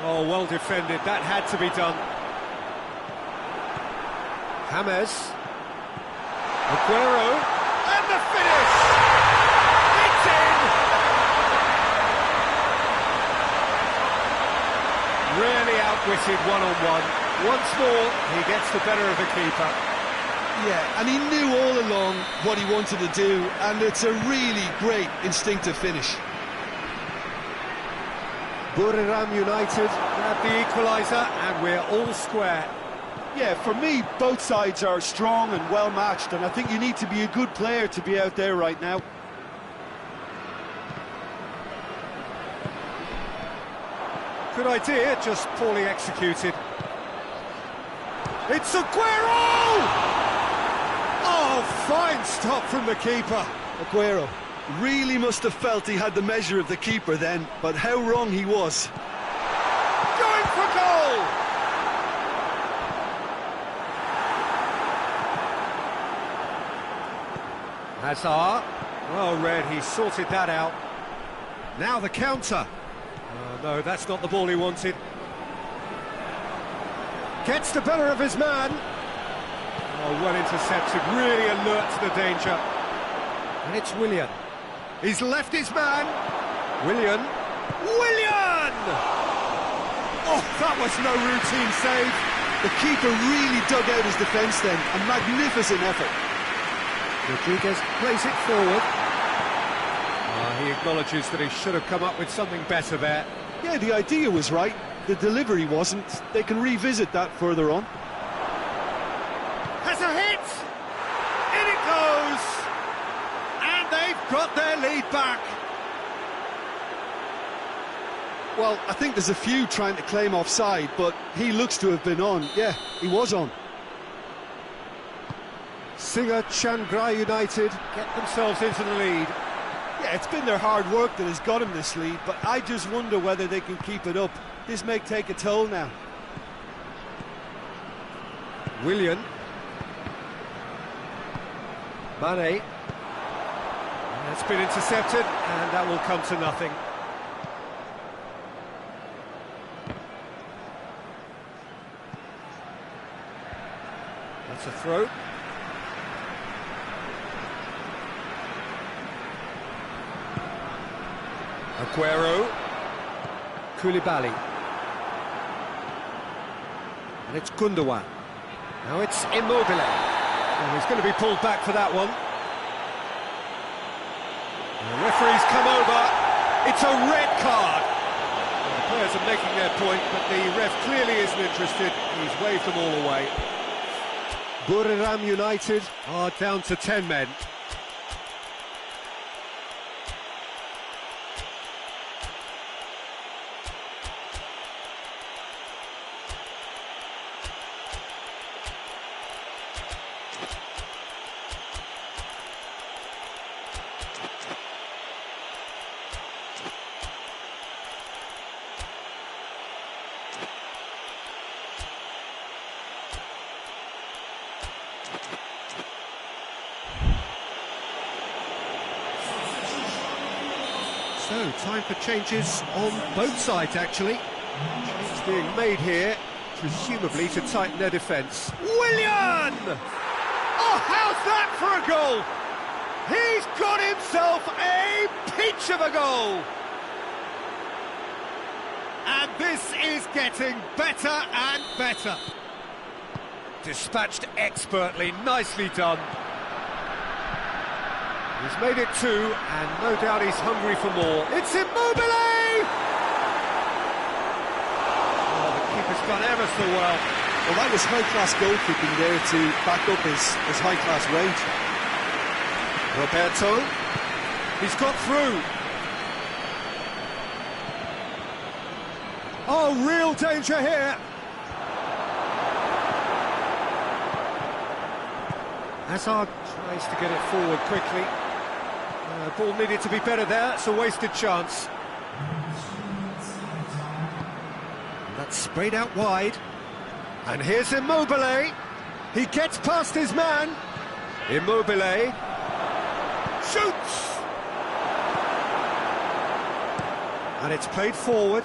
Oh, well defended. That had to be done. James. Aguero. And the finish! It's in! Really outwitted one-on-one. Once more, he gets the better of the keeper. Yeah, and he knew all along what he wanted to do, and it's a really great instinctive finish. Buriram United grab the equaliser, and we're all square. Yeah, for me, both sides are strong and well-matched, and I think you need to be a good player to be out there right now. Good idea, just poorly executed. It's Aguero! Oh, fine stop from the keeper. Aguero really must have felt he had the measure of the keeper then, but how wrong he was. Going for goal! Hazard. Well read, he sorted that out. Now the counter. Oh, no, that's not the ball he wanted. Gets the better of his man. Oh, well intercepted, really alert to the danger. And it's Willian. He's left his man. Willian. Willian! Oh, that was no routine save. The keeper really dug out his defence then. A magnificent effort. Rodriguez plays it forward. He acknowledges that he should have come up with something better there. Yeah, the idea was right. The delivery wasn't. They can revisit that further on. Has a hit! In it goes! And they've got their lead back. Well, I think there's a few trying to claim offside, but he looks to have been on. Yeah, he was on. Singa Chiangrai United get themselves into the lead. Yeah, it's been their hard work that has got them this lead, but I just wonder whether they can keep it up. This may take a toll now. Willian. Mane. It's been intercepted, and that will come to nothing. That's a throw. Aguero. Koulibaly. And it's Gundogan. Now it's Immobile. And he's going to be pulled back for that one. And the referee's come over. It's a red card. Well, the players are making their point, but the ref clearly isn't interested. He's waved them all away. Buriram United are down to 10 men. So, time for changes on both sides, actually. Change being made here, presumably to tighten their defence. Willian! Oh, how's that for a goal? He's got himself a peach of a goal! And this is getting better and better. Dispatched expertly, nicely done. He's made it two, and no doubt he's hungry for more. It's Immobile! Oh, the keeper's done ever so well. Well, that was high-class goalkeeping there to back up his high-class range. Roberto, he's got through. Oh, real danger here. Hazard tries to get it forward quickly. Ball needed to be better there, it's a wasted chance. And that's sprayed out wide. And here's Immobile. He gets past his man. Immobile shoots! And it's played forward.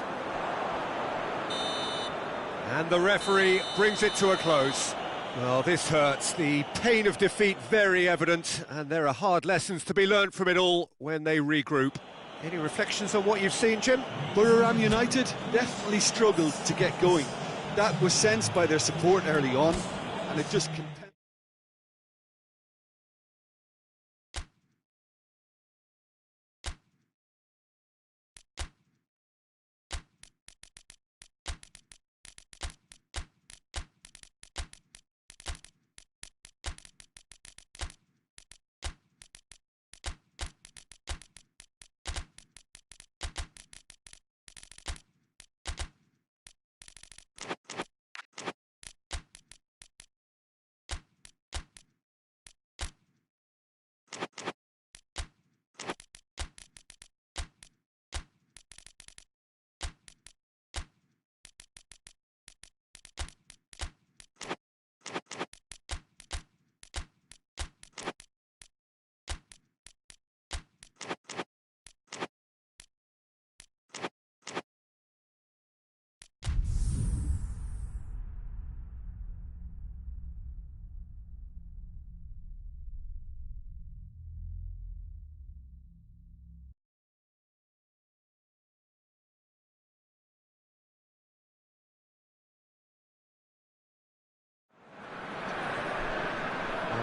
And the referee brings it to a close. Well, this hurts. The pain of defeat very evident, and there are hard lessons to be learned from it all when they regroup. Any reflections on what you've seen, Jim? Buriram United definitely struggled to get going. That was sensed by their support early on, and it just continued.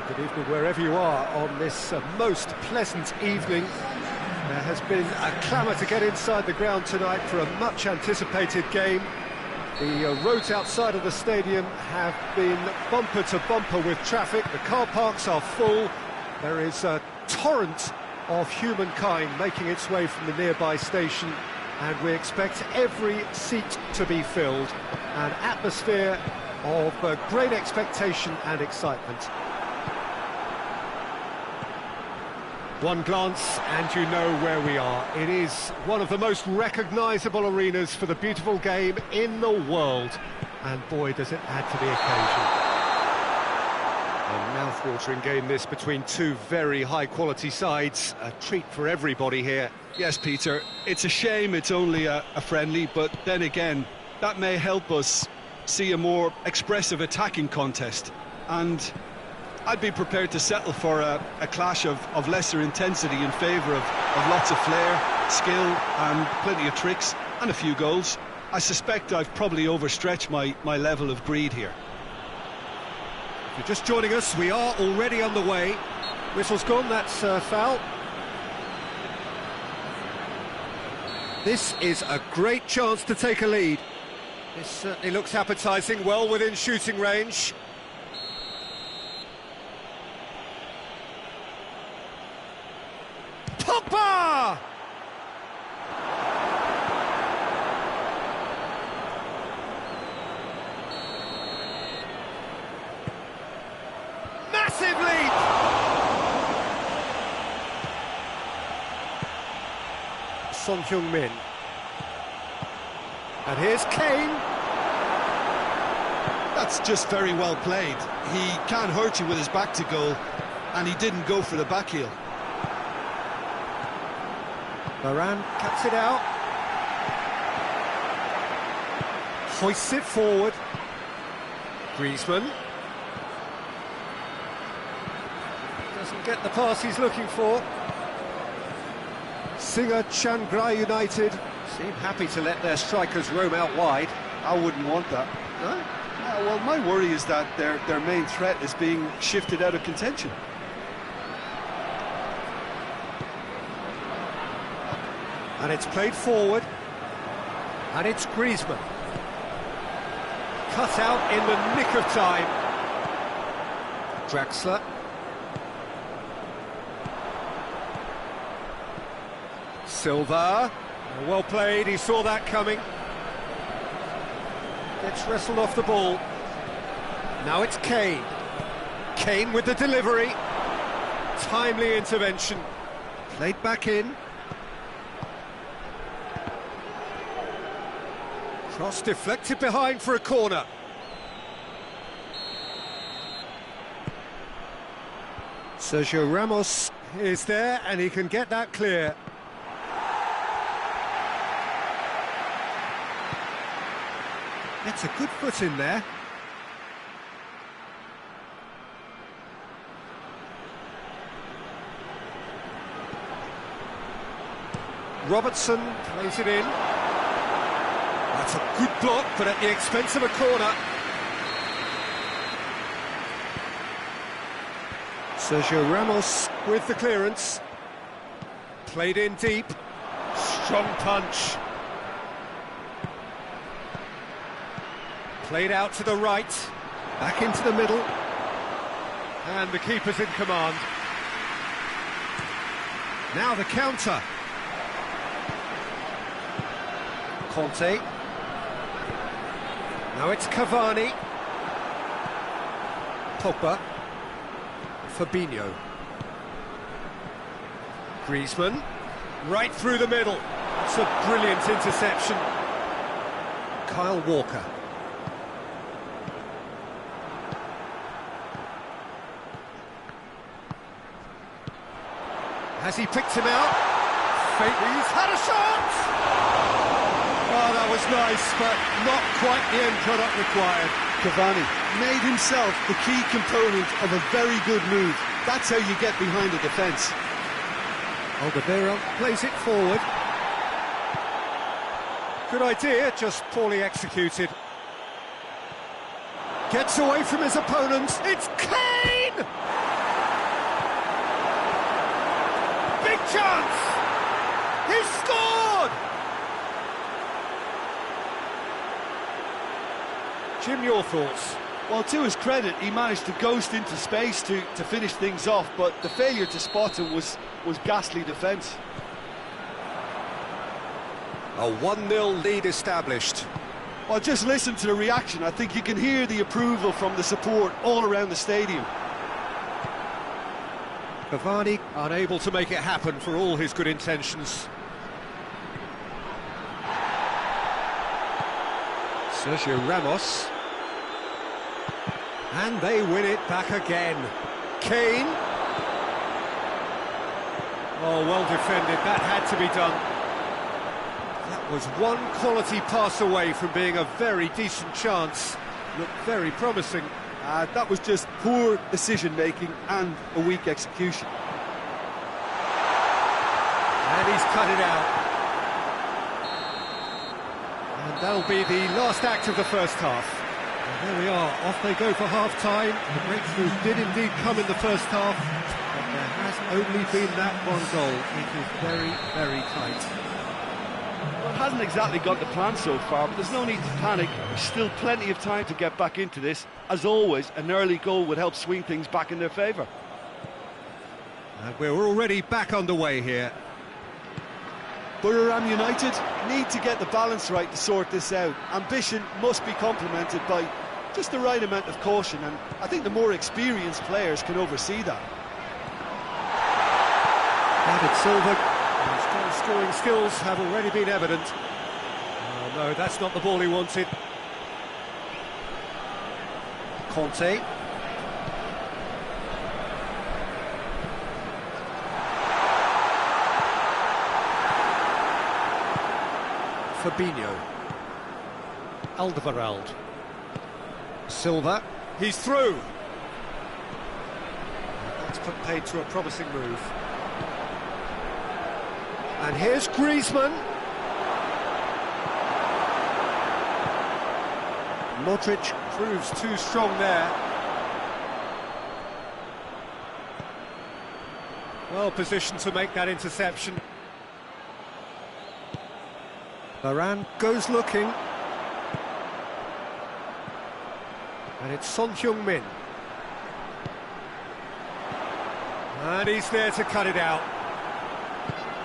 Good evening wherever you are on this most pleasant evening. There has been a clamour to get inside the ground tonight for a much anticipated game. The roads outside of the stadium have been bumper to bumper with traffic. The car parks are full. There is a torrent of humankind making its way from the nearby station and we expect every seat to be filled. An atmosphere of great expectation and excitement. One glance and you know where we are. It is one of the most recognisable arenas for the beautiful game in the world. And boy, does it add to the occasion. A mouth-watering game this between two very high-quality sides. A treat for everybody here. Yes, Peter, it's a shame it's only a friendly, but then again, that may help us see a more expressive attacking contest. And I'd be prepared to settle for a clash of lesser intensity in favour of lots of flair, skill and plenty of tricks and a few goals. I suspect I've probably overstretched my level of greed here. If you're just joining us, we are already on the way. Whistle's gone, that's foul. This is a great chance to take a lead. This certainly looks appetising, well within shooting range. Pogba! Massive lead! Son Heung-min. And here's Kane. That's just very well played. He can't hurt you with his back to goal, and he didn't go for the back heel. Varane cuts it out. Hoists it forward. Griezmann. Doesn't get the pass he's looking for. Singer Chiangrai United seem happy to let their strikers roam out wide. I wouldn't want that. No? Yeah, well, my worry is that their main threat is being shifted out of contention. And it's played forward. And it's Griezmann. Cut out in the nick of time. Draxler. Silva. Well played, he saw that coming. Gets wrestled off the ball. Now it's Kane. Kane with the delivery. Timely intervention. Played back in. Cross deflected behind for a corner. Sergio Ramos is there and he can get that clear. Gets a good foot in there. Robertson plays it in. That's a good block, but at the expense of a corner. Sergio Ramos with the clearance. Played in deep. Strong punch. Played out to the right. Back into the middle. And the keeper's in command. Now the counter. Conte. Now it's Cavani. Pogba. Fabinho. Griezmann. Right through the middle. It's a brilliant interception. Kyle Walker. Has he picked him out? He's had a shot! Oh, that was nice, but not quite the end product required. Cavani made himself the key component of a very good move. That's how you get behind a defence. Alderweireld plays it forward. Good idea, just poorly executed. Gets away from his opponent. It's Kane! Big chance! He scored! Jim, your thoughts? Well, to his credit, he managed to ghost into space to finish things off, but the failure to spot him was ghastly defence. A 1-0 lead established. Well, just listen to the reaction. I think you can hear the approval from the support all around the stadium. Cavani unable to make it happen for all his good intentions. Sergio Ramos. And they win it back again. Kane. Oh, well defended. That had to be done. That was one quality pass away from being a very decent chance. Looked very promising. That was just poor decision-making and a weak execution. And he's cut it out. And that'll be the last act of the first half. And there we are, off they go for half-time. The breakthrough did indeed come in the first half, but there has only been that one goal. It is very, very tight. Well, it hasn't exactly got the plan so far, but there's no need to panic. There's still plenty of time to get back into this. As always, an early goal would help swing things back in their favour. And we're already back underway here. Buriram United need to get the balance right to sort this out. Ambition must be complemented by just the right amount of caution, and I think the more experienced players can oversee that. David Silva, his goal-scoring skills have already been evident. Oh no, that's not the ball he wanted. Conte. Fabinho. Alderweireld. Silva. He's through. That's put paid to a promising move. And here's Griezmann. Modric proves too strong there. Well positioned to make that interception. Varane goes looking. And it's Son Heung-min. And he's there to cut it out.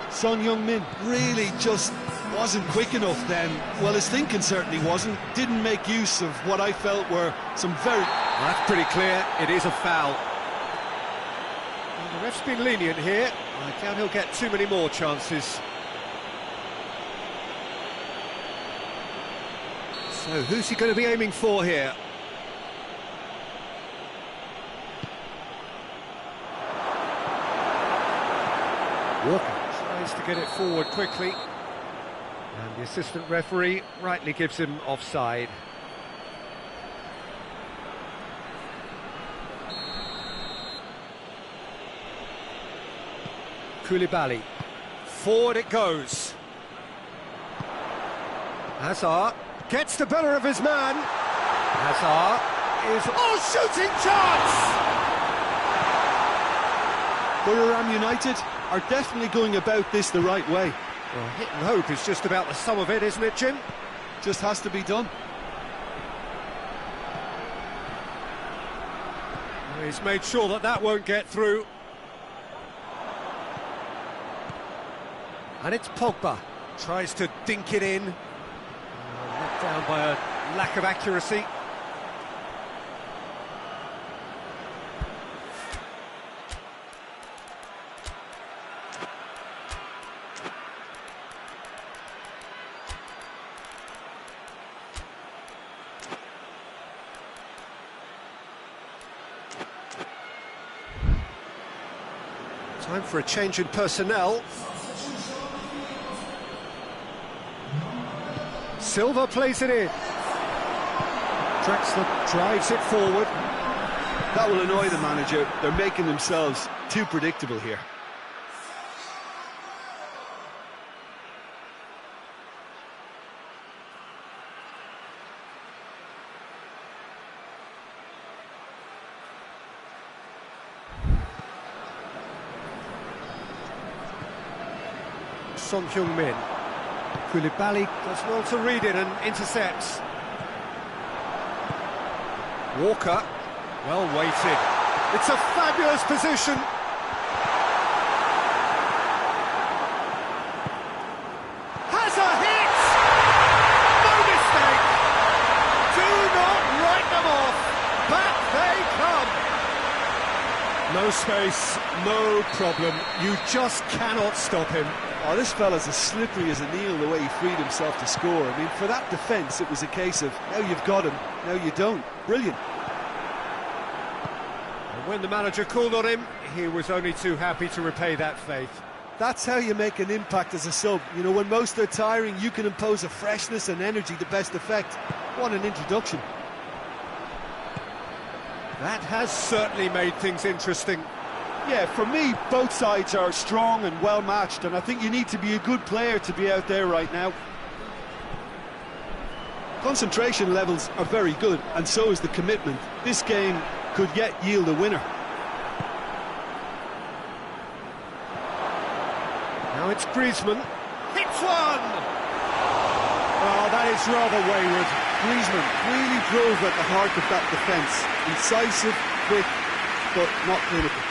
Son Heung-min really just wasn't quick enough then. Well, his thinking certainly wasn't. Didn't make use of what I felt were some very... Well, that's pretty clear. It is a foul. Well, the ref's been lenient here. I doubt he'll get too many more chances. So, who's he going to be aiming for here? Walker tries to get it forward quickly. And the assistant referee rightly gives him offside. Koulibaly. Forward it goes. Hazard gets the better of his man. Hazard is... Oh, shooting chance! Buriram United are definitely going about this the right way. Well, hit and hope is just about the sum of it, isn't it, Jim? Just has to be done. Well, he's made sure that that won't get through. And it's Pogba. Tries to dink it in. Knocked down by a lack of accuracy. Time for a change in personnel. Silva plays it in. Draxler drives it forward. That will annoy the manager. They're making themselves too predictable here. Son Heung-min. Koulibaly does well to read it and intercepts. Walker, well weighted. It's a fabulous position. Has a hit! No space, no problem. You just cannot stop him. Oh, this fella's as slippery as a needle the way he freed himself to score. I mean, for that defence, it was a case of, now you've got him, now you don't. Brilliant. And when the manager called on him, he was only too happy to repay that faith. That's how you make an impact as a sub. You know, when most are tiring, you can impose a freshness and energy to best effect. What an introduction. That has certainly made things interesting. Yeah, for me, both sides are strong and well matched, and I think you need to be a good player to be out there right now. Concentration levels are very good, and so is the commitment. This game could yet yield a winner. Now it's Griezmann. Hits one! Oh, that is rather wayward. Griezmann really drove at the heart of that defence. Incisive, quick, but not clinical.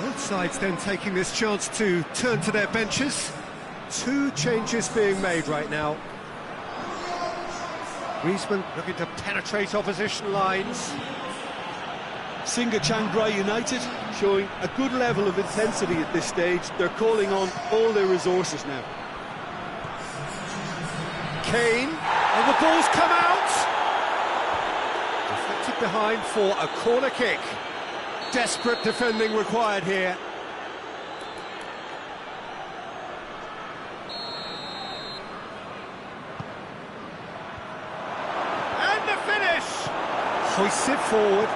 Both sides then taking this chance to turn to their benches. Two changes being made right now. Griezmann looking to penetrate opposition lines. Singa Chiangrai United showing a good level of intensity at this stage. They're calling on all their resources now. Kane, and the ball's come out! Deflected behind for a corner kick. Desperate defending required here. And the finish! Hoists it forward.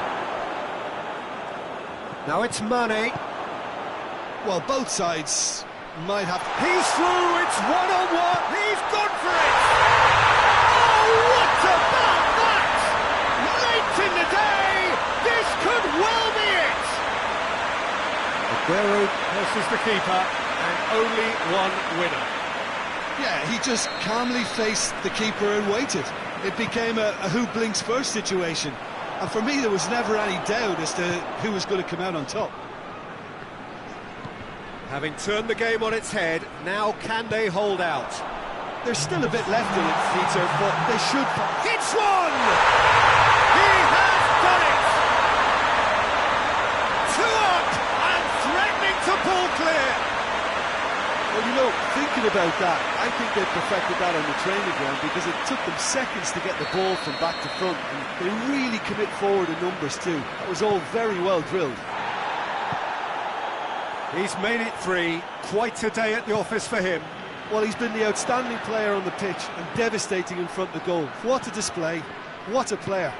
Now it's Mane. Well, both sides might have... He's through, it's one-on-one, he's gone for it! Oh, what about that? Late in the day, this could well be it! Aguero versus the keeper, and only one winner. Yeah, he just calmly faced the keeper and waited. It became a who blinks first situation. And for me, there was never any doubt as to who was going to come out on top. Having turned the game on its head, now can they hold out? There's still a bit left in it, Peter, but they should... Hits one! He has done it! Two up and threatening to pull clear! Well, you know, thinking about that, I think they perfected that on the training ground because it took them seconds to get the ball from back to front, and they really commit forward in numbers too. That was all very well drilled. He's made it three, quite a day at the office for him. Well, he's been the outstanding player on the pitch and devastating in front of the goal. What a display, what a player.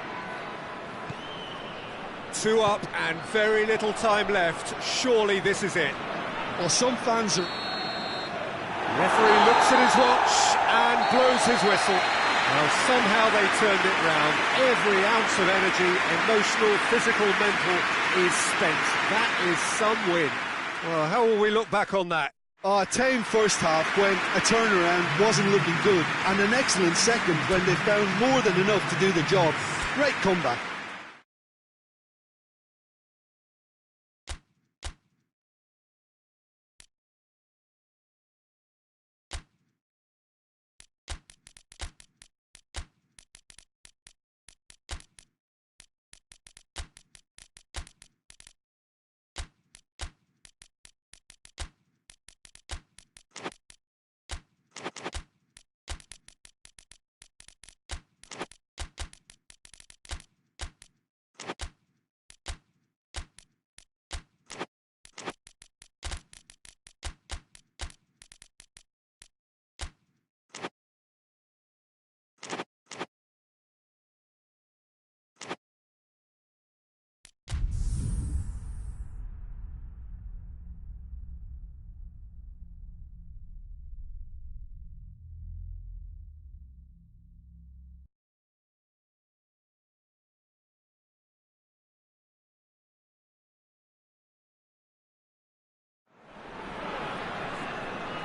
Two up and very little time left. Surely this is it. Well, some fans are... The referee looks at his watch and blows his whistle. Well, somehow they turned it round. Every ounce of energy, emotional, physical, mental, is spent. That is some win. Well, how will we look back on that? A tame first half when a turnaround wasn't looking good, and an excellent second when they found more than enough to do the job. Great comeback.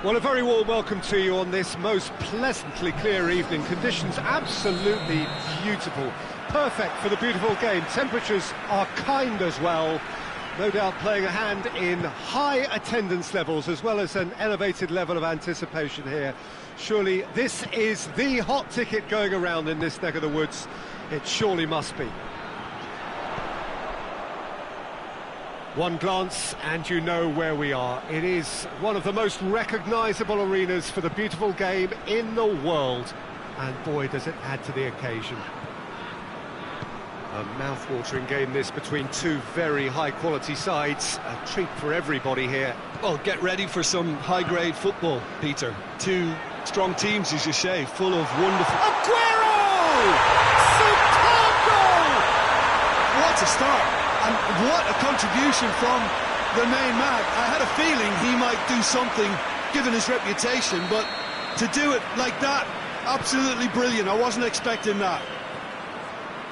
Well, a very warm welcome to you on this most pleasantly clear evening. Conditions absolutely beautiful. Perfect for the beautiful game. Temperatures are kind as well. No doubt playing a hand in high attendance levels as well as an elevated level of anticipation here. Surely this is the hot ticket going around in this neck of the woods. It surely must be. One glance and you know where we are. It is one of the most recognisable arenas for the beautiful game in the world. And boy, does it add to the occasion. A mouth-watering game this between two very high-quality sides. A treat for everybody here. Well, get ready for some high-grade football, Peter. Two strong teams, as you say, full of wonderful... Aguero! Superb goal! What a start! And what a contribution from the main man. I had a feeling he might do something, given his reputation, but to do it like that, absolutely brilliant. I wasn't expecting that.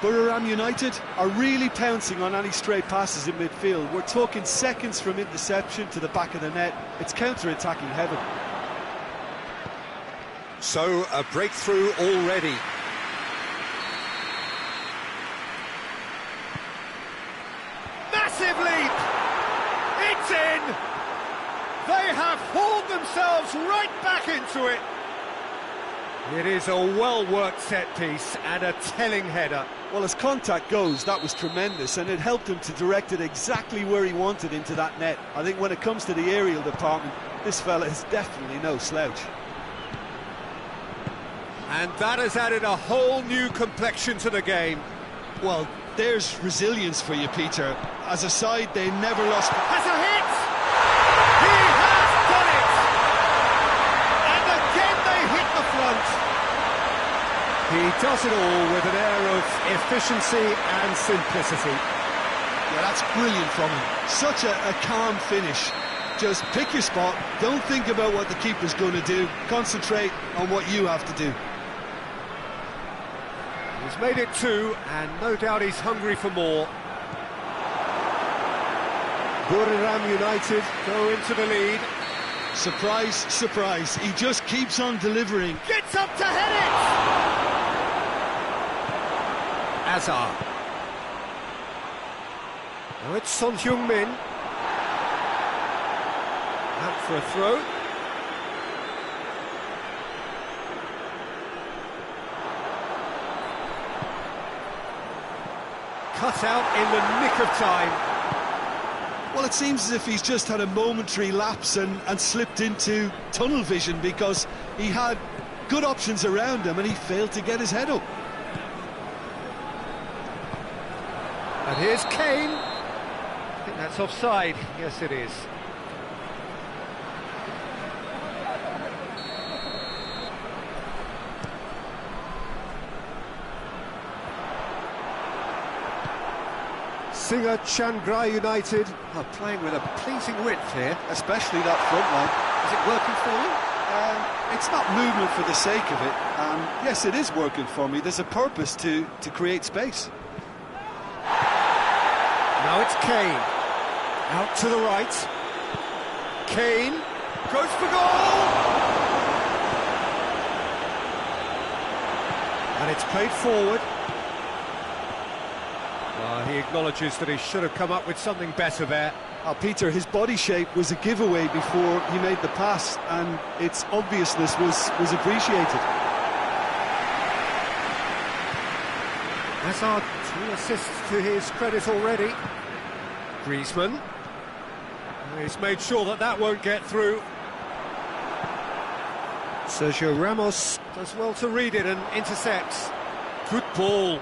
Buriram United are really pouncing on any stray passes in midfield. We're talking seconds from interception to the back of the net. It's counter-attacking heaven. So, a breakthrough already. Massive leap! It's in! They have hauled themselves right back into it. It is a well-worked set-piece and a telling header. Well, as contact goes, that was tremendous, and it helped him to direct it exactly where he wanted into that net. I think when it comes to the aerial department, this fella is definitely no slouch. And that has added a whole new complexion to the game. Well, there's resilience for you, Peter. As a side, they never lost... Has a hit! He has done it! And again they hit the front. He does it all with an air of efficiency and simplicity. Yeah, that's brilliant from him. Such a calm finish. Just pick your spot, don't think about what the keeper's going to do, concentrate on what you have to do. He's made it two, and no doubt he's hungry for more. Buriram United go into the lead. Surprise, surprise, he just keeps on delivering. Gets up to head it! Azar. Now it's Son Heung-min. Out for a throw. Cut out in the nick of time. Well, it seems as if he's just had a momentary lapse and slipped into tunnel vision, because he had good options around him and he failed to get his head up. And here's Kane. I think that's offside. Yes, it is. Singa Chiangrai United are playing with a pleasing width here. Especially that front line. Is it working for them? It's not movement for the sake of it. Yes, it is working for me. There's a purpose to create space. Now it's Kane. Out to the right. Kane goes for goal! And it's played forward. He acknowledges that he should have come up with something better there. Peter, his body shape was a giveaway before he made the pass, and its obviousness was appreciated. Hazard, 2 assists to his credit already. Griezmann. He's made sure that that won't get through. Sergio Ramos does well to read it and intercepts. Good ball.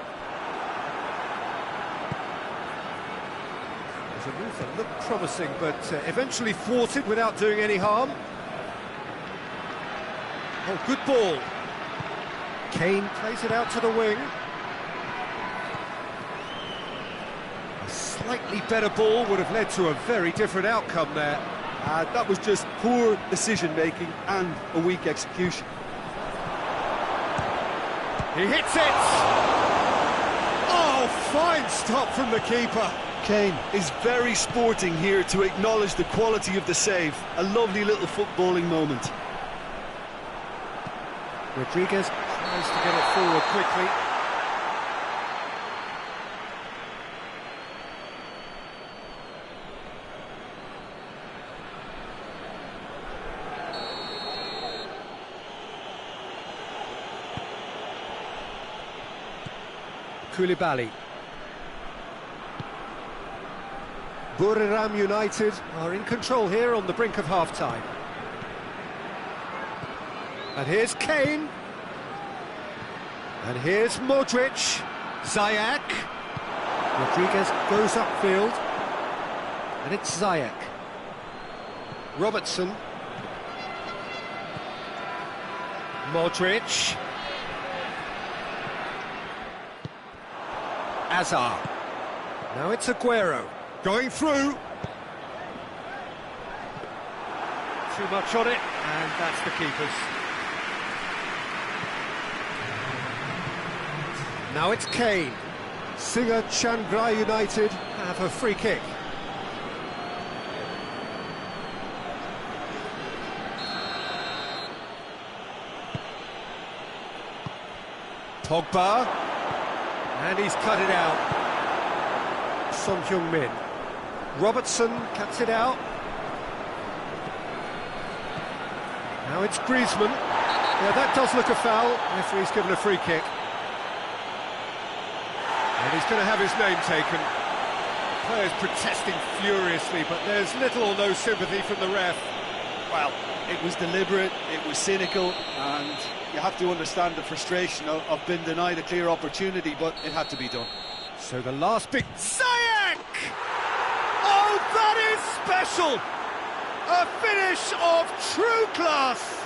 There's a move that looked promising, but eventually thwarted without doing any harm. Oh, good ball. Kane plays it out to the wing. A slightly better ball would have led to a very different outcome there. That was just poor decision-making and a weak execution. He hits it! Oh, fine stop from the keeper. Kane is very sporting here to acknowledge the quality of the save. A lovely little footballing moment. Rodriguez tries to get it forward quickly. Koulibaly. Buriram United are in control here on the brink of half-time. And here's Kane. And here's Modric. Ziyech. Rodriguez goes upfield. And it's Ziyech. Robertson. Modric. Azar. Now it's Aguero. Going through. Too much on it, and that's the keeper's. Now it's Kane. Singa Chiang United have a free kick. Pogba. And he's cut it out. Son Heung-min. Robertson cuts it out. Now it's Griezmann. Yeah, that does look a foul. Referee's given a free kick. And he's going to have his name taken. Players protesting furiously, but there's little or no sympathy from the ref. Well, it was deliberate, it was cynical, and you have to understand the frustration of being denied a clear opportunity, but it had to be done. So the last big... Ziyech! Oh, that is special! A finish of true class!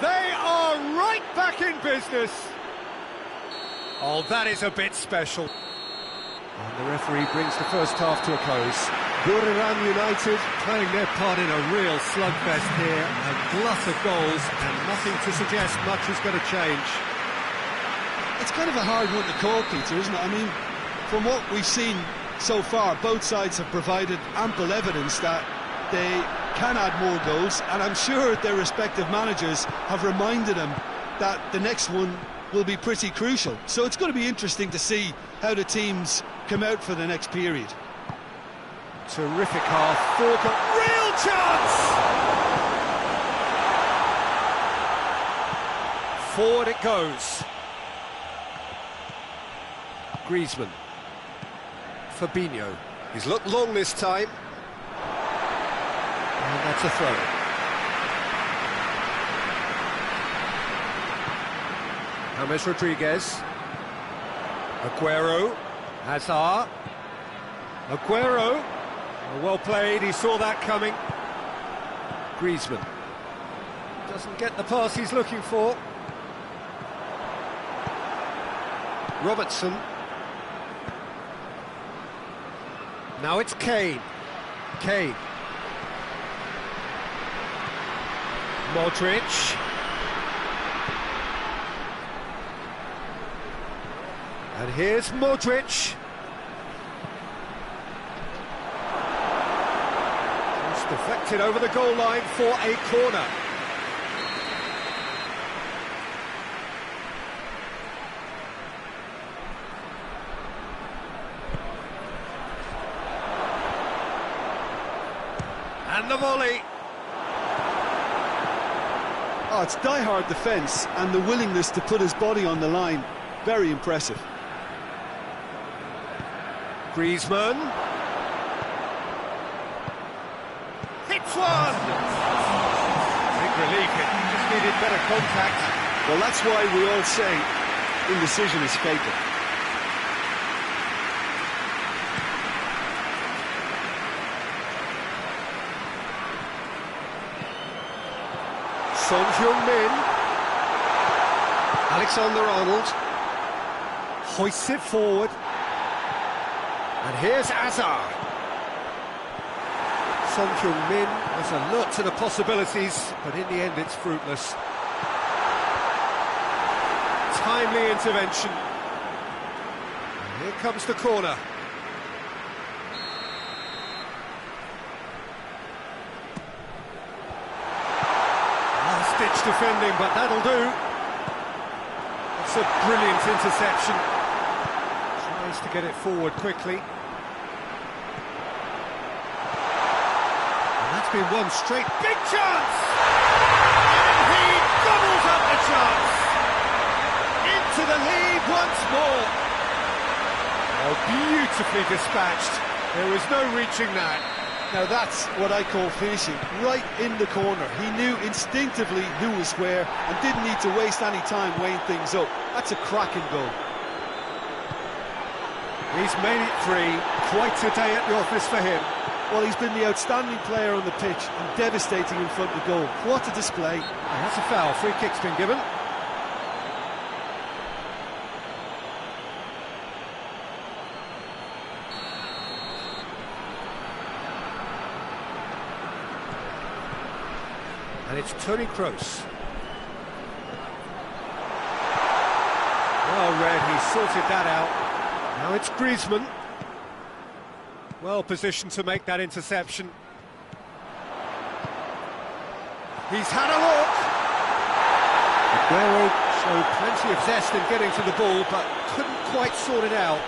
They are right back in business! Oh, that is a bit special. And the referee brings the first half to a close. Buriram United playing their part in a real slugfest here, a glut of goals, and nothing to suggest much is going to change. It's kind of a hard one to call, Peter, isn't it? I mean, from what we've seen so far, both sides have provided ample evidence that they can add more goals, and I'm sure their respective managers have reminded them that the next one will be pretty crucial. So it's going to be interesting to see how the teams come out for the next period. Terrific half, real chance! Forward it goes. Griezmann. Fabinho. He's looked long this time. And that's a throw. James Rodriguez. Aguero. Hazard. Aguero. Well played, he saw that coming. Griezmann. Doesn't get the pass he's looking for. Robertson. Now it's Kane. Kane. Modric. And here's Modric. Just deflected over the goal line for a corner. And the volley. Oh, it's die-hard defence and the willingness to put his body on the line. Very impressive. Griezmann. Hits one! Big relief, it just needed better contact. Well, that's why we all say indecision is fatal. Son Heung-min. Alexander-Arnold. Hoists it forward. And here's Azar. Son Heung-min was alert to the possibilities, but in the end it's fruitless. Timely intervention. And here comes the corner. Much defending, but that'll do. It's a brilliant interception. Tries to get it forward quickly. And that's been one straight big chance! And he gobbles up the chance! Into the lead once more! Oh, beautifully dispatched. There was no reaching that. Now that's what I call finishing, right in the corner. He knew instinctively who was where and didn't need to waste any time weighing things up. That's a cracking goal. He's made it 3. Quite a day at the office for him. Well, he's been the outstanding player on the pitch and devastating in front of the goal. What a display. And that's a foul. Free kick's been given. And it's Toni Kroos. Well read, he sorted that out. Now it's Griezmann. Well positioned to make that interception. He's had a look. Aguero showed plenty of zest in getting to the ball, but couldn't quite sort it out.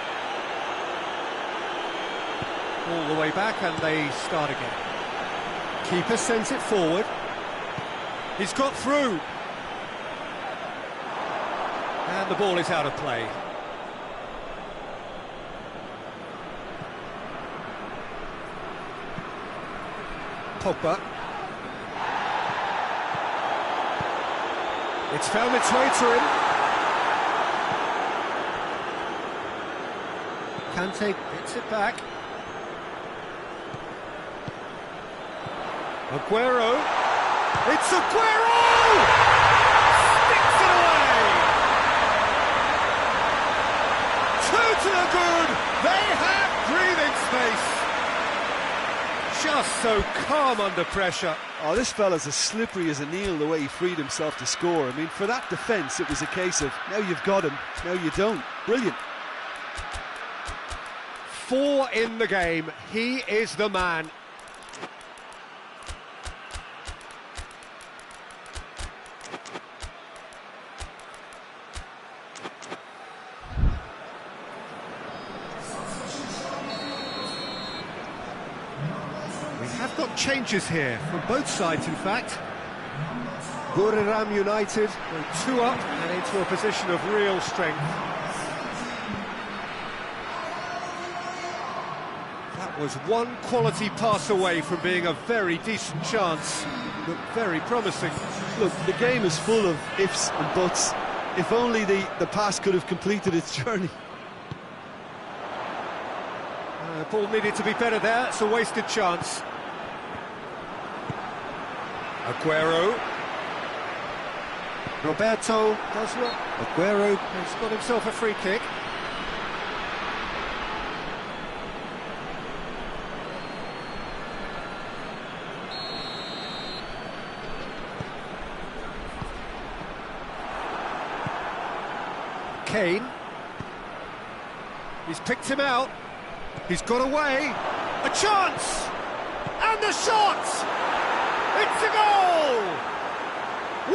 All the way back, and they start again. Keeper sends it forward. He's got through. And the ball is out of play. Pogba. It's found its way to him. Kante gets it back. Aguero. It's Aguero! Sticks it away! 2 to the good! They have breathing space! Just so calm under pressure. Oh, this fella's as slippery as a needle the way he freed himself to score. I mean, for that defence, it was a case of, now you've got him, now you don't. Brilliant. 4 in the game. He is the man. We have got changes here from both sides, in fact. Buriram United go 2 up and into a position of real strength. That was one quality pass away from being a very decent chance. Looked very promising. Look, the game is full of ifs and buts. If only the pass could have completed its journey. Ball needed to be better there. It's a wasted chance. Aguero. Roberto does not. Aguero has got himself a free kick. Kane. He's picked him out. He's got away. A chance! And the shot! It's a goal!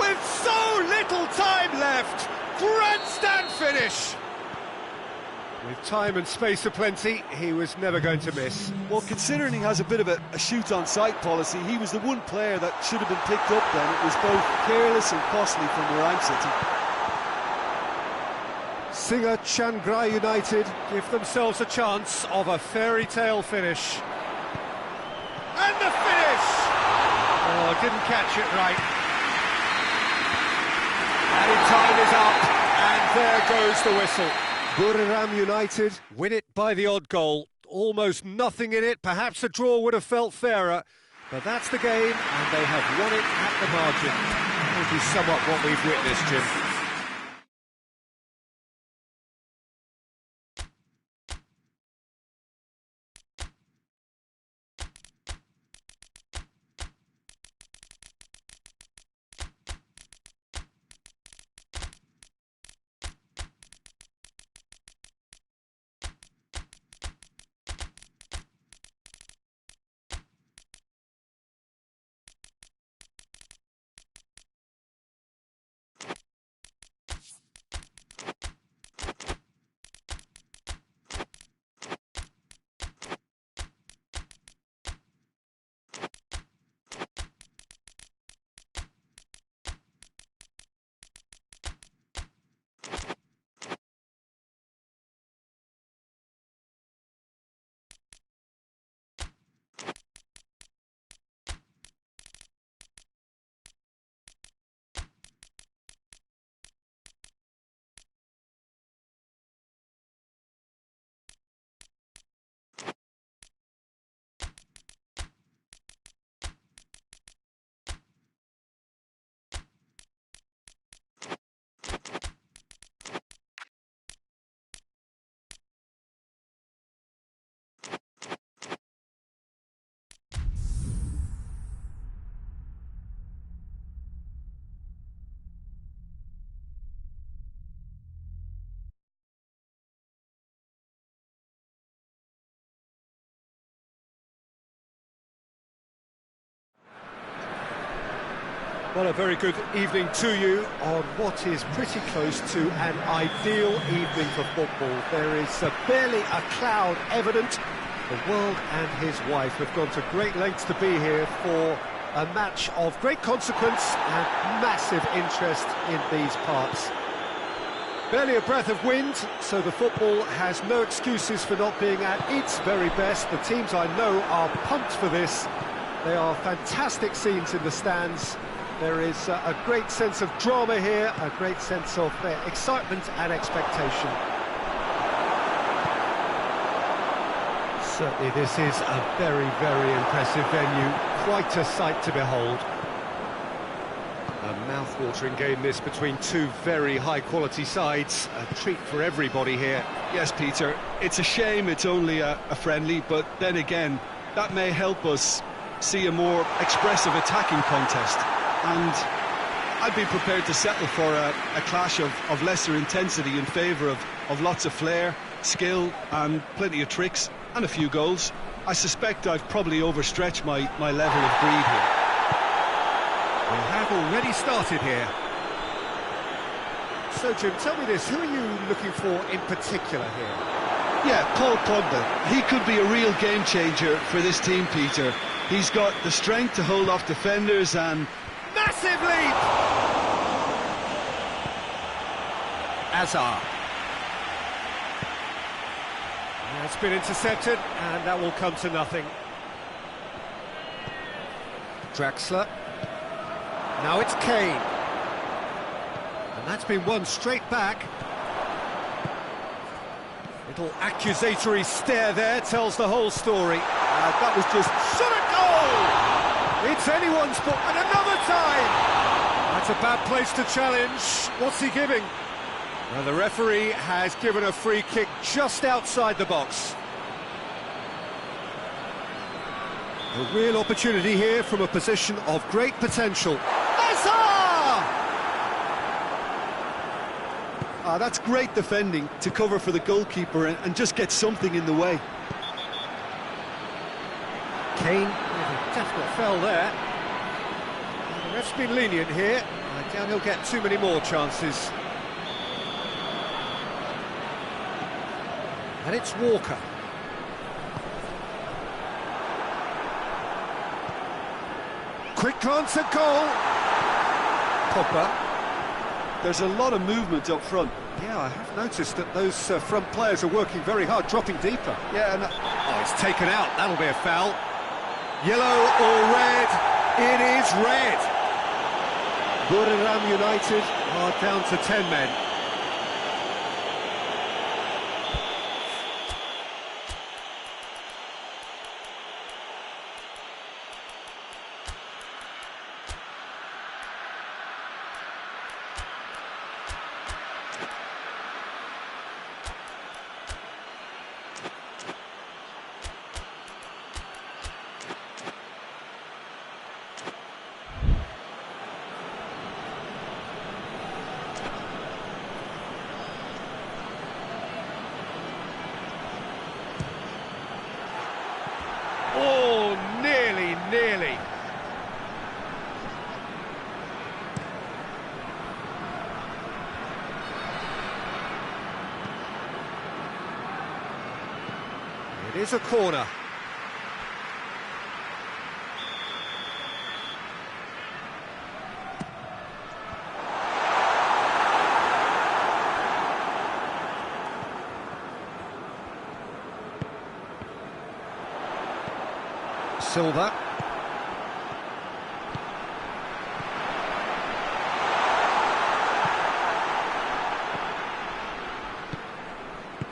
With so little time left, grandstand finish! With time and space aplenty, he was never going to miss. Well, considering he has a bit of a shoot-on-sight policy, he was the one player that should have been picked up then. It was both careless and costly from where I'm sitting. Singa Chiangrai United give themselves a chance of a fairy tale finish. And the finish! Oh, didn't catch it right. And time is up, and there goes the whistle. Buriram United win it by the odd goal. Almost nothing in it, perhaps a draw would have felt fairer. But that's the game, and they have won it at the margin. That would be somewhat what we've witnessed, Jim. Well, a very good evening to you on what is pretty close to an ideal evening for football. There is barely a cloud evident. The world and his wife have gone to great lengths to be here for a match of great consequence and massive interest in these parts. Barely a breath of wind, so the football has no excuses for not being at its very best. The teams I know are pumped for this. They are fantastic scenes in the stands. There is a great sense of drama here, a great sense of excitement and expectation. Certainly this is a very, very impressive venue, quite a sight to behold. A mouth-watering game this between two very high-quality sides, a treat for everybody here. Yes, Peter, it's a shame it's only a friendly, but then again, that may help us see a more expressive attacking contest. And I'd be prepared to settle for a clash of lesser intensity in favour of lots of flair, skill and plenty of tricks and a few goals. I suspect I've probably overstretched my level of greed here. We have already started here. So Jim, tell me this, who are you looking for in particular here? Yeah, Paul Pogba. He could be a real game changer for this team, Peter. He's got the strength to hold off defenders and... Massive leap! Azar. It's been intercepted, and that will come to nothing. Draxler. Now it's Kane. And that's been won straight back. Little accusatory stare there tells the whole story. That was just... shot a goal! It's anyone's ball, and another time! That's a bad place to challenge. What's he giving? Well, the referee has given a free kick just outside the box. A real opportunity here from a position of great potential. That's great defending to cover for the goalkeeper and just get something in the way. Kane with a definite foul there. The ref's been lenient here. I doubt he'll get too many more chances. And it's Walker. Quick glance at goal. Pogba. There's a lot of movement up front. Yeah, I have noticed that those front players are working very hard, dropping deeper. Yeah, and... oh, it's taken out. That'll be a foul. Yellow or red? It is red. Buriram United are down to 10 men. Oh, nearly. It is a corner. Silva.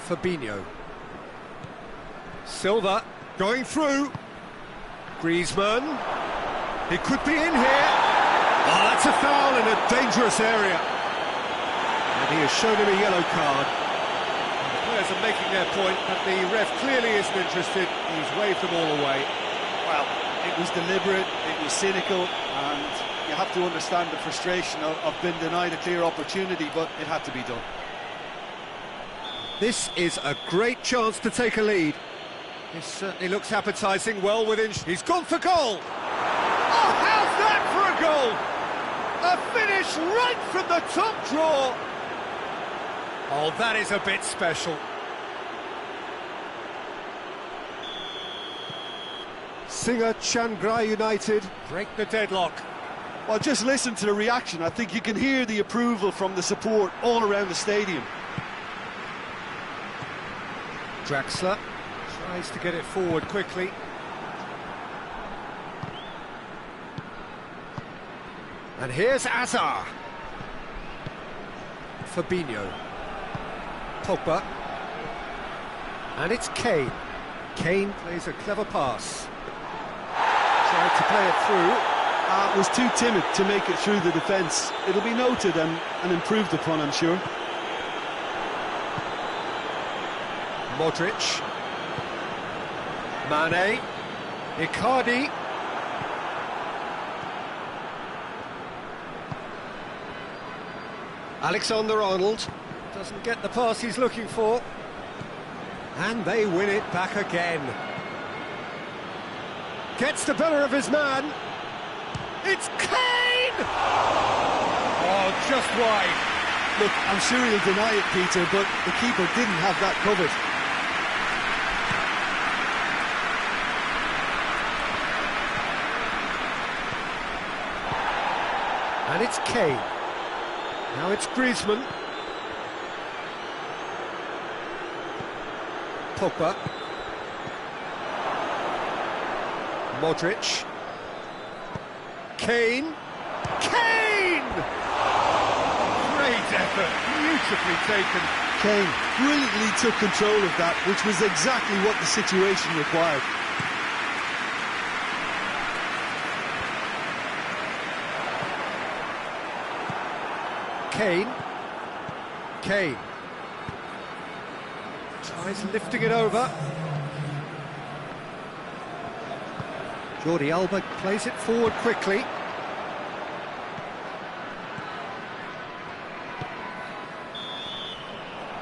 Fabinho. Silva going through. Griezmann. It could be in here. Oh, that's a foul in a dangerous area. And he has shown him a yellow card. The players are making their point, but the ref clearly isn't interested. He's waved them all away. Well, it was deliberate, it was cynical, and you have to understand the frustration of being denied a clear opportunity, but it had to be done. This is a great chance to take a lead. This certainly looks appetising, well within... He's gone for goal! Oh, how's that for a goal? A finish right from the top draw. Oh, that is a bit special. Singa Chiang Rai United break the deadlock. Well, just listen to the reaction. I think you can hear the approval from the support all around the stadium. Draxler tries to get it forward quickly. And here's Azar. Fabinho. Pogba. And it's Kane. Kane plays a clever pass. Tried to play it through. Was too timid to make it through the defence. It'll be noted and improved upon, I'm sure. Modric. Mane. Icardi. Alexander-Arnold doesn't get the pass he's looking for. And they win it back again. Gets the better of his man. It's Kane! Oh, just wide. Look, I'm sure he'll deny it, Peter, but the keeper didn't have that covered. And it's Kane. Now it's Griezmann. Pogba. Modric. Kane. Kane! Great effort, beautifully taken. Kane brilliantly took control of that, which was exactly what the situation required. Kane. Kane. Tries lifting it over. Jordi Alba plays it forward quickly.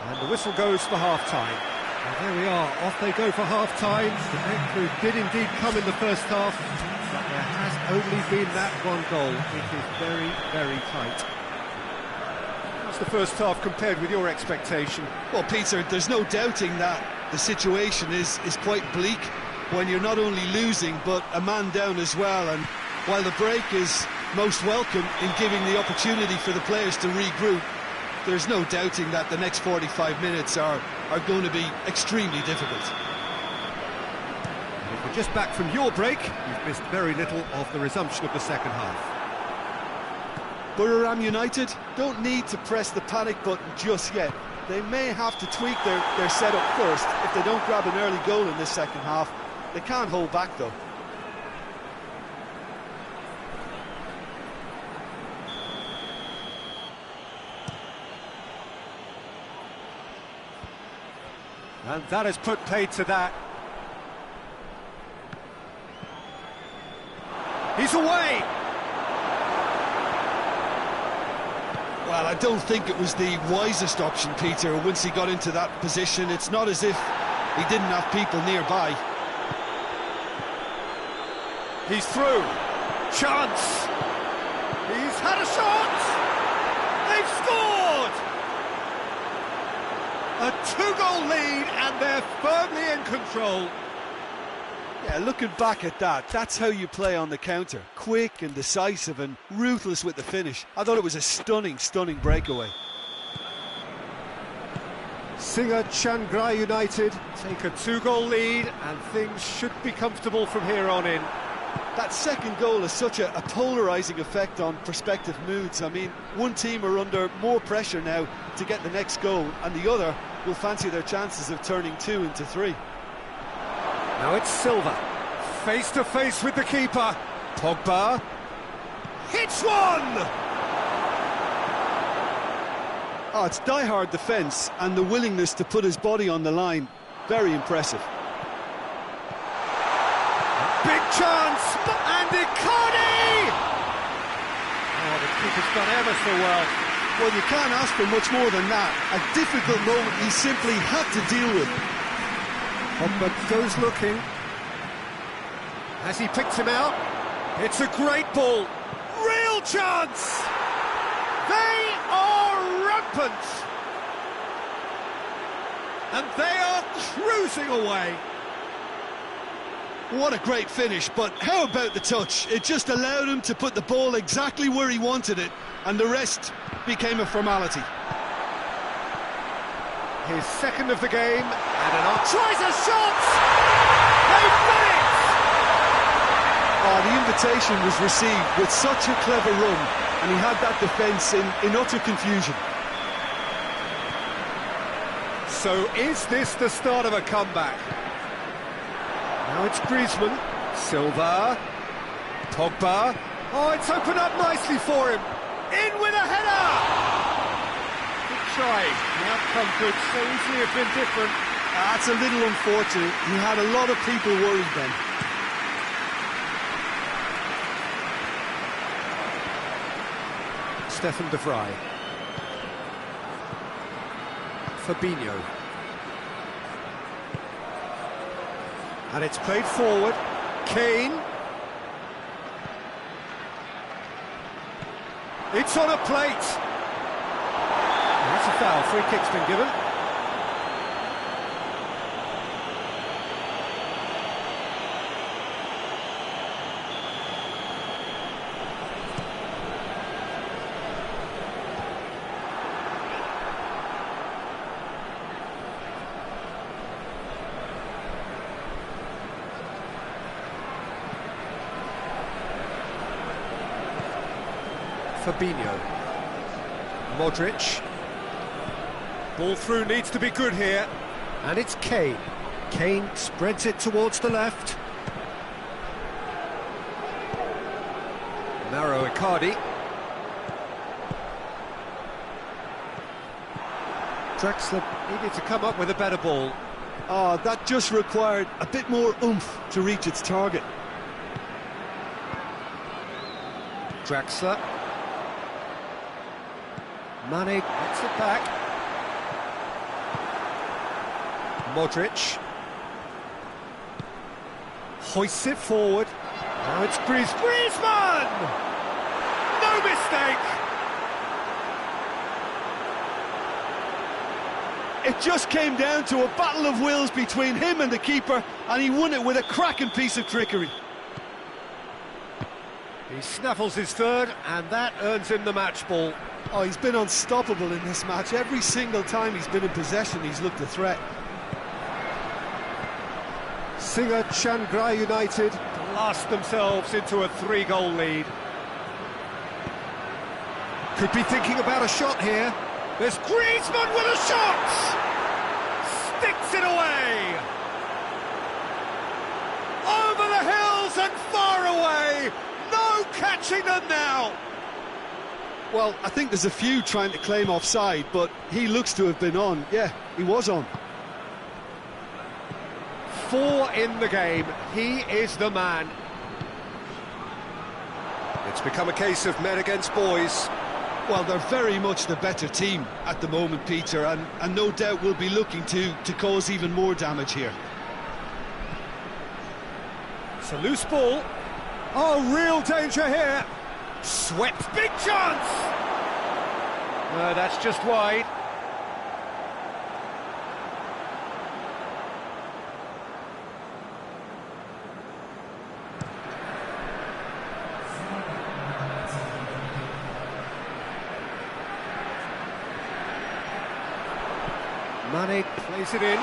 And the whistle goes for half-time. And there we are, off they go for half-time. The breakthrough did indeed come in the first half, but there has only been that one goal. It is very, very tight. How's the first half compared with your expectation? Well, Peter, there's no doubting that the situation is quite bleak when you're not only losing, but a man down as well. And while the break is most welcome in giving the opportunity for the players to regroup, there's no doubting that the next 45 minutes are going to be extremely difficult. If you're just back from your break, you've missed very little of the resumption of the second half. Buriram United don't need to press the panic button just yet. They may have to tweak their setup first if they don't grab an early goal in this second half. They can't hold back though. And that has put paid to that. He's away! Well, I don't think it was the wisest option, Peter, once he got into that position. It's not as if he didn't have people nearby. He's through. Chance! He's had a shot! They've scored! A two-goal lead and they're firmly in control. Yeah, looking back at that, that's how you play on the counter. Quick and decisive and ruthless with the finish. I thought it was a stunning, stunning breakaway. Singa Chiang Rai United take a two-goal lead and things should be comfortable from here on in. That second goal has such a polarising effect on prospective moods. I mean, one team are under more pressure now to get the next goal, and the other will fancy their chances of turning 2 into 3. Now it's Silva, face to face with the keeper. Pogba hits one! Oh, it's die-hard defence and the willingness to put his body on the line. Very impressive. Big chance, and Icardi! Oh, the keeper's done ever so well. Well, you can't ask for much more than that. A difficult moment he simply had to deal with. Pogba goes looking. Has he picked him out? It's a great ball. Real chance! They are rampant! And they are cruising away. What a great finish, but how about the touch? It just allowed him to put the ball exactly where he wanted it, and the rest became a formality. His second of the game, and tries a shot! They've done it! Oh, the invitation was received with such a clever run, and he had that defence in utter confusion. So is this the start of a comeback? Now it's Griezmann, Silva, Pogba. Oh, it's opened up nicely for him. In with a header! Good try. The outcome could so easily have been different. That's a little unfortunate. He had a lot of people worried then. Stefan de Vrij. Fabinho. And it's played forward. Kane. It's on a plate. That's a foul. Free kick's been given. Fabinho. Modric. Ball through needs to be good here. And it's Kane. Kane spreads it towards the left. Mauro Icardi. Draxler needed to come up with a better ball. Oh, that just required a bit more oomph to reach its target. Draxler. Mane gets it back. Modric. Hoists it forward. Now it's Griezmann! No mistake! It just came down to a battle of wills between him and the keeper, and he won it with a cracking piece of trickery. He snaffles his third, and that earns him the match ball. Oh, he's been unstoppable in this match. Every single time he's been in possession, he's looked a threat. Singa Chiangrai United blast themselves into a 3-goal lead. Could be thinking about a shot here. There's Griezmann with a shot! Sticks it away! Over the hills and far away! No catching them now! Well, I think there's a few trying to claim offside, but he looks to have been on. Yeah, he was on. 4 in the game. He is the man. It's become a case of men against boys. Well, they're very much the better team at the moment, Peter, and no doubt will be looking to cause even more damage here. It's a loose ball. Oh, real danger here. Swept, big chance! No, that's just wide. Mane plays it in.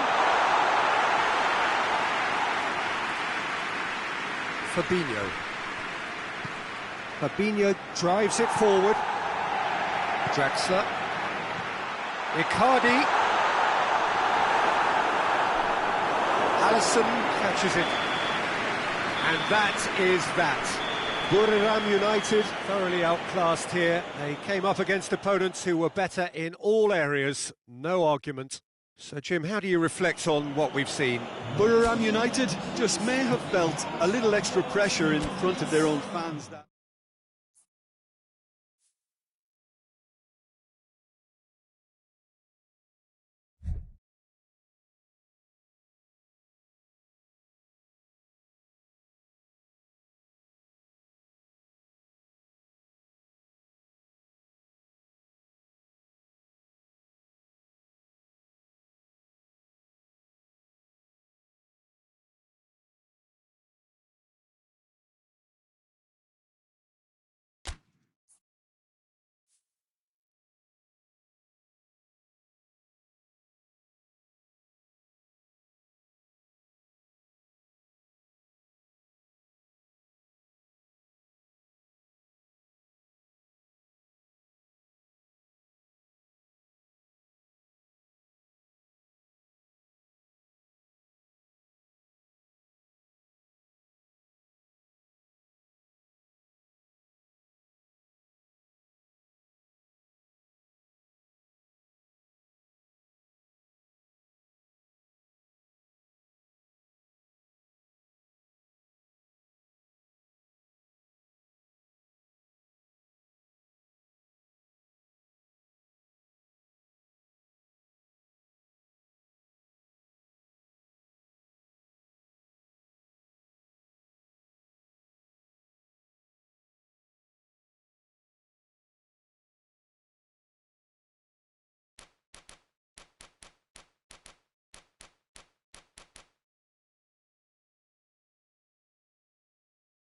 Fabinho. Fabinho drives it forward. Draxler. Icardi. Alisson catches it. And that is that. Buriram United thoroughly outclassed here. They came up against opponents who were better in all areas. No argument. So, Jim, how do you reflect on what we've seen? Buriram United just may have felt a little extra pressure in front of their own fans.